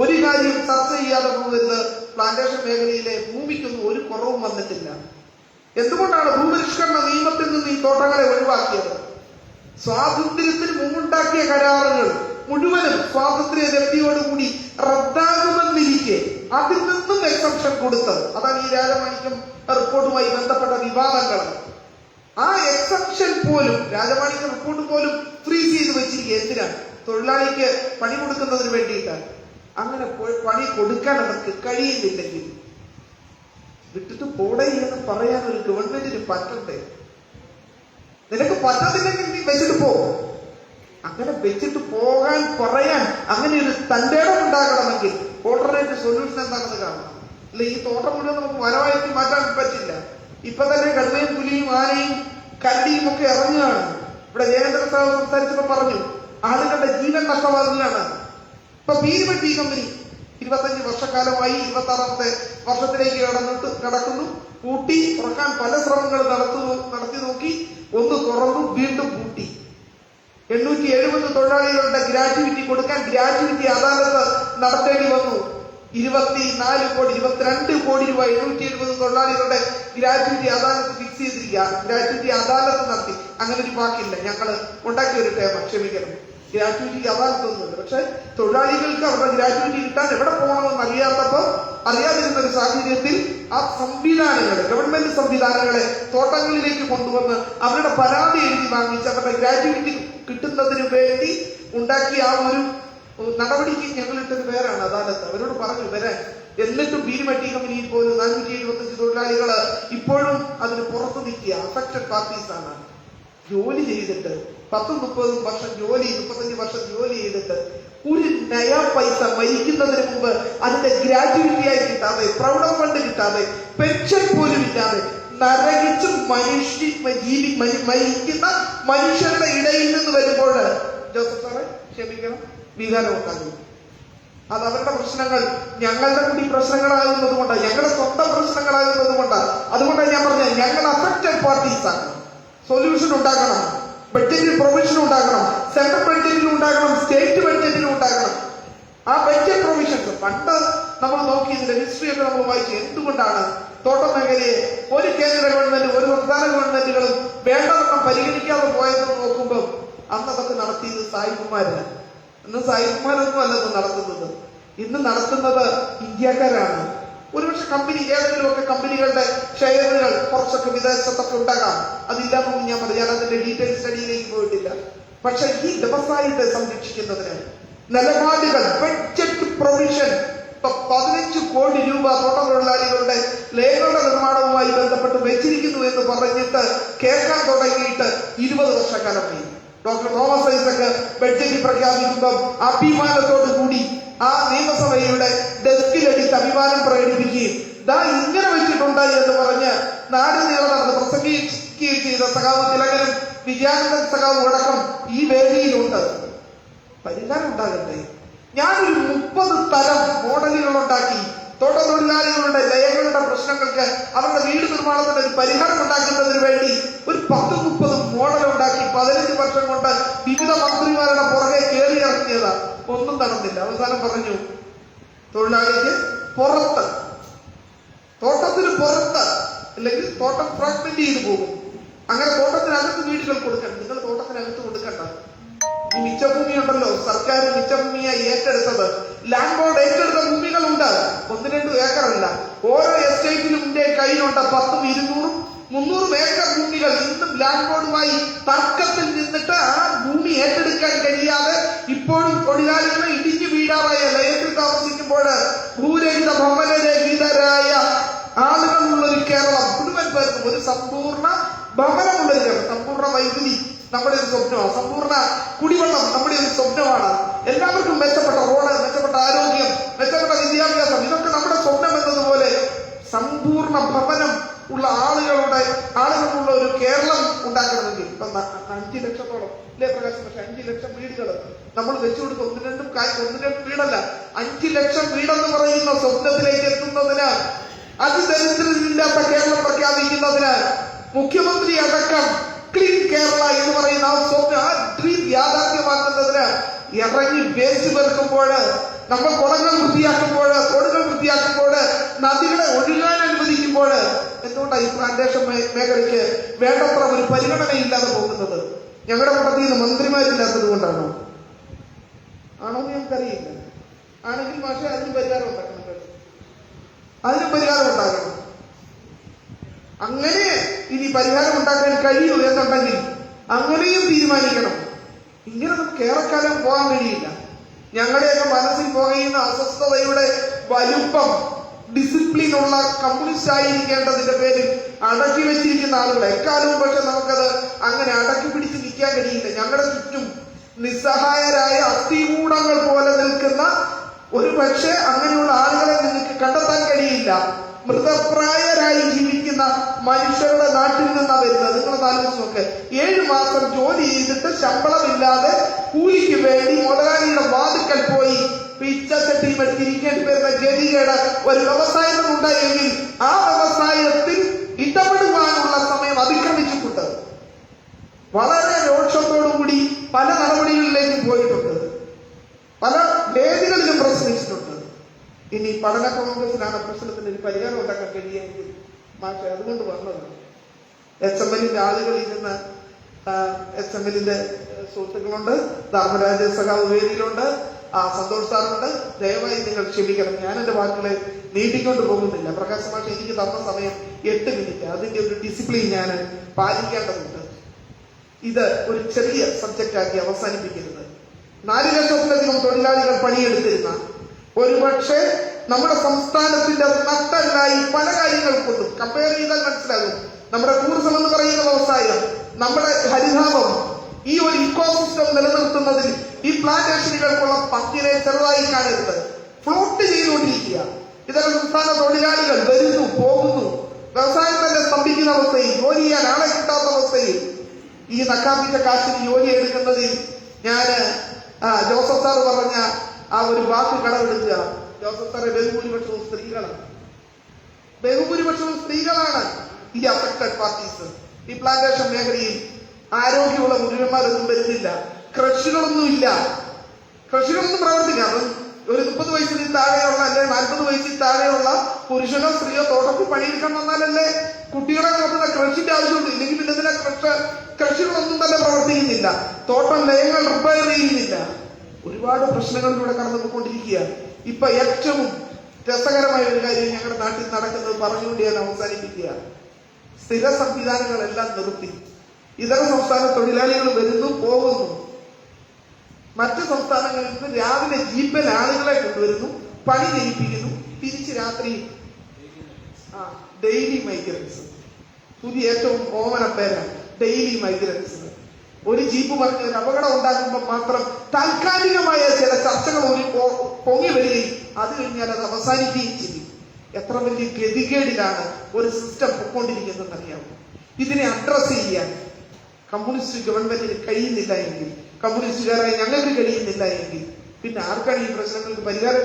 ഒരു കാര്യം ചർച്ച ചെയ്യാതെ പോകുന്നത് പ്ലാന്റേഷൻ മേഖലയിലെ ഭൂമിക്കൊന്നും ഒരു കുറവും വന്നിട്ടില്ല. എന്തുകൊണ്ടാണ് ഭൂപരിഷ്കരണ നിയമത്തിൽ നിന്ന് ഈ തോട്ടങ്ങളെ ഒഴിവാക്കിയത്? സ്വാതന്ത്ര്യത്തിന് മുമ്പുണ്ടാക്കിയ കരാറുകൾ മുഴുവനും സ്വാതന്ത്ര്യ ലബ്ധിയോടുകൂടി റദ്ദാകുമെന്നിരിക്കെ അതിൽ നിന്നും എക്സംഷൻ കൊടുത്തത്. അതാണ് ഈ രാജമാണിക്യം റിപ്പോർട്ടുമായി ബന്ധപ്പെട്ട വിവാദങ്ങൾ. ആ എക്സംഷൻ പോലും രാജമാണിക്യം റിപ്പോർട്ട് പോലും ഫ്രീസ് ചെയ്ത് വെച്ചിരിക്കുക. എന്തിനാണ്? തൊഴിലാളിക്ക് പണി കൊടുക്കുന്നതിന് വേണ്ടിയിട്ടാണ്. അങ്ങനെ പണി കൊടുക്കാൻ അവർക്ക് കഴിയുന്നില്ലെങ്കിൽ വിട്ടിട്ട് പോടേ എന്ന് പറയാൻ ഒരു ഗവൺമെന്റിന് പറ്റണ്ടേ? നിനക്ക് പറ്റത്തില്ലെങ്കിൽ നീ വെച്ചിട്ട് പോ. അങ്ങനെ വെച്ചിട്ട് പോകാൻ പറയാൻ അങ്ങനെ ഒരു തന്റെ ഇടം ഉണ്ടാകണമെങ്കിൽ ഓൾട്ടർനേറ്റീവ് സൊല്യൂഷൻ എന്താണെന്ന് കാണണം. അല്ല ഈ തോട്ടം മുഴുവൻ നമുക്ക് വനമായിട്ട് മാറ്റാൻ പറ്റില്ല. ഇപ്പൊ തന്നെ കടുവയും പുലിയും ആനയും കരടിയും ഒക്കെ ഇറങ്ങുകയാണ്. ഇവിടെ ജയേന്ദ്ര സാഹു സംസാരിച്ചപ്പോ പറഞ്ഞു ആളുകളുടെ ജീവൻ നഷ്ടമാകുകയാണ്. ഇപ്പൊ ഭീമട്ടി കമ്പനി 25 വർഷക്കാലമായി 26ാമത്തെ വർഷത്തിലേക്ക് കടക്കുന്നു. പൂട്ടി തുറക്കാൻ പല ശ്രമങ്ങൾ നടത്തി നോക്കി. ഒന്ന് തുറന്നു, വീണ്ടും പൂട്ടി. 870 തൊഴിലാളികളുടെ ഗ്രാറ്റുവിറ്റി കൊടുക്കാൻ ഗ്രാറ്റുവിറ്റി അദാലത്ത് നടത്തേണ്ടി വന്നു. 24 കോടി 22 കോടി രൂപ 770 തൊഴിലാളികളുടെ ഗ്രാറ്റുവിറ്റി അദാലത്ത് ഫിക്സ് ചെയ്തിരിക്കുക. ഗ്രാറ്റുവിറ്റി അദാലത്ത് നടത്തി. അങ്ങനെ ഒരു വാക്കില്ല, ഞങ്ങൾ ഉണ്ടാക്കിയ ഒരു ടേമ, ക്ഷമിക്കണം. ഗ്രാറ്റുവിറ്റിക്ക് അദാലത്തൊന്നുമില്ല. പക്ഷെ തൊഴിലാളികൾക്ക് അവരുടെ ഗ്രാറ്റുവിറ്റി കിട്ടാൻ എവിടെ പോകണമെന്ന് അറിയാതിരുന്ന ഒരു സാഹചര്യത്തിൽ ആ സംവിധാനങ്ങളെ, ഗവൺമെന്റ് സംവിധാനങ്ങളെ തോട്ടങ്ങളിലേക്ക് കൊണ്ടുവന്ന് അവരുടെ പരാതി എഴുതി വാങ്ങിച്ച് അവരുടെ ഗ്രാറ്റുവിറ്റി കിട്ടുന്നതിന് വേണ്ടി ഉണ്ടാക്കിയ ആ ഒരു നടപടിക്ക് ഞങ്ങളിട്ടൊരു പേരാണ് അദാലത്ത്. അവരോട് പറഞ്ഞു വരാൻ. എന്നിട്ടും ബീരുമട്ടി കമ്പനിയിൽ പോലും 475 തൊഴിലാളികൾ ഇപ്പോഴും അതിന് പുറത്തു നിൽക്കുക. അഫക്റ്റഡ് പാർട്ടീസ് ആണ്. ജോലി ചെയ്തിട്ട് 10-30 വർഷം ജോലി, 35 വർഷം ജോലി ചെയ്തിട്ട് ഒരു നയാ പൈസ മരിക്കുന്നതിന് മുമ്പ് അതിന്റെ ഗ്രാറ്റുവിറ്റിയായി കിട്ടാതെ, പ്രൗഢ ഫണ്ട് കിട്ടാതെ, പെൻഷൻ പോലും ഇല്ലാതെ നരകിച്ച് മരിക്കുന്ന മനുഷ്യരുടെ ഇടയിൽ നിന്ന് വരുമ്പോൾ ജോസഫ് സാറെ ക്ഷമിക്കണം, വികാരം ഉണ്ടാകും. അത് അവരുടെ പ്രശ്നങ്ങൾ ഞങ്ങളുടെ കൂടി പ്രശ്നങ്ങളാകുന്നത് കൊണ്ട്, ഞങ്ങളുടെ സ്വന്തം പ്രശ്നങ്ങളാകുന്നത് കൊണ്ട്. അതുകൊണ്ടാണ് ഞാൻ പറഞ്ഞത്, ഞങ്ങൾ അഫക്റ്റഡ് പാർട്ടീസ് ആണ്. സൊല്യൂഷൻ ഉണ്ടാക്കണം, ബഡ്ജറ്റിൽ പ്രൊവിഷൻ ഉണ്ടാക്കണം, സെൻട്രൽ ബഡ്ജറ്റിൽ ഉണ്ടാക്കണം, സ്റ്റേറ്റ് ബഡ്ജറ്റിലും ഉണ്ടാക്കണം. ആ ബഡ്ജറ്റ് പ്രൊവിഷൻസ് പണ്ട് നമ്മൾ നോക്കി, ഇതിന്റെ ഹിസ്റ്ററി ഒക്കെ നമ്മൾ വായിച്ചു. എന്തുകൊണ്ടാണ് തോട്ടം മേഖലയെ ഒരു കേന്ദ്ര ഗവൺമെന്റ്, ഒരു സംസ്ഥാന ഗവൺമെന്റുകളും വേണ്ടവണ്ണം പരിഗണിക്കാതെ പോയതെന്ന് നോക്കുമ്പോൾ അന്ന് അതൊക്കെ നടത്തിയത് സായിപ്പുമാരാണ്. ഇന്ന് സായിപ്പുമാരൊന്നും അല്ലെന്ന് നടത്തുന്നത്. ഇന്ന് നടത്തുന്നത് ഇന്ത്യക്കാരാണ്. ഒരുപക്ഷെ കമ്പനി, ഏതെങ്കിലുമൊക്കെ കമ്പനികളുടെ ഷെയറുകൾ കുറച്ചൊക്കെ വിദേശത്തൊക്കെ ഉണ്ടാകാം. അതില്ലാന്നൊന്നും ഞാൻ പറഞ്ഞു, ഞാൻ അതിന്റെ ഡീറ്റെയിൽ സ്റ്റഡിയിലേക്ക് പോയിട്ടില്ല. പക്ഷെ ഈ വ്യവസായത്തെ സംരക്ഷിക്കുന്നതിന് നിലപാടുകൾ, ബഡ്ജറ്റ് പ്രൊവിഷൻ, 15 കോടി രൂപ തോട്ടത്തൊഴിലാളികളുടെ ലേകളുടെ നിർമ്മാണവുമായി ബന്ധപ്പെട്ട് വെച്ചിരിക്കുന്നു എന്ന് പറഞ്ഞിട്ട് കേൾക്കാൻ തുടങ്ങിയിട്ട് 20 വർഷക്കാലമായി. ഡോക്ടർ തോമസ് ഐസക് ബഡ്ജറ്റ് പ്രഖ്യാപിക്കുമ്പോൾ അഭിമാനത്തോടു കൂടി ആ നിയമസഭയുടെ ഡെസ്കിലെടുത്ത് അഭിമാനം പ്രകടിപ്പിക്കുകയും ദാ ഇങ്ങനെ വെച്ചിട്ടുണ്ട് എന്ന് പറഞ്ഞ് നാട് നീളം നടന്ന് പ്രസംഗിക്കുകയും ചെയ്ത സഖാവ് തിലകനും വിജയാനന്ദൻ സഖാവും അടക്കം ഈ വേദിയിലുണ്ട്. പരിഹാരം ഉണ്ടാകട്ടെ. ഞാനൊരു 30 തരം മോഡലുകൾ ഉണ്ടാക്കി തോട്ടത്തൊഴിലാളികളുടെ ലയങ്ങളുടെ പ്രശ്നങ്ങൾക്ക്, അവരുടെ വീട് നിർമ്മാണത്തിന് ഒരു പരിഹാരം ഉണ്ടാക്കുന്നതിന് വേണ്ടി ഒരു 10-30 മോഡൽ ഉണ്ടാക്കി 15 വർഷം കൊണ്ട് വിവിധ മന്ത്രിമാരുടെ പുറകെ കയറി ഇറങ്ങിയതാ. ഒന്നും നടന്നില്ല. അവസാനം പറഞ്ഞു, തൊഴിലാളിക്ക് പുറത്ത്, തോട്ടത്തിന് പുറത്ത്, അല്ലെങ്കിൽ തോട്ടം ഫ്രാഗ്മെന്റ് ചെയ്തു പോകും. അങ്ങനെ തോട്ടത്തിനകത്ത് വീടുകൾ കൊടുക്കണം. നിങ്ങൾ തോട്ടത്തിനകത്ത് കൊടുക്കണ്ട. ഈ മിച്ചഭൂമി ഉണ്ടല്ലോ, സർക്കാർ മിച്ചഭൂമിയായി ഏറ്റെടുത്തത്, ലാൻഡ് ബോർഡ് ഏറ്റെടുത്ത ഭൂമികളുണ്ട്. 1-2 ഏക്കറല്ല. ഓരോ എസ്റ്റേറ്റിലും കയ്യിലുണ്ട് 10, 200, 300 ഏക്കർ ഭൂമികൾ. ഇന്നും ലാൻഡ് ബോർഡുമായി തർക്കത്തിൽ നിന്നിട്ട് ആ ഭൂമി ഏറ്റെടുക്കാൻ കഴിയാതെ ഇപ്പോഴും തൊഴിലാളികളെ ഇടിഞ്ഞു വീഴാറായ ലയത്തിൽ താമസിക്കുമ്പോൾ ഭൂരഹിത ഭവനരഹിതരായ ആളുകളുള്ളൊരു കേരളം, മുഴുവൻ പേർക്കും ഒരു സമ്പൂർണ്ണ ഭവനമുള്ളൊരു കേരളം, സമ്പൂർണ്ണ വൈദ്യുതി നമ്മുടെ ഒരു സ്വപ്നമാണ്, സമ്പൂർണ്ണ കുടിവെള്ളം നമ്മുടെ ഒരു സ്വപ്നമാണ്. എല്ലാവർക്കും മെച്ചപ്പെട്ട റോഡ്, മെച്ചപ്പെട്ട ആരോഗ്യം, മെച്ചപ്പെട്ട വിദ്യാഭ്യാസം, ഇതൊക്കെ നമ്മുടെ സ്വപ്നം എന്നതുപോലെ സമ്പൂർണ്ണ ഭവനം ഉള്ള ആളുകളുള്ള ഒരു കേരളം ഉണ്ടാക്കണമെങ്കിൽ ഇപ്പൊ 5 ലക്ഷത്തോളം അല്ലേ പ്രകാശം? പക്ഷെ 5 ലക്ഷം വീടുകൾ നമ്മൾ വെച്ചു കൊടുക്കും. 1-2 വീടല്ല, 5 ലക്ഷം വീടെന്ന് പറയുന്ന സ്വപ്നത്തിലേക്ക് എത്തുന്നതിന്, അതിദരിദ്രരില്ലാത്ത കേരളം പ്രഖ്യാപിക്കുന്നതിന്, മുഖ്യമന്ത്രി അടക്കം ക്ലീൻ കേരള എന്ന് പറയുന്ന ആ സ്വപ്നം, ആ ഡ്രീം യാഥാർത്ഥ്യമാക്കുന്നതിന് ഇറങ്ങി വേസ്റ്റ് പെറുക്കുമ്പോൾ, നമ്മൾ കുളങ്ങൾ വൃത്തിയാക്കുമ്പോൾ, തോടുകൾ വൃത്തിയാക്കുമ്പോൾ, നദികളെ ഒഴുകാൻ അനുവദിക്കുമ്പോൾ എന്തുകൊണ്ടാണ് ഈ പ്ലാന്റേഷൻ മേഖലയ്ക്ക് വേണ്ടത്ര ഒരു പരിഗണനയില്ലാതെ പോകുന്നത്? ഞങ്ങളുടെ കൂട്ടത്തിൽ നിന്ന് മന്ത്രിമാരില്ലാത്തത് കൊണ്ടാണോ? ആണോന്ന് ഞങ്ങൾക്കറിയില്ല. ആണെങ്കിൽ പക്ഷേ അതിന് പരിഹാരം ഉണ്ടാക്കണം, അതിന് പരിഹാരം ഉണ്ടാകണം. അങ്ങനെ ഇനി പരിഹാരം ഉണ്ടാക്കാൻ കഴിയൂ എന്നുണ്ടെങ്കിൽ അങ്ങനെയും തീരുമാനിക്കണം. ഇങ്ങനെ നമുക്ക് ഏറെക്കാലം പോകാൻ കഴിയില്ല. ഞങ്ങളുടെയൊക്കെ മനസ്സിൽ പോകുന്ന അസ്വസ്ഥതയുടെ വലുപ്പം, ഡിസിപ്ലിൻ ഉള്ള കമ്മ്യൂണിസ്റ്റ് ആയിരിക്കേണ്ടതിന്റെ പേരിൽ അടക്കി വെച്ചിരിക്കുന്ന ആളുകൾ എക്കാലവും. പക്ഷെ നമുക്കത് അങ്ങനെ അടക്കി പിടിച്ച് നിൽക്കാൻ കഴിയില്ല. ഞങ്ങളുടെ ചുറ്റും നിസ്സഹായരായ അസ്ഥികൂടങ്ങൾ പോലെ നിൽക്കുന്ന ഒരു പക്ഷേ അങ്ങനെയുള്ള ആളുകളെ നിങ്ങൾക്ക് കണ്ടെത്താൻ കഴിയില്ല. മൃതപ്രായരായി ജീവിക്കുന്ന മനുഷ്യരുടെ നാട്ടിൽ നിന്നാണ് വരുന്നത്. നിങ്ങളൊന്ന് ആലോചിച്ച് നോക്ക്. 7 മാസം ജോലി ചെയ്തിട്ട് ശമ്പളമില്ലാതെ കൂലിക്ക് വേണ്ടി മുതലാളിയുടെ വാതുക്കൽ പോയി പിച്ചച്ചട്ടിയും എടുത്തിരിക്കേണ്ടി വരുന്ന ഗതികേട് ഒരു വ്യവസായത്തിൽ ഉണ്ടായെങ്കിൽ ആ വ്യവസായത്തിൽ ഇടപെടുവാനുള്ള സമയം അതിക്രമിച്ചിട്ടുണ്ട്. വളരെ രോക്ഷത്തോടുകൂടി പല നടപടികളിലേക്കും പോയിട്ടുണ്ട്, പല വേദികളിലും പ്രശ്നിച്ചിട്ടുണ്ട്. ഇനി പഠന കോൺഗ്രസിലാണ് പ്രശ്നത്തിന് ഒരു പരിഹാരം ഉണ്ടാക്കാൻ കഴിയുമെങ്കിൽ മാഷെ അതുകൊണ്ട് വന്നത്. HML-ന്റെ ആളുകളിൽ നിന്ന് HML-ന്റെ സുഹൃത്തുക്കളുണ്ട്, ധർമ്മരാജ സഖാവ് വേദിയിലുണ്ട്, സന്തോഷ് സാറുണ്ട്. ദയവായി നിങ്ങൾ ക്ഷമിക്കണം, ഞാൻ എന്റെ വാക്കുകളെ നീട്ടിക്കൊണ്ട് പോകുന്നില്ല. പ്രകാശ് മാഷ് എനിക്ക് തന്ന സമയം 8 മിനിറ്റ്. അതിന്റെ ഒരു ഡിസിപ്ലിൻ ഞാൻ പാലിക്കേണ്ടതുണ്ട്. ഇത് ഒരു ചെറിയ സബ്ജക്റ്റ് ആക്കി അവസാനിപ്പിക്കരുത്. 4 ലക്ഷത്തിലധികം തൊഴിലാളികൾ പണിയെടുത്തിരുന്ന ഒരുപക്ഷെ നമ്മുടെ സംസ്ഥാനത്തിന്റെ നട്ടല്ലായി പല കാര്യങ്ങൾ കൊണ്ടും കമ്പയർ ചെയ്താൽ മനസ്സിലാകും. നമ്മുടെ ടൂറിസം എന്ന് പറയുന്ന വ്യവസായം, നമ്മുടെ ഹരിതാപം, ഈ ഒരു ഇക്കോസിസ്റ്റം നിലനിർത്തുന്നതിൽ ഈ പ്ലാന്റേഷനുകൾക്കുള്ള പങ്കിനെ ചെറുതായി കാണരുത്. ഫ്ലോട്ട് ചെയ്തുകൊണ്ടിരിക്കുക. ഇതര സംസ്ഥാന തൊഴിലാളികൾ വരുന്നു പോകുന്നു, വ്യവസായം തന്നെ സ്തംഭിക്കുന്ന അവസ്ഥയിൽ, ജോലി ചെയ്യാൻ ആളെ കിട്ടാത്ത അവസ്ഥയിൽ ഈ നക്കാപ്പിച്ച കാശിന് ജോലി എടുക്കുന്നതിൽ ഞാൻ ജോസഫ് സാർ പറഞ്ഞ ആ ഒരു വാക്ക് കടമെടുക്കുക. ജോസഫ് സാറെ ബഹുഭൂരിപക്ഷവും സ്ത്രീകളാണ് ഈ അഫക്റ്റഡ് പാർട്ടീസ്. ഈ പ്ലാന്റേഷൻ മേഖലയിൽ ആരോഗ്യമുള്ള മുഴുവന്മാരൊന്നും വരുന്നില്ല. കൃഷികളൊന്നും പ്രവർത്തിക്കാം. ഒരു 30 വയസ്സിന് താഴെയുള്ള അല്ലെങ്കിൽ 40 വയസ്സിൽ താഴെയുള്ള പുരുഷനോ സ്ത്രീയോ തോട്ടത്തിൽ പണിയെടുക്കാൻ വന്നാലല്ലേ കുട്ടികളെ നോക്കുന്ന കൃഷിന്റെ ആവശ്യമുണ്ട്. ഇല്ലെങ്കിൽ പിന്നെ ഇതിനെ കൃഷികളൊന്നും തന്നെ പ്രവർത്തിക്കുന്നില്ല. തോട്ടം ലയങ്ങൾ റിപ്പയർ ചെയ്യുന്നില്ല. ഒരുപാട് പ്രശ്നങ്ങളിലൂടെ കടന്നുപോയിക്കൊണ്ടിരിക്കുക. ഇപ്പൊ ഏറ്റവും രസകരമായ ഒരു കാര്യം ഞങ്ങളുടെ നാട്ടിൽ നടക്കുന്നത് പറഞ്ഞുകൊണ്ട് ഞാൻ അവസാനിപ്പിക്കുക. സ്ഥിര സംവിധാനങ്ങളെല്ലാം നിർത്തി. ഇതര സംസ്ഥാന തൊഴിലാളികൾ വരുന്നു പോകുന്നു. മറ്റ് സംസ്ഥാനങ്ങളിൽ നിന്ന് രാവിലെ ജീപ്പിൽ ആളുകളെ കൊണ്ടുവരുന്നു, പണി ചെയ്യിപ്പിക്കുന്നു, തിരിച്ച് രാത്രി ഡെയിലി മൈഗ്രൻസ്. പുതിയ ഏറ്റവും ഓമന പേരാണ് ഡെയിലി മൈഗ്രൻസ്. ഒരു ജീപ്പ് പറഞ്ഞ ഒരു അപകടം ഉണ്ടാകുമ്പോൾ മാത്രം താൽക്കാലികമായ ചില ചർച്ചകൾ പൊങ്ങി വരികയും അത് കഴിഞ്ഞാൽ അത് അവസാനിക്കുകയും ചെയ്യും. എത്ര വലിയ ഗതികേടിലാണ് ഒരു സിസ്റ്റം പൊയ്ക്കൊണ്ടിരിക്കുന്നതെന്ന് അറിയാമോ? ഇതിനെ അഡ്രസ് ചെയ്യാൻ കമ്മ്യൂണിസ്റ്റ് ഗവൺമെന്റിന് കഴിയുന്നില്ല എങ്കിൽ, കമ്മ്യൂണിസ്റ്റുകാരായി ഞങ്ങൾക്ക് കഴിയുന്നില്ല എങ്കിൽ പിന്നെ ആർക്കാണ് ഈ പ്രശ്നങ്ങൾക്ക് പരിഹാരം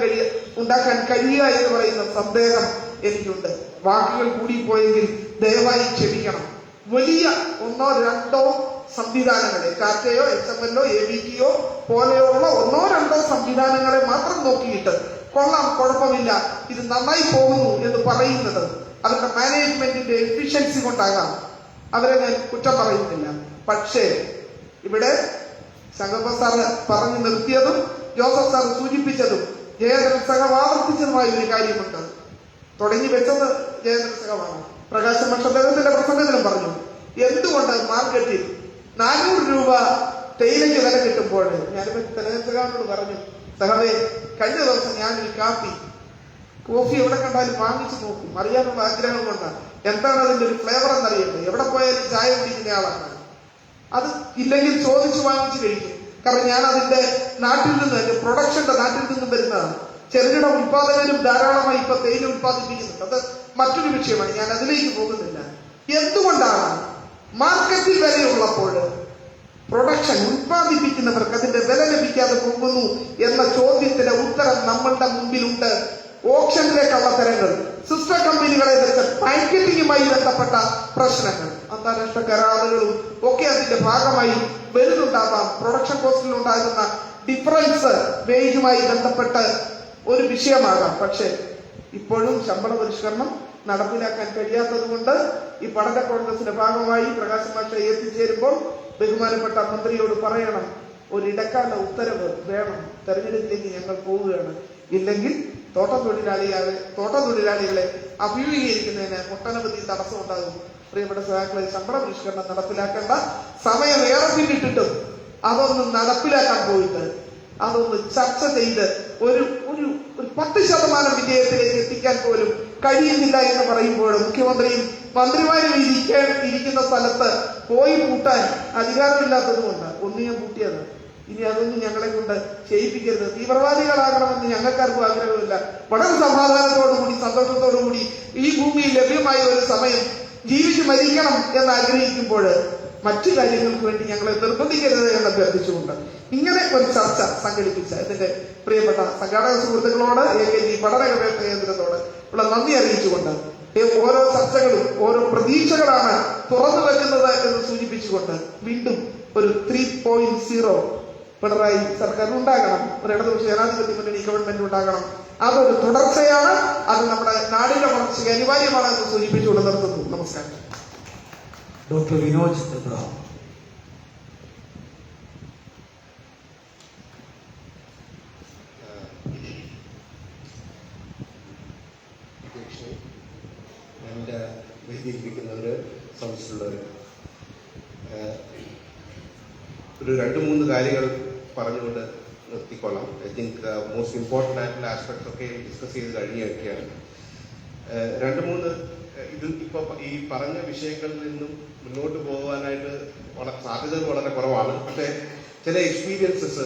ഉണ്ടാക്കാൻ കഴിയുക എന്ന് പറയുന്ന സന്ദേഹം എനിക്കുണ്ട്. വാക്കുകൾ കൂടിപ്പോയെങ്കിൽ ദയവായി ക്ഷമിക്കണം. വലിയ 1-2 സംവിധാനങ്ങളെ, കാറ്റയോ HML-ഓ ABTയോ പോലെയുള്ള 1-2 സംവിധാനങ്ങളെ മാത്രം നോക്കിയിട്ട് കൊള്ളാം, കുഴപ്പമില്ല, ഇത് നന്നായി പോകുന്നു എന്ന് പറയുന്നത് അവരുടെ മാനേജ്മെന്റിന്റെ എഫിഷ്യൻസി കൊണ്ടാകാം. അവരെ ഞാൻ കുറ്റം പറയുന്നില്ല. പക്ഷേ ഇവിടെ ശങ്കപ്പ സാറ് പറഞ്ഞു നിർത്തിയതും ജോസഫ് സാർ സൂചിപ്പിച്ചതും ജയേന്ദ്രൻ സഖാവ് ആവർത്തിച്ചതുമായ ഒരു കാര്യമുണ്ട്. തുടങ്ങി വെച്ചത് ജയേന്ദ്രൻ സഖാവാണ്. പ്രകാശ് മാഷ് അദ്ദേഹത്തിന്റെ പ്രസംഗത്തിലും പറഞ്ഞു, എന്തുകൊണ്ട് മാർക്കറ്റിൽ 400 രൂപ തേയിലയ്ക്ക് വില കിട്ടുമ്പോൾ ഞാനിപ്പോ ജയേന്ദ്രൻ സഖാവിനോട് പറഞ്ഞു, സഖാവേ കഴിഞ്ഞ ദിവസം ഞാനൊരു കോഫി എവിടെ കണ്ടാലും വാങ്ങിച്ചു നോക്കും, അറിയാനുള്ള ആഗ്രഹം കൊണ്ടാണ്. എന്താണ് അതിന്റെ ഒരു ഫ്ലേവർ എന്നറിയട്ടെ. എവിടെ പോയാലും ചായ കുടിക്കുന്ന ആളാണ്. അത് ഇല്ലെങ്കിൽ ചോദിച്ചു വാങ്ങിച്ചു കഴിക്കും. കാരണം ഞാൻ അതിന്റെ നാട്ടിൽ നിന്ന്, എന്റെ പ്രൊഡക്ഷന്റെ നാട്ടിൽ നിന്നും വരുന്നതാണ്. ചെറുകിട ഉത്പാദകരും ധാരാളമായി ഇപ്പൊ തേയില ഉത്പാദിപ്പിക്കുന്നുണ്ട്. അത് മറ്റൊരു വിഷയമാണ്, ഞാൻ അതിലേക്ക് പോകുന്നില്ല. എന്തുകൊണ്ടാണ് മാർക്കറ്റിൽ വിലയുള്ളപ്പോൾ പ്രൊഡക്ഷൻ ഉത്പാദിപ്പിക്കുന്നവർക്ക് അതിന്റെ വില ലഭിക്കാതെ പോകുന്നു എന്ന ചോദ്യത്തിന്റെ ഉത്തരം നമ്മളുടെ മുമ്പിലുണ്ട്. ഓപ്ഷനിലെ കള്ളത്തരങ്ങൾ, സിസ്റ്റർ കമ്പനികളെ വെച്ച് പാക്കറ്റിംഗുമായി ബന്ധപ്പെട്ട പ്രശ്നങ്ങൾ, അന്താരാഷ്ട്ര കരാറുകളും ഒക്കെ അതിന്റെ ഭാഗമായി വരുന്നുണ്ടാവാം. പ്രൊഡക്ഷൻ കോസ്റ്റിൽ ഉണ്ടാകുന്ന ഡിഫറൻസ് വേജുമായി ബന്ധപ്പെട്ട് ഒരു വിഷയമാകാം. പക്ഷെ ഇപ്പോഴും ശമ്പള പരിഷ്കരണം നടപ്പിലാക്കാൻ കഴിയാത്തത് കൊണ്ട് ഈ പഠന കോൺഗ്രസിന്റെ ഭാഗമായി പ്രകാശ് മാഷ എത്തിച്ചേരുമ്പോൾ ബഹുമാനപ്പെട്ട മന്ത്രിയോട് പറയണം, ഒരു ഇടക്കാല ഉത്തരവ് വേണം. തെരഞ്ഞെടുപ്പിലേക്ക് ഞങ്ങൾ പോവുകയാണ്. ഇല്ലെങ്കിൽ തോട്ടത്തൊഴിലാളികളെ അഭിമുഖീകരിക്കുന്നതിന് ഒട്ടനവധി തടസ്സം ഉണ്ടാകും. പ്രിയപ്പെട്ട സഹാക്കളെ, ശമ്പള പരിഷ്കരണം നടപ്പിലാക്കേണ്ട സമയം ഏറെ പിന്നിട്ടിട്ടും അതൊന്ന് നടപ്പിലാക്കാൻ പോയിട്ട് അതൊന്ന് ചർച്ച ചെയ്ത് ഒരു 10% വിജയത്തിലേക്ക് എത്തിക്കാൻ പോലും കഴിയുന്നില്ല എന്ന് പറയുമ്പോൾ മുഖ്യമന്ത്രിയും മന്ത്രിമാരും ഇരിക്കുന്ന സ്ഥലത്ത് പോയി പൂട്ടാൻ അധികാരമില്ലാത്തത് കൊണ്ട് ഒന്ന് ഞാൻ പൂട്ടിയത്. ഇനി അതൊന്നും ഞങ്ങളെ കൊണ്ട് ചെയ്യിപ്പിക്കരുത്. തീവ്രവാദികളാകണമെന്ന് ഞങ്ങൾക്കാർക്കും ആഗ്രഹമില്ല. വളരെ സമാധാനത്തോടുകൂടി സന്തോഷത്തോടുകൂടി ഈ ഭൂമിയിൽ ലഭ്യമായ ഒരു സമയം ജീവിച്ച് മരിക്കണം എന്ന് ആഗ്രഹിക്കുമ്പോൾ മറ്റു കാര്യങ്ങൾക്ക് വേണ്ടി ഞങ്ങളെ നിർബന്ധിക്കരുത് എന്ന് അഭ്യർത്ഥിച്ചുകൊണ്ട് ഇങ്ങനെ ഒരു ചർച്ച സംഘടിപ്പിച്ച ഇതിന്റെ പ്രിയപ്പെട്ട സംഘാടക സുഹൃത്തുക്കളോട് AKG പഠന ഗവേഷണ കേന്ദ്രത്തോട് ഉള്ള നന്ദി അറിയിച്ചുകൊണ്ട് ഓരോ ചർച്ചകളും ഓരോ പ്രതീക്ഷകളാണ് തുറന്നു വെക്കുന്നത് എന്ന് സൂചിപ്പിച്ചുകൊണ്ട് വീണ്ടും ഒരു 3.0 പിണറായി സർക്കാർ ഉണ്ടാകണം, ഒരു ഇടതുപക്ഷ ജനാധിപത്യ മുന്നണി ഗവൺമെന്റ് ഉണ്ടാകണം. അതൊരു തുടർച്ചയാണ്. അത് നമ്മുടെ നാടിന്റെ വളർച്ചയ്ക്ക് അനിവാര്യമാണ് എന്ന് സൂചിപ്പിച്ചുകൊണ്ട് നിർത്തുന്നു. നമസ്കാരം. Doctor Vinoj Abraham. എൻ്റെ വേദിയിരിക്കുന്നവർ, സദസ്സിലുള്ളവർ, ഒരു 2-3 കാര്യങ്ങൾ പറഞ്ഞുകൊണ്ട് നിർത്തിക്കൊള്ളാം. ഐ തിങ്ക് മോസ്റ്റ് ഇമ്പോർട്ടൻ്റ് ആയിട്ടുള്ള ആസ്പെക്ട്സ് ഒക്കെ ഡിസ്കസ് ചെയ്ത് കഴിഞ്ഞൊക്കെയാണ്. 2-3 ഇതിൽ ഇപ്പോൾ ഈ പറഞ്ഞ വിഷയങ്ങളിൽ നിന്നും മുന്നോട്ട് പോകാനായിട്ട് സാധ്യതകൾ വളരെ കുറവാണ്. പക്ഷേ ചില എക്സ്പീരിയൻസസ്,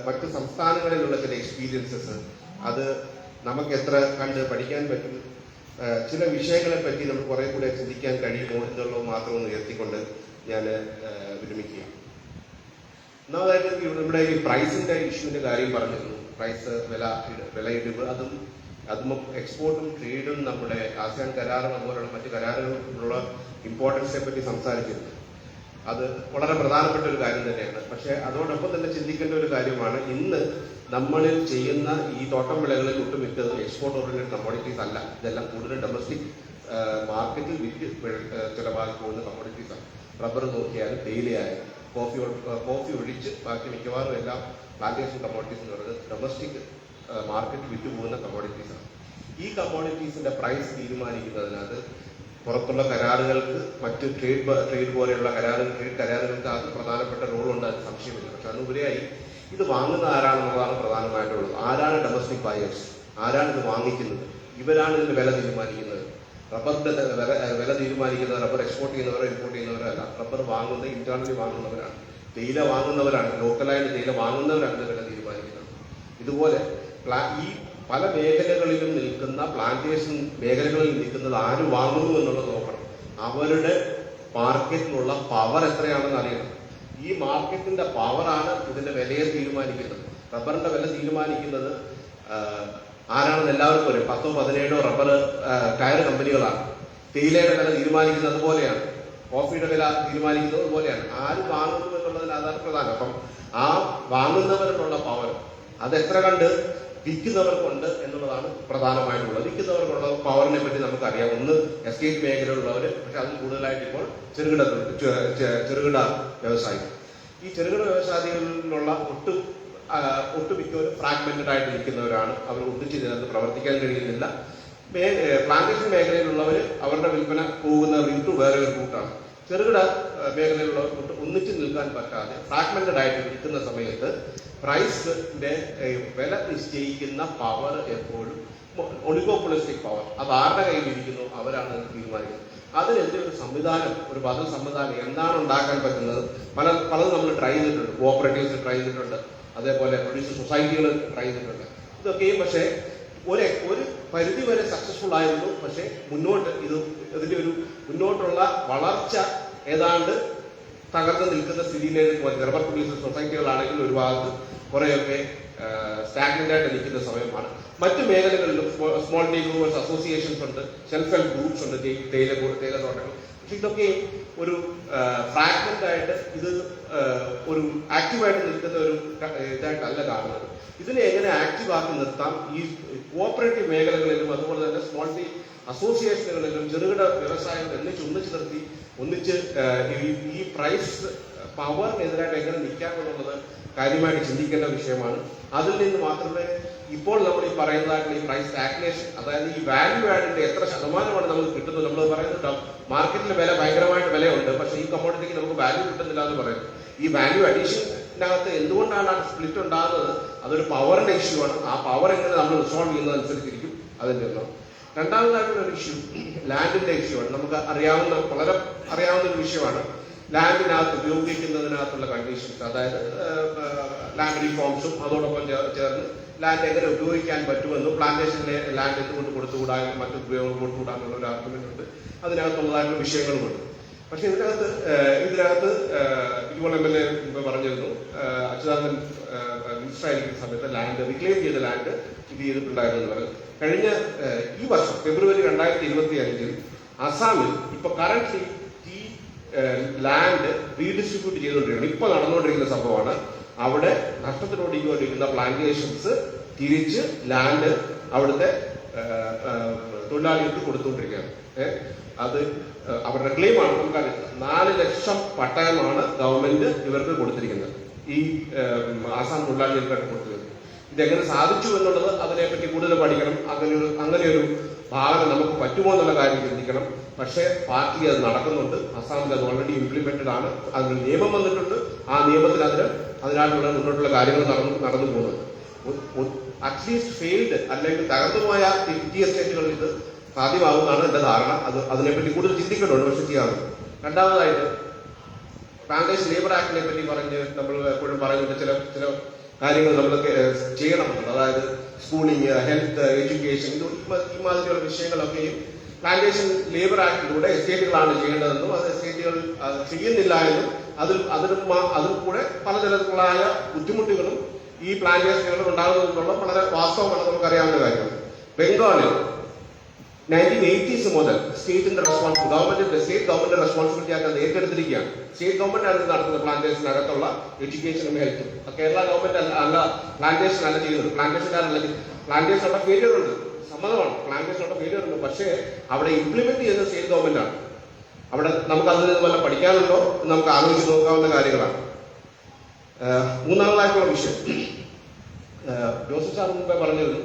മറ്റ് സംസ്ഥാനങ്ങളിലുള്ള ചില എക്സ്പീരിയൻസസ്, അത് നമുക്ക് എത്ര കണ്ട് പഠിക്കാൻ പറ്റും, ചില വിഷയങ്ങളെ പറ്റി നമുക്ക് കുറെ കൂടെ ചിന്തിക്കാൻ കഴിയുമോ എന്നുള്ളത് മാത്രം ഒന്ന് ഉയർത്തിക്കൊണ്ട് ഞാൻ വിരമിക്കുക. ഒന്നാമതായിട്ട് ഇവിടെ ഈ പ്രൈസിന്റെ ഇഷ്യൂവിന്റെ കാര്യം പറഞ്ഞിരുന്നു. പ്രൈസ് വിലയിടിവ്, അതും എക്സ്പോർട്ടും ട്രേഡും നമ്മുടെ ആസിയാൻ കരാറും അതുപോലുള്ള മറ്റ് കരാറുകളുള്ള ഇമ്പോർട്ടൻസിനെ പറ്റി സംസാരിച്ചിരുന്നു. അത് വളരെ പ്രധാനപ്പെട്ട ഒരു കാര്യം തന്നെയാണ്. പക്ഷെ അതോടൊപ്പം തന്നെ ചിന്തിക്കേണ്ട ഒരു കാര്യമാണ്, ഇന്ന് നമ്മളിൽ ചെയ്യുന്ന ഈ തോട്ടം വിളകളിൽ ഒട്ടുമിക്കതും എക്സ്പോർട്ട് ഓറിയന്റഡ് കമ്മോഡിറ്റീസ് അല്ല. ഇതെല്ലാം കൂടുതൽ ഡൊമസ്റ്റിക് മാർക്കറ്റിൽ വിറ്റ് ചിലവാക്കി പോകുന്ന കമ്മോഡിറ്റീസാണ്. റബ്ബർ നോക്കിയാലും തേയിലയായാലും കോഫി ഒഴിച്ച് ബാക്കി മിക്കവാറും എല്ലാം പ്ലാന്റേഷൻ കമ്മോഡിറ്റീസ് എന്ന് പറയുന്നത് ഡൊമസ്റ്റിക് മാർക്കറ്റിൽ വിറ്റുപോകുന്ന കമ്മോഡിറ്റീസാണ്. ഈ കമ്മോഡിറ്റീസിന്റെ പ്രൈസ് തീരുമാനിക്കുന്നതിനകത്ത് പുറത്തുള്ള കരാറുകൾക്ക്, മറ്റ് ട്രേഡ് പോലെയുള്ള ട്രേഡ് കരാറുകൾക്ക് അത് പ്രധാനപ്പെട്ട റോളുണ്ട്, അത് സംശയമില്ല. പക്ഷെ അതിനുപരിയായി ഇത് വാങ്ങുന്ന ആരാണെന്നുള്ളതാണ് പ്രധാനമായിട്ടുള്ളത്. ആരാണ് ഡൊമസ്റ്റിക് ബയേഴ്സ്, ആരാണ് ഇത് വാങ്ങിക്കുന്നത്, ഇവരാണ് ഇതിന്റെ വില തീരുമാനിക്കുന്നത്. റബ്ബറിന്റെ വില തീരുമാനിക്കുന്നത് റബ്ബർ എക്സ്പോർട്ട് ചെയ്യുന്നവരോ ഇമ്പോർട്ട് ചെയ്യുന്നവരോ അല്ല. റബ്ബർ വാങ്ങുന്ന ഇന്റേണലി വാങ്ങുന്നവരാണ്, തേയില വാങ്ങുന്നവരാണ്, ലോക്കലായിട്ട് തേയില വാങ്ങുന്നവരാണ് ഇത് വില തീരുമാനിക്കുന്നത്. ഇതുപോലെ ഈ പല മേഖലകളിലും നിൽക്കുന്ന പ്ലാന്റേഷൻ മേഖലകളിൽ നിൽക്കുന്നത് ആര് വാങ്ങുന്നു എന്നുള്ളത് നോക്കണം. അവരുടെ മാർക്കറ്റിലുള്ള പവർ എത്രയാണെന്ന് അറിയണം. ഈ മാർക്കറ്റിന്റെ പവറാണ് ഇതിന്റെ വിലയെ തീരുമാനിക്കുന്നത്. റബ്ബറിന്റെ വില തീരുമാനിക്കുന്നത് ആരാണെന്ന് എല്ലാവർക്കും അറിയാം. 10-17 റബ്ബർ ടയർ കമ്പനികളാണ്. തേയിലയുടെ വില തീരുമാനിക്കുന്നത് അതുപോലെയാണ്. കോഫിയുടെ വില തീരുമാനിക്കുന്നത് അതുപോലെയാണ്. ആര് വാങ്ങുന്നു എന്നുള്ളതിന് അതാണ് പ്രധാനം. അപ്പം ആ വാങ്ങുന്നവരിലുള്ള പവർ അത് എത്ര കണ്ട് വിൽക്കുന്നവർക്കുണ്ട് എന്നുള്ളതാണ് പ്രധാനമായിട്ടുള്ളത്. വിൽക്കുന്നവർക്കുള്ള പവറിനെ പറ്റി നമുക്കറിയാം. ഒന്ന് എസ്റ്റേറ്റ് മേഖലയിലുള്ളവർ, പക്ഷെ അതിൽ കൂടുതലായിട്ട് ഇപ്പോൾ ചെറുകിട വ്യവസായികൾ. ഈ ചെറുകിട വ്യവസായികളിലുള്ള ഒട്ടുമിക്കവരും ഫ്രാഗ്മെന്റഡ് ആയിട്ട് നിൽക്കുന്നവരാണ്. അവർ ഒന്നിച്ച് ഇതിനകത്ത് പ്രവർത്തിക്കാൻ കഴിയുന്നില്ല. പ്ലാന്റേഷൻ മേഖലയിലുള്ളവർ അവരുടെ വിൽപ്പന പോകുന്ന റൂട്ട് വേറെ ഒരു റൂട്ടാണ്. ചെറുകിട മേഖലയിലുള്ളവർ ഒന്നിച്ച് നിൽക്കാൻ പറ്റാതെ ഫ്രാഗ്മെന്റഡ് ആയിട്ട് നിൽക്കുന്ന സമയത്ത് പ്രൈസിന്റെ വില നിശ്ചയിക്കുന്ന പവർ എപ്പോഴും ഒളിഗോപൊളിസ്റ്റിക് പവർ, അത് ആരുടെ കയ്യിലിരിക്കുന്നു അവരാണ് തീരുമാനിക്കുന്നത്. അതിനെതിരെ ഒരു സംവിധാനം, ഒരു ബദൽ സംവിധാനം എന്താണ് ഉണ്ടാക്കാൻ പറ്റുന്നത്? പലതും നമ്മൾ ട്രൈ ചെയ്തിട്ടുണ്ട്. കോഓപ്പറേറ്റീവ്സ് ട്രൈ ചെയ്തിട്ടുണ്ട്, അതേപോലെ പ്രൊഡ്യൂസർ സൊസൈറ്റികൾ ട്രൈ ചെയ്തിട്ടുണ്ട്. ഇതൊക്കെയും പക്ഷേ ഒരു പരിധി വരെ സക്സസ്ഫുൾ ആയിരുന്നു. പക്ഷെ ഇതിന്റെ ഒരു മുന്നോട്ടുള്ള വളർച്ച ഏതാണ്ട് തകർന്ന് നിൽക്കുന്ന സ്ഥിതിയിലേക്ക് വന്നു. റബ്ബർ പ്രൊഡ്യൂസർ സൊസൈറ്റികളാണെങ്കിൽ ഒരു ഭാഗത്ത് കുറെയൊക്കെ സ്റ്റാഗ്നന്റ് ആയിട്ട് നിൽക്കുന്ന സമയമാണ്. മറ്റു മേഖലകളിലും സ്മോൾ ടീ ഗ്രൂവേഴ്സ് അസോസിയേഷൻസ് ഉണ്ട്, സെൽഫ് ഹെൽപ്പ് ഗ്രൂപ്പ്സ് ഉണ്ട്, തേയില തോട്ടങ്ങൾ. പക്ഷെ ഇതൊക്കെ ഒരു ഫ്രാഗ്മെന്റ് ആയിട്ട് ഇത് ഒരു ആക്റ്റീവായിട്ട് നിൽക്കുന്ന ഒരു ഇതായിട്ടല്ല കാണുന്നത്. ഇതിനെ എങ്ങനെ ആക്റ്റീവ് ആക്കി നിർത്താം? ഈ കോഓപ്പറേറ്റീവ് മേഖലകളിലും അതുപോലെ തന്നെ സ്മോൾ ടീ അസോസിയേഷനുകളിലും ചെറുകിട വ്യവസായങ്ങൾ ഒന്നിച്ച് നിർത്തി ഈ പ്രൈസ് പവറിനെതിരായിട്ട് എങ്ങനെ നിൽക്കാമെന്നുള്ളത് കാര്യമായിട്ട് ചിന്തിക്കേണ്ട വിഷയമാണ്. അതിൽ നിന്ന് മാത്രമേ ഇപ്പോൾ നമ്മൾ ഈ പറയുന്നതായിട്ടുള്ള ഈ പ്രൈസ് സ്റ്റാഗ്നേഷൻ, അതായത് ഈ വാല്യൂ ആഡിന്റെ എത്ര ശതമാനമാണ് നമുക്ക് കിട്ടുന്നത്. നമ്മൾ പറയുന്നത് മാർക്കറ്റിൽ വില ഭയങ്കരമായിട്ട് വിലയുണ്ട്, പക്ഷെ ഈ കമ്മോഡിറ്റിക്ക് നമുക്ക് വാല്യൂ കിട്ടുന്നില്ല എന്ന് പറയുന്നത്. ഈ വാല്യൂ അഡീഷനകത്ത് എന്തുകൊണ്ടാണ് ആ സ്പ്ലിറ്റ് ഉണ്ടാകുന്നത്? അതൊരു പവറിന്റെ ഇഷ്യൂ ആണ്. ആ പവർ എങ്ങനെ നമ്മൾ റിസോൾവ് ചെയ്യുന്നതനുസരിച്ചിരിക്കും അതിന്റെ എണ്ണം. രണ്ടാമതായിട്ടുള്ള ഒരു ഇഷ്യൂ ലാൻഡിന്റെ ഇഷ്യൂ ആണ്. നമുക്ക് വളരെ അറിയാവുന്ന ഒരു വിഷയമാണ്. ലാൻഡിനകത്ത് ഉപയോഗിക്കുന്നതിനകത്തുള്ള കണ്ടീഷൻസ്, അതായത് ലാൻഡ് റീഫോംസും അതോടൊപ്പം ചേർന്ന് ലാൻഡ് എങ്ങനെ ഉപയോഗിക്കാൻ പറ്റുമെന്നും പ്ലാന്റേഷനിലെ ലാൻഡ് എന്തുകൊണ്ട് കൊടുത്തുകൂടാ, മറ്റു ഉപയോഗങ്ങൾ കൊടുത്തുകൂടാന്നുള്ള ഒരു ആർഗ്യുമെന്റ് ഉണ്ട്. അതിനകത്തുള്ളതായിട്ടുള്ള വിഷയങ്ങളുമുണ്ട്. പക്ഷെ ഇതിനകത്ത് ഇതുപോലെ MLA പറഞ്ഞിരുന്നു, അച്യുതാനന്ദൻ മിനിസ്റ്റർ ആയിരിക്കുന്ന സമയത്ത് ലാൻഡ് റീക്ലെയിം ചെയ്ത ലാൻഡ് ഇത് ചെയ്തിട്ടുണ്ടായിരുന്നു എന്ന് പറയുന്നത്. കഴിഞ്ഞ ഈ വർഷം ഫെബ്രുവരി 2025 അസാമിൽ ഇപ്പൊ കറന്റ് ഈ ലാൻഡ് റീഡിസ്ട്രിബ്യൂട്ട് ചെയ്തുകൊണ്ടിരിക്കുന്നത് ഇപ്പൊ നടന്നുകൊണ്ടിരിക്കുന്ന സംഭവമാണ്. അവിടെ നഷ്ടത്തിനോടിക്കൊണ്ടിരിക്കുന്ന പ്ലാന്റേഷൻസ് തിരിച്ച് ലാൻഡ് അവിടുത്തെ തൊഴിലാളികൾക്ക് കൊടുത്തുകൊണ്ടിരിക്കുകയാണ്. അത് അവരുടെ ക്ലെയിമാണ്. നമുക്കറിയാം 4 ലക്ഷം പട്ടയമാണ് ഗവൺമെന്റ് ഇവർക്ക് കൊടുത്തിരിക്കുന്നത്, ഈ ആസാം തൊഴിലാളികൾക്കായിട്ട് കൊടുത്തിരിക്കുന്നത്. ഇതെങ്ങനെ സാധിച്ചു എന്നുള്ളത് അതിനെപ്പറ്റി കൂടുതൽ പഠിക്കണം. അങ്ങനെയൊരു ഭാവന നമുക്ക് പറ്റുമോ എന്നുള്ള കാര്യം ചിന്തിക്കണം. പക്ഷേ പാർട്ടി അത് നടക്കുന്നുണ്ട്. അസാമിൽ അത് ഓൾറെഡി ഇംപ്ലിമെന്റഡ് ആണ്. അതിന് നിയമം വന്നിട്ടുണ്ട്. ആ നിയമത്തിൽ അതിനായിട്ടുള്ള മുന്നോട്ടുള്ള കാര്യങ്ങൾ നടന്നു പോകുന്നുണ്ട്. അറ്റ്ലീസ്റ്റ് ഫെയിൽഡ് അല്ലെങ്കിൽ തകർന്നുപോയ ടി എസ്റ്റേറ്റുകളിൽ ഇത് സാധ്യമാകുന്നതാണ് എന്റെ ധാരണ. അതിനെപ്പറ്റി കൂടുതൽ ചിന്തിക്കേണ്ടതുണ്ട്, പക്ഷെ ചെയ്യാറുണ്ട്. രണ്ടാമതായിട്ട് പ്ലാന്റേഷൻ ലേബർ ആക്ടിനെ പറ്റി നമ്മൾ എപ്പോഴും പറയുന്നുണ്ട് ചില കാര്യങ്ങൾ നമ്മൾ ചെയ്യണമെന്നുണ്ട്. അതായത് സ്കൂളിങ്, ഹെൽത്ത്, എഡ്യൂക്കേഷൻ, ഈ മാതിരിയുള്ള വിഷയങ്ങളൊക്കെയും പ്ലാന്റേഷൻ ലേബർ ആക്ടിലൂടെ എസ്റ്റേറ്റുകളാണ് ചെയ്യേണ്ടതെന്നും അത് എസ്റ്റേറ്റുകൾ ചെയ്യുന്നില്ല എന്നും അതിൽ കൂടെ പലതരത്തിലുള്ള ബുദ്ധിമുട്ടുകളും ഈ പ്ലാന്റേഷനുകൾ ഉണ്ടാകുന്നതെന്നുള്ള വളരെ വാസ്തവമാണ്, നമുക്കറിയാവുന്ന കാര്യമാണ്. ബംഗാളിൽ 1980s മുതൽ സ്റ്റേറ്റ് ഗവൺമെന്റ് റെസ്പോൺസിബിലിറ്റി ആയിട്ട് അത് ഏറ്റെടുത്തിരിക്കുകയാണ്. സ്റ്റേറ്റ് ഗവൺമെന്റ് ആണ് നടത്തുന്നത് പ്ലാന്റേഷനകത്തുള്ള എഡ്യൂക്കേഷനും ഹെൽത്തും. കേരള ഗവൺമെന്റ് അല്ല പ്ലാന്റേഷൻ അല്ല ചെയ്യുന്നത്. പ്ലാന്റേഷനുള്ള ഫെയിലിയർ ഉണ്ട്, സമ്മതമാണ്. പ്ലാന്റേഷനുള്ള ഫെയിലിയർ ഉണ്ട്. പക്ഷേ അവിടെ ഇംപ്ലിമെന്റ് ചെയ്യുന്നത് സ്റ്റേറ്റ് ഗവൺമെന്റ് ആണ്. അവിടെ നമുക്ക് അതിൽ നിന്ന് വല്ല പഠിക്കാനുണ്ടോ നമുക്ക് ആലോചിച്ച് നോക്കാവുന്ന കാര്യങ്ങളാണ്. മൂന്നാമതായിട്ടുള്ള വിഷയം ജോസഫ് സാർ മുമ്പേ പറഞ്ഞിരുന്നു.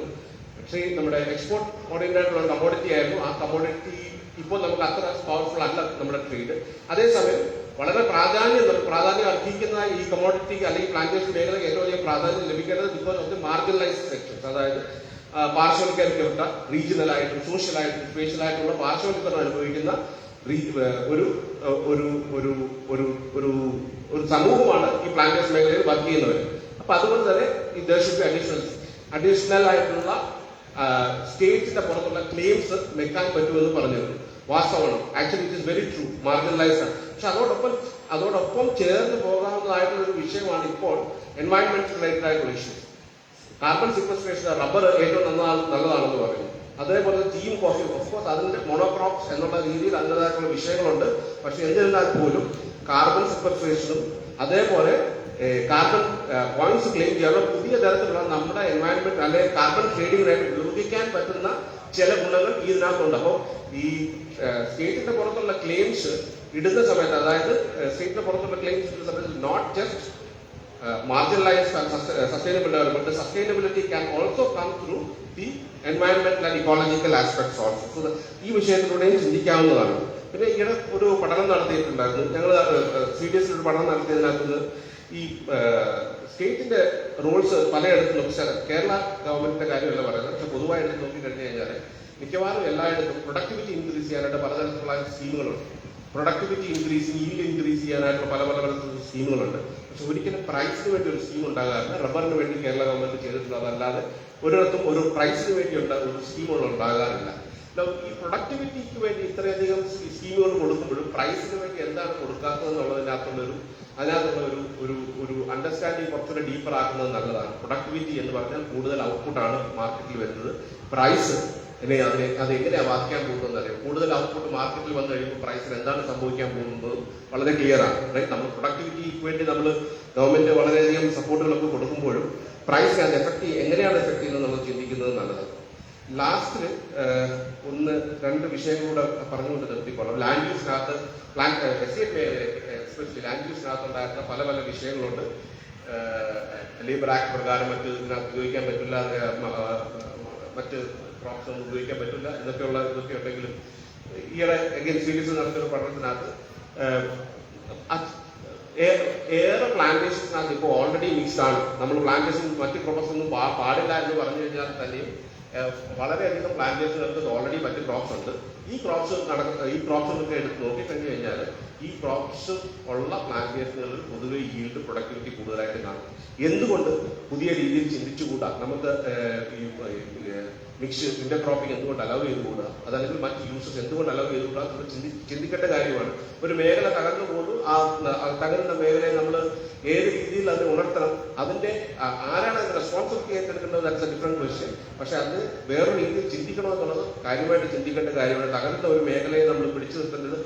പക്ഷേ നമ്മുടെ എക്സ്പോർട്ട് ഓറിയന്റഡ് ആയിട്ടുള്ള കമ്മോഡിറ്റി ആയിരുന്നു. ആ കമ്മോഡിറ്റി ഇപ്പോൾ നമുക്ക് അത്ര പവർഫുൾ അല്ല നമ്മുടെ ട്രേഡ്. അതേസമയം വളരെ പ്രാധാന്യം അർഹിക്കുന്ന ഈ കമ്മോഡിറ്റി അല്ലെങ്കിൽ പ്ലാന്റേഷൻ മേഖലയ്ക്ക് ഏറ്റവും അധികം പ്രാധാന്യം ലഭിക്കേണ്ടത് because of the marginalised sections, അതായത് പാർശ്വവൽക്കരിക്കപ്പെട്ട റീജിയണലായിട്ടും സോഷ്യലായിട്ടും സ്പേഷ്യലായിട്ടുള്ള പാർശ്വവൽക്കരണം അനുഭവിക്കുന്ന ഒരു സമൂഹമാണ് ഈ പ്ലാന്റേഷൻ മേഖലയിൽ വർക്ക് ചെയ്യുന്നവർ. അപ്പൊ അതുകൊണ്ട് തന്നെ ഈ അഡീഷണൽ ആയിട്ടുള്ള സ്റ്റേറ്റിന്റെ പുറത്തുള്ള ക്ലെയിംസ് വെക്കാൻ പറ്റുമെന്ന് പറഞ്ഞിരുന്നു. വാസ്തവമാണ്. Actually it is very true. Marginalised ആണ്. പക്ഷെ അതോടൊപ്പം ചേർന്ന് പോകാവുന്നതായിട്ടുള്ള ഒരു വിഷയമാണ് ഇപ്പോൾ എൻവയൺമെന്റൽ റിലേറ്റഡ് ആയിട്ടുള്ള ഇഷ്യൂസ്. കാർബൺ സിക്വസ്ട്രേഷൻ, റബ്ബർ ഏറ്റവും നല്ലതാണെന്ന് പറയുന്നു. അതേപോലെ ടീം കോഫി, ഓഫ്കോഴ്സ് അതിന്റെ മോണോക്രോപ്സ് എന്നുള്ള രീതിയിൽ അതിൻ്റെതായിട്ടുള്ള വിഷയങ്ങളുണ്ട്. പക്ഷെ എന്നിരുന്നാൽ പോലും കാർബൺ സിക്വസ്ട്രേഷനും അതേപോലെ കാർബൺ പോയിന്റ്സ് ക്ലെയിം ചെയ്യാനുള്ള പുതിയ തരത്തിലുള്ള നമ്മുടെ എൻവയൺമെന്റ് അല്ലെങ്കിൽ കാർബൺ ട്രേഡിങ്ങിനായിട്ട് ഉപയോഗിക്കാൻ പറ്റുന്ന ചില ഗുണങ്ങൾ ഇതിനകത്തുണ്ട്. അപ്പോൾ ഈ സ്റ്റേറ്റിന്റെ പുറത്തുള്ള ക്ലെയിംസ് ഇടുന്ന സമയത്ത്, അതായത് സ്റ്റേറ്റിന്റെ പുറത്തുള്ള ക്ലെയിംസ് ഇടുന്ന സമയത്ത് not just marginalized sustainable development, the sustainability can also come through the environmental and ecological aspects also. So ഈ വിഷയത്തിലൂടെയും ചിന്തിക്കാവുന്നതാണ്. പിന്നെ ഈയിടെ ഒരു പഠനം നടത്തിയിട്ടുണ്ടായിരുന്നു. ഞങ്ങൾ CDS ഒരു പഠനം നടത്തിയതിനകത്ത് ഈ സ്റ്റേറ്റിന്റെ റോൾസ് പലയിടത്തും നോക്കി, കേരള ഗവൺമെന്റിന്റെ കാര്യമല്ല പറയുന്നത്, പക്ഷെ പൊതുവായി എടുത്ത് നോക്കിക്കഴിഞ്ഞു കഴിഞ്ഞാൽ മിക്കവാറും എല്ലായിടത്തും പ്രൊഡക്ടിവിറ്റി ഇൻക്രീസ് ചെയ്യാനായിട്ട് പലതരത്തിലുള്ള സ്കീമുകളുണ്ട്. പ്രൊഡക്ടിവിറ്റി ഇൻക്രീസ് ചെയ്യാനായിട്ടുള്ള പല സ്കീമുകളുണ്ട്. പക്ഷെ ഒരിക്കലും പ്രൈസിന് വേണ്ടി ഒരു സ്കീം ഉണ്ടാകാറില്ല. റബ്ബറിന് വേണ്ടി കേരള ഗവൺമെന്റ് ചെയ്തിട്ടുള്ളത് അല്ലാതെ ഒരിടത്തും ഒരു പ്രൈസിന് വേണ്ടി ഒരു സ്കീമുകൾ ഉണ്ടാകാറില്ല. ഈ പ്രൊഡക്ടിവിറ്റിക്ക് വേണ്ടി ഇത്രയധികം സ്കീമുകൾ കൊടുക്കുമ്പോഴും പ്രൈസിന് വേണ്ടി എന്താണ് കൊടുക്കാത്തതെന്നുള്ളതിനകത്തുള്ള ഒരു അണ്ടർസ്റ്റാൻഡിങ് കുറച്ചുകൂടെ ഡീപ്പർ ആക്കുന്നത് നല്ലതാണ്. പ്രൊഡക്ടിവിറ്റി എന്ന് പറഞ്ഞാൽ കൂടുതൽ ഔട്ട്പുട്ടാണ് മാർക്കറ്റിൽ വരുന്നത്. പ്രൈസ് അതെങ്ങനെയാണ് ബാധിക്കാൻ പോകുന്നത് അറിയാം. കൂടുതൽ ഔട്ട്പുട്ട് മാർക്കറ്റിൽ വന്നു കഴിയുമ്പോൾ പ്രൈസിൽ എന്താണ് സംഭവിക്കാൻ പോകുന്നതും വളരെ ക്ലിയർ ആണ്. നമ്മൾ പ്രൊഡക്ടിവിറ്റിക്ക് വേണ്ടി നമ്മൾ ഗവൺമെന്റ് വളരെയധികം സപ്പോർട്ടുകളൊക്കെ കൊടുക്കുമ്പോഴും പ്രൈസ് എങ്ങനെയാണ് എഫക്ട് ചെയ്യുന്നത് നമ്മൾ ചിന്തിക്കുന്നത് നല്ലതാണ്. ലാസ്റ്റില് 1-2 വിഷയങ്ങളൂടെ പറഞ്ഞുകൊണ്ട് നിർത്തിക്കൊള്ളാം. ലാൻഡ് യൂസിനകത്ത് എസ്റ്റേറ്റ് മേഖല എസ്പെഷ്യലി ലാൻഡ് യൂസിനകത്ത് ഉണ്ടായിരുന്ന പല വിഷയങ്ങളുണ്ട്. ലേബർ ആക്ട് പ്രകാരം ഇതിനകത്ത് ഉപയോഗിക്കാൻ പറ്റില്ല, മറ്റ് ക്രോപ്സ് ഒന്നും ഉപയോഗിക്കാൻ പറ്റില്ല ഇതൊക്കെ ഉണ്ടെങ്കിലും ഈയിടെ എഗെയിൻ CDS നടത്തിയൊരു പഠനത്തിനകത്ത് ഏറെ പ്ലാന്റേഷൻസിനകത്ത് ഇപ്പോൾ ഓൾറെഡി മിക്സ്ഡ് ആണ്. നമ്മൾ പ്ലാന്റേഷൻ മറ്റ് ക്രോപ്സ് ഒന്നും പാടില്ല എന്ന് പറഞ്ഞു കഴിഞ്ഞാൽ തന്നെയും വളരെയധികം പ്ലാന്റേഷനുകൾക്ക് ഓൾറെഡി മറ്റ് ക്രോപ്സ് ഉണ്ട്. ഈ ക്രോപ്സിനൊക്കെ എടുത്ത് നോക്കിക്കഴിഞ്ഞു കഴിഞ്ഞാൽ ഈ ക്രോപ്സ് ഉള്ള പ്ലാന്റേഷനുകളിൽ പൊതുവെ ഈൽഡ് പ്രൊഡക്ടിവിറ്റി കൂടുതലായിട്ട് കാണും. എന്തുകൊണ്ട് പുതിയ രീതിയിൽ ചിന്തിച്ചുകൂടാ? നമുക്ക് മിക്സ് ഇന്റർക്രോപ്പിംഗ് എന്തുകൊണ്ട് അലവ് ചെയ്തുകൂടാ? അതല്ലെങ്കിൽ മറ്റ് യൂസസ് എന്തുകൊണ്ട് അലവ് ചെയ്തുകൂടാ? ചിന്തിക്കേണ്ട കാര്യമാണ്. ഒരു മേഖല തകർന്നു പോകുന്നു, തകരുന്ന മേഖലയെ നമ്മൾ ഏത് രീതിയിൽ അതിനെ ഉണർത്തണം, അതിന്റെ ആരാണ് അതിന്റെ റെസ്പോൺസിബിലിറ്റി ഏറ്റെടുക്കേണ്ടത്, ദാറ്റ്സ് എ ഡിഫറെന്റ് ക്വസ്റ്റ്യൻ. പക്ഷെ അത് വേറൊരു രീതിയിൽ ചിന്തിക്കണമെന്നുള്ളത് കാര്യമായിട്ട് ചിന്തിക്കേണ്ട കാര്യമാണ്. തകർന്ന ഒരു മേഖലയെ നമ്മൾ പിടിച്ചു നിർത്തേണ്ടത്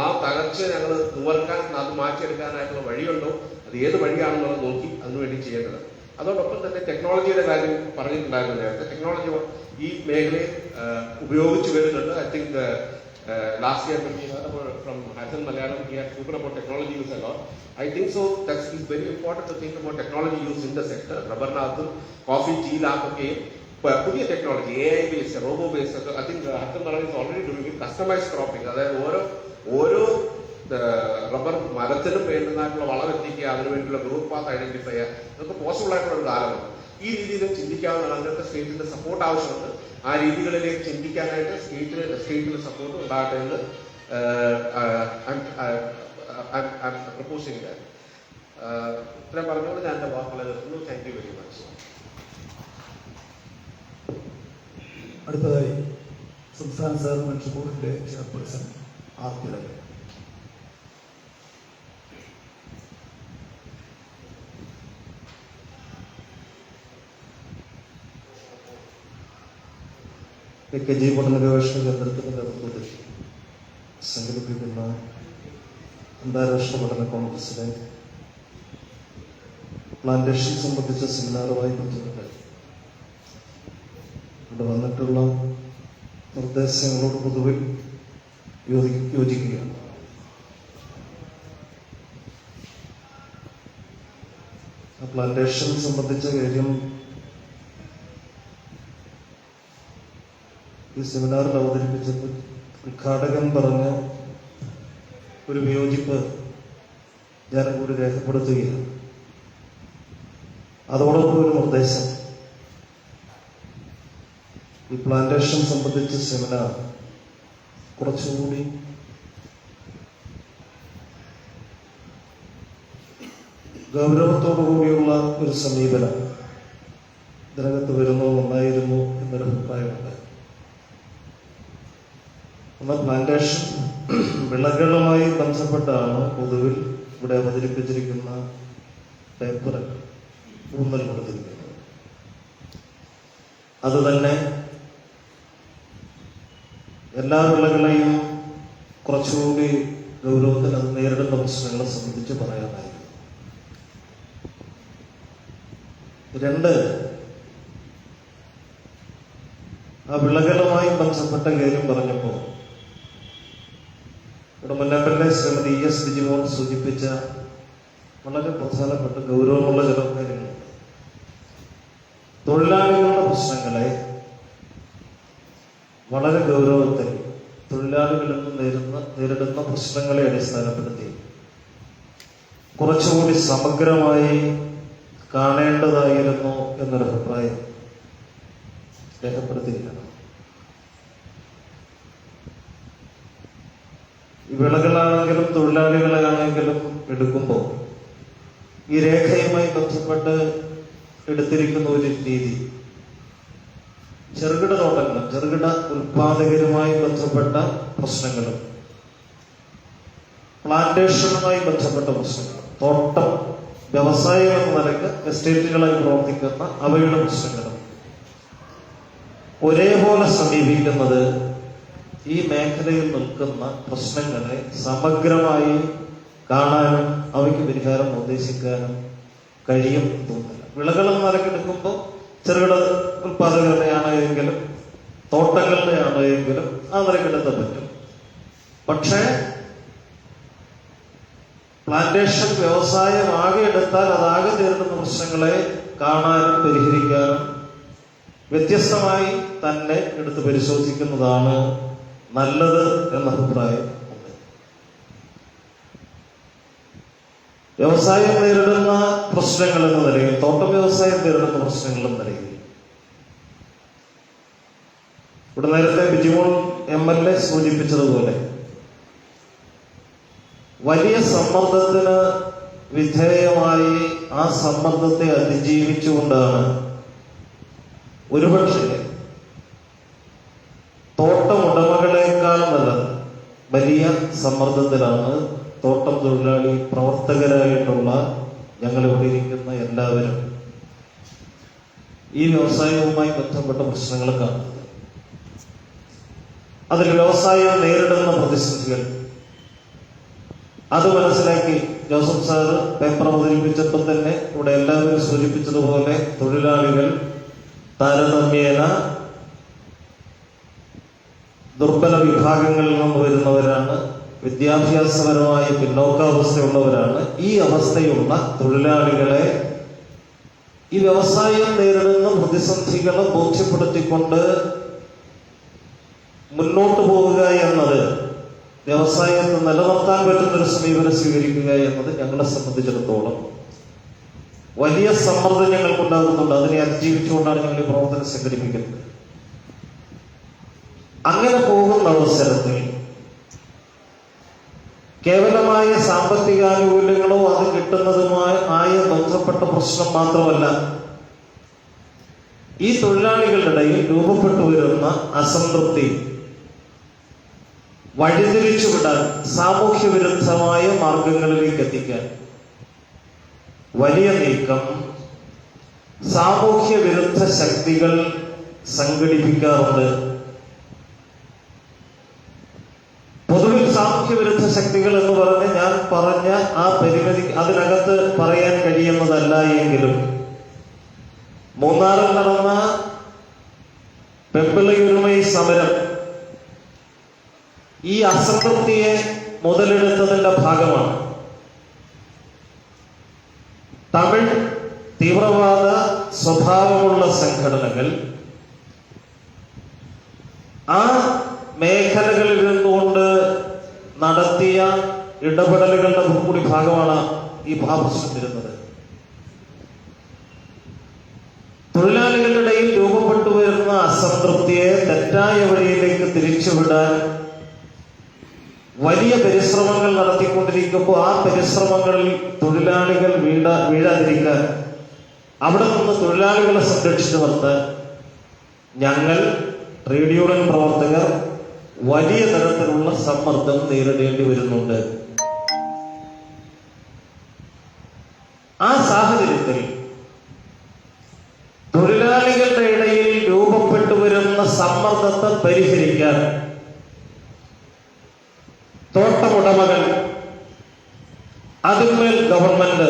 ആ തകർച്ചയെ ഞങ്ങൾ തുവർക്കാൻ, അത് മാറ്റിയെടുക്കാനായിട്ടുള്ള വഴിയുണ്ടോ, അത് ഏത് വഴിയാണെന്നുള്ളത് നോക്കി അതിനുവേണ്ടി ചെയ്യേണ്ടത്. അതോടൊപ്പം തന്നെ ടെക്നോളജിയുടെ കാര്യം പറഞ്ഞിട്ടുണ്ടായിരുന്നു നേരത്തെ. ടെക്നോളജി ഈ മേഖലയിൽ ഉപയോഗിച്ചു വരുന്നുണ്ട്. I think last year when we heard from Hassan Malayalam, he had spoken about technology use a lot. I think so that's very important to think about technology use in the sector. Rubber-nathum, coffee, tea, lakokeyum, പുതിയ technology AI based, robo based. I think Hassan Malayalam is already doing it. Customized cropping, അതായത് ഓരോ rubber മരത്തിനും വേണ്ടുന്നതായിട്ടുള്ള വളം എത്തിക്കുക, അതിനുവേണ്ടിയുള്ള growth path identify ചെയ്യുക, ഇതൊക്കെ possible ആയിട്ടുള്ള ഒരു കാലമാണ്. ഈ രീതിയിലും ചിന്തിക്കാവുന്നതാണ്. അതിനകത്ത് സ്റ്റേറ്റിന്റെ സപ്പോർട്ട് ആവശ്യമുണ്ട്. ആ രീതികളിലേക്ക് ചിന്തിക്കാനായിട്ട് സ്റ്റേറ്റിന്റെ സപ്പോർട്ട് ഉണ്ടാകട്ടെ എന്ന് പ്രപ്പോസ് ചെയ്യുക. ഇത്രയും പറഞ്ഞുകൊണ്ട് ഞാൻ എൻ്റെ വാക്കുകളെ നിർത്തുന്നു. Thank you very much. അടുത്തതായി സംസ്ഥാന സഹകരണ മനുഷ്യ ബോർഡിന്റെ ചെയർപേഴ്സൺ ആർ തിലകൻ. KG പഠന ഗവേഷണ കേന്ദ്രത്തിന്റെ നേതൃത്വത്തിൽ സംഘടിപ്പിക്കുന്ന അന്താരാഷ്ട്ര പഠന കോൺഗ്രസിലെ പ്ലാന്റേഷൻ സംബന്ധിച്ച സെമിനാറുമായി ബന്ധപ്പെട്ട് ഇവിടെ വന്നിട്ടുള്ള നിർദ്ദേശങ്ങളോട് പൊതുവിൽ യോജിക്കുകയാണ്. പ്ലാന്റേഷൻ സംബന്ധിച്ച കാര്യം ഈ സെമിനാറിൽ അവതരിപ്പിച്ചപ്പോൾ ഉദ്ഘാടകൻ പറഞ്ഞ ഒരു വിയോജിപ്പ് ഞാൻ കൂടി രേഖപ്പെടുത്തുകയാണ്. അതോടൊപ്പം ഒരു നിർദ്ദേശം, ഈ പ്ലാന്റേഷൻ സംബന്ധിച്ച സെമിനാർ കുറച്ചുകൂടി ഗൗരവത്തോടു കൂടിയുള്ള ഒരു സമീപനം ഇതിനകത്ത് വരുന്നത് നന്നായിരുന്നു എന്നൊരു അഭിപ്രായമുണ്ട്. എന്നാൽ പ്ലാന്റേഷൻ വിളകളുമായി ബന്ധപ്പെട്ടാണ് പൊതുവിൽ ഇവിടെ അവതരിപ്പിച്ചിരിക്കുന്ന പേപ്പർ ഊന്നൽ കൊടുത്തിരിക്കുന്നത്. അതുതന്നെ എല്ലാ വിളകളെയും കുറച്ചുകൂടി ഗൗരവത്തിൽ അത് നേരിടുന്ന പ്രശ്നങ്ങളെ സംബന്ധിച്ച് പറയാനായിരുന്നു. രണ്ട്, ആ വിളകളുമായി ബന്ധപ്പെട്ട കാര്യം പറഞ്ഞപ്പോൾ ഇവിടെ മുന്നേറ്റത്തിലെ ശ്രീമതി ES ബിജിമോൾ സൂചിപ്പിച്ച വളരെ പ്രധാനപ്പെട്ട ഗൗരവമുള്ള ചില കാര്യങ്ങളുണ്ട്. തൊഴിലാളികളുടെ പ്രശ്നങ്ങളെ വളരെ ഗൗരവത്തിൽ തൊഴിലാളികളിൽ നിന്ന് നേരിടുന്ന പ്രശ്നങ്ങളെ അടിസ്ഥാനപ്പെടുത്തി കുറച്ചുകൂടി സമഗ്രമായി കാണേണ്ടതായിരുന്നു എന്നൊരു അഭിപ്രായം രേഖപ്പെടുത്തിയിരിക്കണം. ഈ വിളകളാണെങ്കിലും തൊഴിലാളികളാണെങ്കിലും എടുക്കുമ്പോൾ ഈ രേഖയുമായി ബന്ധപ്പെട്ട് എടുത്തിരിക്കുന്ന ഒരു രീതി ചെറുകിട തോട്ടങ്ങളും ചെറുകിട ഉൽപാദകരുമായി ബന്ധപ്പെട്ട പ്രശ്നങ്ങളും പ്ലാന്റേഷനുമായി ബന്ധപ്പെട്ട പ്രശ്നങ്ങളും തോട്ടം വ്യവസായം എന്ന നിലയ്ക്ക് എസ്റ്റേറ്റുകളായി പ്രവർത്തിക്കുന്ന അവയുടെ പ്രശ്നങ്ങളും ഒരേപോലെ സമീപിക്കുന്നത് ഈ മേഖലയിൽ നിൽക്കുന്ന പ്രശ്നങ്ങളെ സമഗ്രമായി കാണാനും അവയ്ക്ക് പരിഹാരം നിർദ്ദേശിക്കാനും കഴിയും തോന്നുന്നില്ല. വിളകളെന്ന് നിലക്കെടുക്കുമ്പോൾ ചെറുകിട ഉൽപാദകരുടെ ആണോ എങ്കിലും തോട്ടങ്ങളുടെ ആണോ എങ്കിലും ആ നിലക്കെടുത്താൻ പറ്റും. പക്ഷേ പ്ലാന്റേഷൻ വ്യവസായം ആകെ എടുത്താൽ അതാകെ നേരിടുന്ന പ്രശ്നങ്ങളെ കാണാനും പരിഹരിക്കാനും വ്യത്യസ്തമായി തന്നെ എടുത്ത് പരിശോധിക്കുന്നതാണ് നല്ലത് എന്ന അഭിപ്രായം ഉണ്ട്. വ്യവസായം നേരിടുന്ന പ്രശ്നങ്ങൾ എന്ന നിലയിൽ, തോട്ട വ്യവസായം നേരിടുന്ന പ്രശ്നങ്ങൾ എന്ന നിലയിൽ ഇവിടെ നേരത്തെ ബിജിമോൾ MLA സൂചിപ്പിച്ചതുപോലെ വലിയ സമ്മർദ്ദത്തിന് വിധേയമായി ആ സമ്മർദ്ദത്തെ അതിജീവിച്ചുകൊണ്ടാണ് ഒരുപക്ഷെ തോട്ടം ഉടമകളെക്കാൾ നല്ലത് വലിയ സമ്മർദ്ദത്തിലാണ് തോട്ടം തൊഴിലാളി പ്രവർത്തകരായിട്ടുള്ള ഞങ്ങളിവിടെ ഇരിക്കുന്ന എല്ലാവരും ഈ വ്യവസായവുമായി ബന്ധപ്പെട്ട പ്രശ്നങ്ങൾ കാണുന്നത്. അതിൽ വ്യവസായം നേരിടുന്ന പ്രതിസന്ധികൾ അത് മനസ്സിലാക്കി ജോസഫ് സാറ് പേപ്പർ അവതരിപ്പിച്ചപ്പോൾ തന്നെ ഇവിടെ എല്ലാവരും സൂചിപ്പിച്ചതുപോലെ തൊഴിലാളികൾ താരതമ്യേന ദുർബല വിഭാഗങ്ങളിൽ നിന്ന് വരുന്നവരാണ്, വിദ്യാഭ്യാസപരമായ പിന്നോക്കാവസ്ഥയുള്ളവരാണ്. ഈ അവസ്ഥയുള്ള തൊഴിലാളികളെ ഈ വ്യവസായം നേരിടുന്ന പ്രതിസന്ധികളെ ബോധ്യപ്പെടുത്തിക്കൊണ്ട് മുന്നോട്ട് പോവുക എന്നത്, വ്യവസായത്തെ നിലനിർത്താൻ പറ്റുന്നൊരു സമീപനം സ്വീകരിക്കുക എന്നത് ഞങ്ങളെ സംബന്ധിച്ചിടത്തോളം വലിയ സമ്മർദ്ദം ഞങ്ങൾക്കുണ്ടാകുന്നുണ്ട്. അതിനെ അതിജീവിച്ചുകൊണ്ടാണ് ഞങ്ങൾ ഈ പ്രവർത്തനം സംഘടിപ്പിക്കുന്നത്. അങ്ങനെ പോകുന്ന അവസരത്തിൽ കേവലമായ സാമ്പത്തിക ആനുകൂല്യങ്ങളോ അത് കിട്ടുന്നതുമായ ബന്ധപ്പെട്ട പ്രശ്നം മാത്രമല്ല, ഈ തൊഴിലാളികളുടെ ഇടയിൽ രൂപപ്പെട്ടു വരുന്ന അസംതൃപ്തി വഴിതിരിച്ചുവിടാൻ, സാമൂഹ്യ വിരുദ്ധമായ മാർഗങ്ങളിലേക്ക് എത്തിക്കാൻ വലിയ നീക്കം സാമൂഹ്യ വിരുദ്ധ ശക്തികൾ സംഘടിപ്പിക്കാറുണ്ട്. പൊതുവിൽ സാമൂഹ്യ വിരുദ്ധ ശക്തികൾ എന്ന് പറഞ്ഞ് ഞാൻ പറഞ്ഞ ആ പരിമിതി അതിനകത്ത് പറയാൻ കഴിയുന്നതല്ല എങ്കിലും മൂന്നാറിൽ നടന്ന പെമ്പിളയുരുമൈ സമരം ഈ അസംതൃപ്തിയെ മുതലെടുത്തതിന്റെ ഭാഗമാണ്. തമിഴ് തീവ്രവാദ സ്വഭാവമുള്ള സംഘടനകൾ ആ മേഖലകളിൽ നിന്നുകൊണ്ട് നടത്തിയ ഇടപെടലുകളുടെ കൂടി ഭാഗമാണ് ഈ പ്രശ്നം വരുന്നത്. തൊഴിലാളികളുടെ ഇടയിൽ രൂപപ്പെട്ടു വരുന്ന അസംതൃപ്തിയെ തെറ്റായ വഴിയിലേക്ക് തിരിച്ചുവിടാൻ വലിയ പരിശ്രമങ്ങൾ നടത്തിക്കൊണ്ടിരിക്കുമ്പോൾ ആ പരിശ്രമങ്ങളിൽ തൊഴിലാളികൾ വീഴാതിരിക്കാൻ, അവിടെ നിന്ന് തൊഴിലാളികളെ സംരക്ഷിച്ചു നിർത്താൻ ഞങ്ങൾ ട്രേഡ് യൂണിയൻ പ്രവർത്തകർ വലിയ തരത്തിലുള്ള സമ്മർദ്ദം നേരിടേണ്ടി വരുന്നുണ്ട്. ആ സാഹചര്യത്തിൽ തൊഴിലാളികളുടെ ഇടയിൽ രൂപപ്പെട്ടു വരുന്ന സമ്മർദ്ദത്തെ പരിഹരിക്കാൻ തോട്ടമുടമകൾ, അതിന്മേൽ ഗവൺമെന്റ്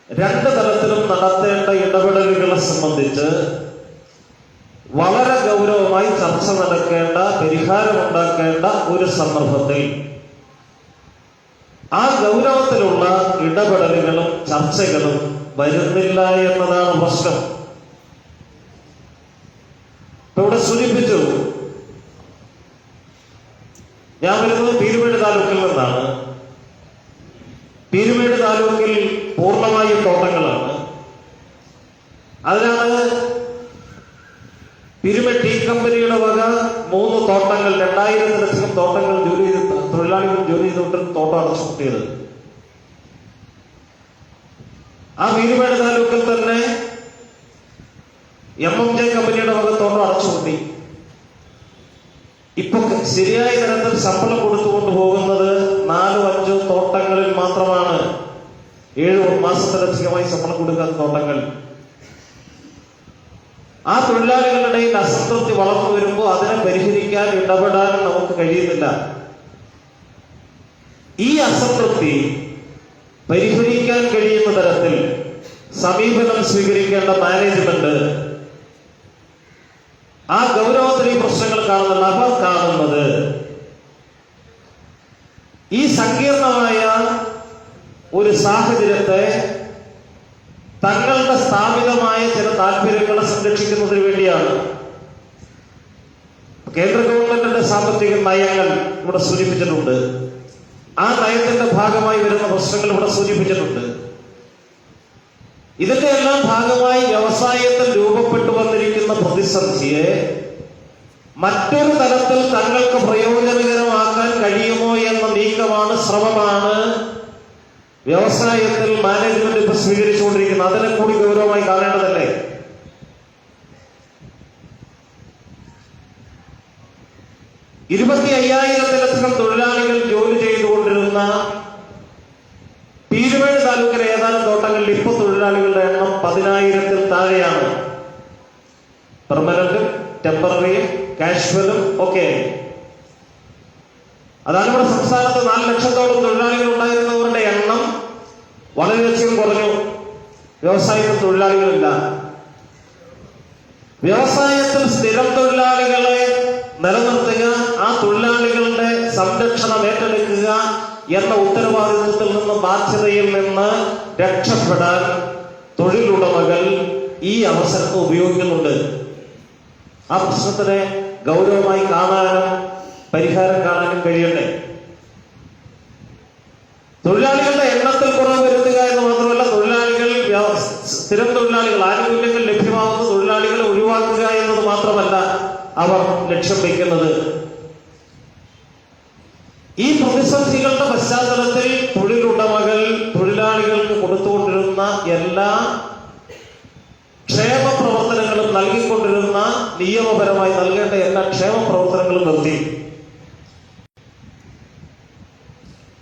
രണ്ട് തലത്തിലും നടത്തേണ്ട ഇടപെടലുകളെ സംബന്ധിച്ച് വളരെ ഗൗരവമായി ചർച്ച നടക്കേണ്ട, പരിഹാരമുണ്ടാക്കേണ്ട ഒരു സന്ദർഭത്തിൽ ആ ഗൗരവത്തിലുള്ള ഇടപെടലുകളും ചർച്ചകളും വരുന്നില്ല എന്നതാണ് പ്രശ്നം. ഇപ്പൊ ഇവിടെ സൂചിപ്പിച്ചു, ഞാൻ വരുന്നത് പീരുമേട് താലൂക്കിൽ നിന്നാണ്. പീരുമേട് താലൂക്കിൽ പൂർണ്ണമായും തോട്ടങ്ങളാണ്. അതിനാണ് പീരുമേട് ടീ കമ്പനിയുടെ വക 3 തോട്ടങ്ങൾ, 2000-ലധികം തോട്ടങ്ങൾ തൊഴിലാളികൾ ജോലി ചെയ്തുകൊണ്ടിരുന്ന തോട്ടം അടച്ചുപൂട്ടിയത്. ആ പീരുമേട് താലൂക്കിൽ തന്നെ MMJ കമ്പനിയുടെ വക തോട്ടം അടച്ചുപൂട്ടി. ഇപ്പൊ ശരിയായ തരത്തിൽ ശമ്പളം കൊടുത്തുകൊണ്ട് പോകുന്നത് 4-5 തോട്ടങ്ങളിൽ മാത്രമാണ്. 7 മാസത്തിലധികമായി ശമ്പളം കൊടുക്കാത്ത തോട്ടങ്ങൾ. ആ തൊഴിലാളികളുടെ ഇടയിൽ അസംതൃപ്തി വളർന്നു വരുമ്പോൾ അതിനെ പരിഹരിക്കാൻ, ഇടപെടാൻ നമുക്ക് കഴിയുന്നില്ല. ഈ അസംതൃപ്തി പരിഹരിക്കാൻ കഴിയുന്ന തരത്തിൽ സമീപനം സ്വീകരിക്കേണ്ട മാനേജ്മെന്റ് ആ ഗൗരവത്തിൽ ഈ പ്രശ്നങ്ങൾ കാണുന്നുണ്ട്. അവർ കാണുന്നത് ഈ സങ്കീർണമായ ഒരു സാഹചര്യത്തെ തങ്ങളുടെ സ്ഥാപിതമായ ചില താല്പര്യങ്ങളെ സംരക്ഷിക്കുന്നതിന് വേണ്ടിയാണ്. കേന്ദ്ര ഗവൺമെന്റിന്റെ സാമ്പത്തിക നയങ്ങൾ ഇവിടെ സൂചിപ്പിച്ചിട്ടുണ്ട്. ആ നയത്തിന്റെ ഭാഗമായി വരുന്ന പ്രശ്നങ്ങൾ ഇവിടെ സൂചിപ്പിച്ചിട്ടുണ്ട്. ഇതിന്റെ എല്ലാം ഭാഗമായി വ്യവസായത്തിൽ രൂപപ്പെട്ടു വന്നിരിക്കുന്ന പ്രതിസന്ധിയെ മറ്റൊരു തലത്തിൽ തങ്ങൾക്ക് പ്രയോജനകരമാക്കാൻ കഴിയുമോ എന്ന നീക്കമാണ്, ശ്രമമാണ് വ്യവസായത്തിൽ മാനേജ്മെന്റ് ഇപ്പൊ സ്വീകരിച്ചുകൊണ്ടിരിക്കുന്നത്. അതിനെ കൂടി ഗൗരവമായി കാണേണ്ടതല്ലേ? +50,000-ലധികം തൊഴിലാളികൾ ജോലി ചെയ്തുകൊണ്ടിരുന്ന പീരുമേട് താലൂക്കിലെ ഏതാനും തോട്ടങ്ങളിൽ ഇപ്പോൾ തൊഴിലാളികളുടെ എണ്ണം 10,000-ൽ താഴെയാണ്. പെർമനന്റും ടെമ്പററിയും കാഷ്വലും ഒക്കെ. അതാണ് ഇവിടെ സംസ്ഥാനത്ത് 4 ലക്ഷത്തോളം തൊഴിലാളികൾ ഉണ്ടായിരുന്നവരുടെ എണ്ണം വളരെയധികം കുറഞ്ഞു. വ്യവസായത്തിൽ തൊഴിലാളികളില്ല. വ്യവസായത്തിൽ സ്ഥിരം തൊഴിലാളികളെ നിലനിർത്തുക, ആ തൊഴിലാളികളുടെ സംരക്ഷണം ഏറ്റെടുക്കുക എന്ന ഉത്തരവാദിത്വത്തിൽ നിന്ന്, ബാധ്യതയിൽ നിന്ന് രക്ഷപ്പെടാൻ തൊഴിലുടമകൾ ഈ അവസരത്തെ ഉപയോഗിക്കുന്നുണ്ട്. ആ പ്രശ്നത്തിനെ ഗൗരവമായി കാണാനും പരിഹാരം കാണാനും കഴിയണ്ടേ? തൊഴിലാളികളുടെ എണ്ണത്തിൽ കുറവ് വരുത്തുക എന്ന് മാത്രമല്ല, സ്ഥിരം തൊഴിലാളികൾ, ആനുകൂല്യങ്ങൾ ലഭ്യമാകുന്ന തൊഴിലാളികളെ ഒഴിവാക്കുക എന്നത് മാത്രമല്ല അവർ ലക്ഷ്യം വയ്ക്കുന്നത്. ഈ പ്രതിസന്ധികളുടെ പശ്ചാത്തലത്തിൽ തൊഴിലുടമകൾ തൊഴിലാളികൾക്ക് കൊടുത്തുകൊണ്ടിരുന്ന എല്ലാ ക്ഷേമ പ്രവർത്തനങ്ങളും, നൽകിക്കൊണ്ടിരുന്ന നിയമപരമായി നൽകേണ്ട എല്ലാ ക്ഷേമ പ്രവർത്തനങ്ങളും നിർത്തി.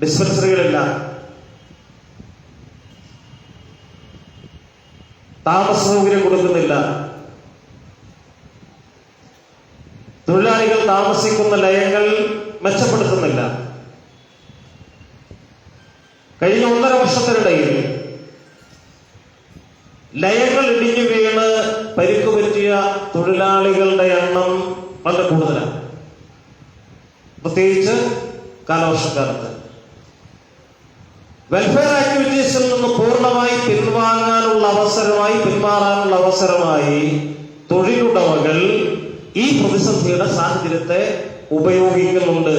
ഡിസ്പെൻസറികളില്ല, താമസ സൗകര്യം കൊടുക്കുന്നില്ല, തൊഴിലാളികൾ താമസിക്കുന്ന ലയങ്ങൾ മെച്ചപ്പെടുത്തുന്നില്ല. കഴിഞ്ഞ 1.5 വർഷത്തിനിടയിൽ ലയങ്ങൾ ഇടിഞ്ഞു വീണ് പരിക്കു പറ്റിയ തൊഴിലാളികളുടെ എണ്ണം വളരെ കൂടുതലാണ്, പ്രത്യേകിച്ച് കാലവർഷക്കാലത്ത്. വെൽഫെയർ ആക്ടിവിറ്റീസിൽ നിന്ന് പൂർണ്ണമായി പിന്മാറാനുള്ള അവസരമായി തൊഴിലുടമകൾ ഈ പ്രതിസന്ധിയുടെ സാഹചര്യത്തെ ഉപയോഗിക്കുന്നുണ്ട്.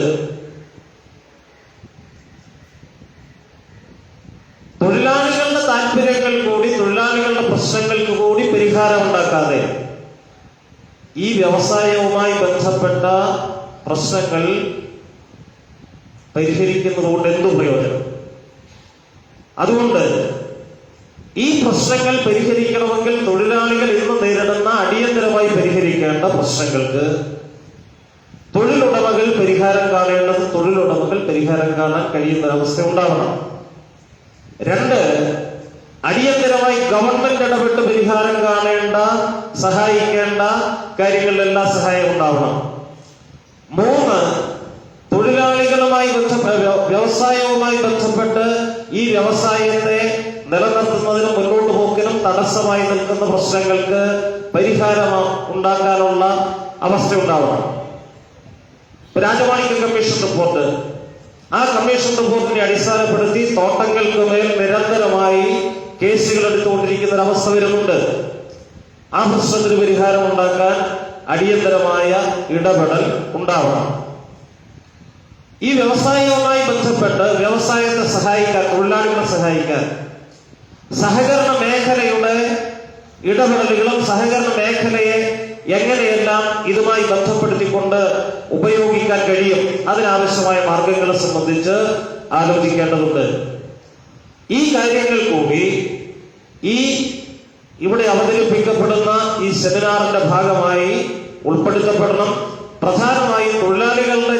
തൊഴിലാളികളുടെ താല്പര്യങ്ങൾ കൂടി, തൊഴിലാളികളുടെ പ്രശ്നങ്ങൾക്ക് കൂടി പരിഹാരം ഉണ്ടാക്കാതെ ഈ വ്യവസായവുമായി ബന്ധപ്പെട്ട പ്രശ്നങ്ങൾ പരിഹരിക്കുന്നതുകൊണ്ട് എന്തു പ്രയോജനം? അതുകൊണ്ട് ഈ പ്രശ്നങ്ങൾ പരിഹരിക്കണമെങ്കിൽ തൊഴിലാളികൾ ഇന്ന് നേരിടുന്ന അടിയന്തരമായി പരിഹരിക്കേണ്ട പ്രശ്നങ്ങൾക്ക് തൊഴിലുടമകൾ പരിഹാരം കാണേണ്ടത്, തൊഴിലുടമകൾ പരിഹാരം കാണാൻ കഴിയുന്നൊരവസ്ഥ ഉണ്ടാവണം. 2, അടിയന്തരമായി ഗവൺമെന്റ് ഇടപെട്ട് പരിഹാരം കാണേണ്ട, സഹായിക്കേണ്ട കാര്യങ്ങളിലെല്ലാം സഹായം ഉണ്ടാവണം. 3, തൊഴിലാളികളുമായി വ്യവസായവുമായി ബന്ധപ്പെട്ട് ഈ വ്യവസായത്തെ നിലനിർത്തുന്നതിനും മുന്നോട്ട് പോക്കിനും തടസ്സമായി നിൽക്കുന്ന പ്രശ്നങ്ങൾക്ക് പരിഹാരം ഉണ്ടാക്കാനുള്ള അവസ്ഥ ഉണ്ടാവണം. രാജമാണിക്യം കമ്മീഷൻ റിപ്പോർട്ട്, ആ കമ്മീഷൻ റിപ്പോർട്ടിനെ അടിസ്ഥാനപ്പെടുത്തി തോട്ടങ്ങൾക്ക് മേൽ നിരന്തരമായി കേസുകൾ എടുത്തുകൊണ്ടിരിക്കുന്ന ഒരവസ്ഥ വരുന്നുണ്ട്. ആ പ്രശ്നത്തിന് പരിഹാരം ഉണ്ടാക്കാൻ അടിയന്തരമായ ഇടപെടൽ ഉണ്ടാവണം. ഈ വ്യവസായവുമായി ബന്ധപ്പെട്ട് വ്യവസായത്തെ സഹായിക്കാൻ, തൊഴിലാളികളെ സഹായിക്കാൻ സഹകരണ മേഖലയുടെ ഇടപെടലുകളും സഹകരണ മേഖലയെ എങ്ങനെയെല്ലാം ഇതുമായി ബന്ധപ്പെടുത്തിക്കൊണ്ട് ഉപയോഗിക്കാൻ കഴിയും, അതിനാവശ്യമായ മാർഗങ്ങളെ സംബന്ധിച്ച് ആലോചിക്കേണ്ടതുണ്ട്. ഈ കാര്യങ്ങൾ കൂടി ഇവിടെ അവതരിപ്പിക്കപ്പെടുന്ന ഈ സെമിനാറിന്റെ ഭാഗമായി ഉൾപ്പെടുത്തപ്പെടണം. പ്രധാനമായും തൊഴിലാളികളുടെ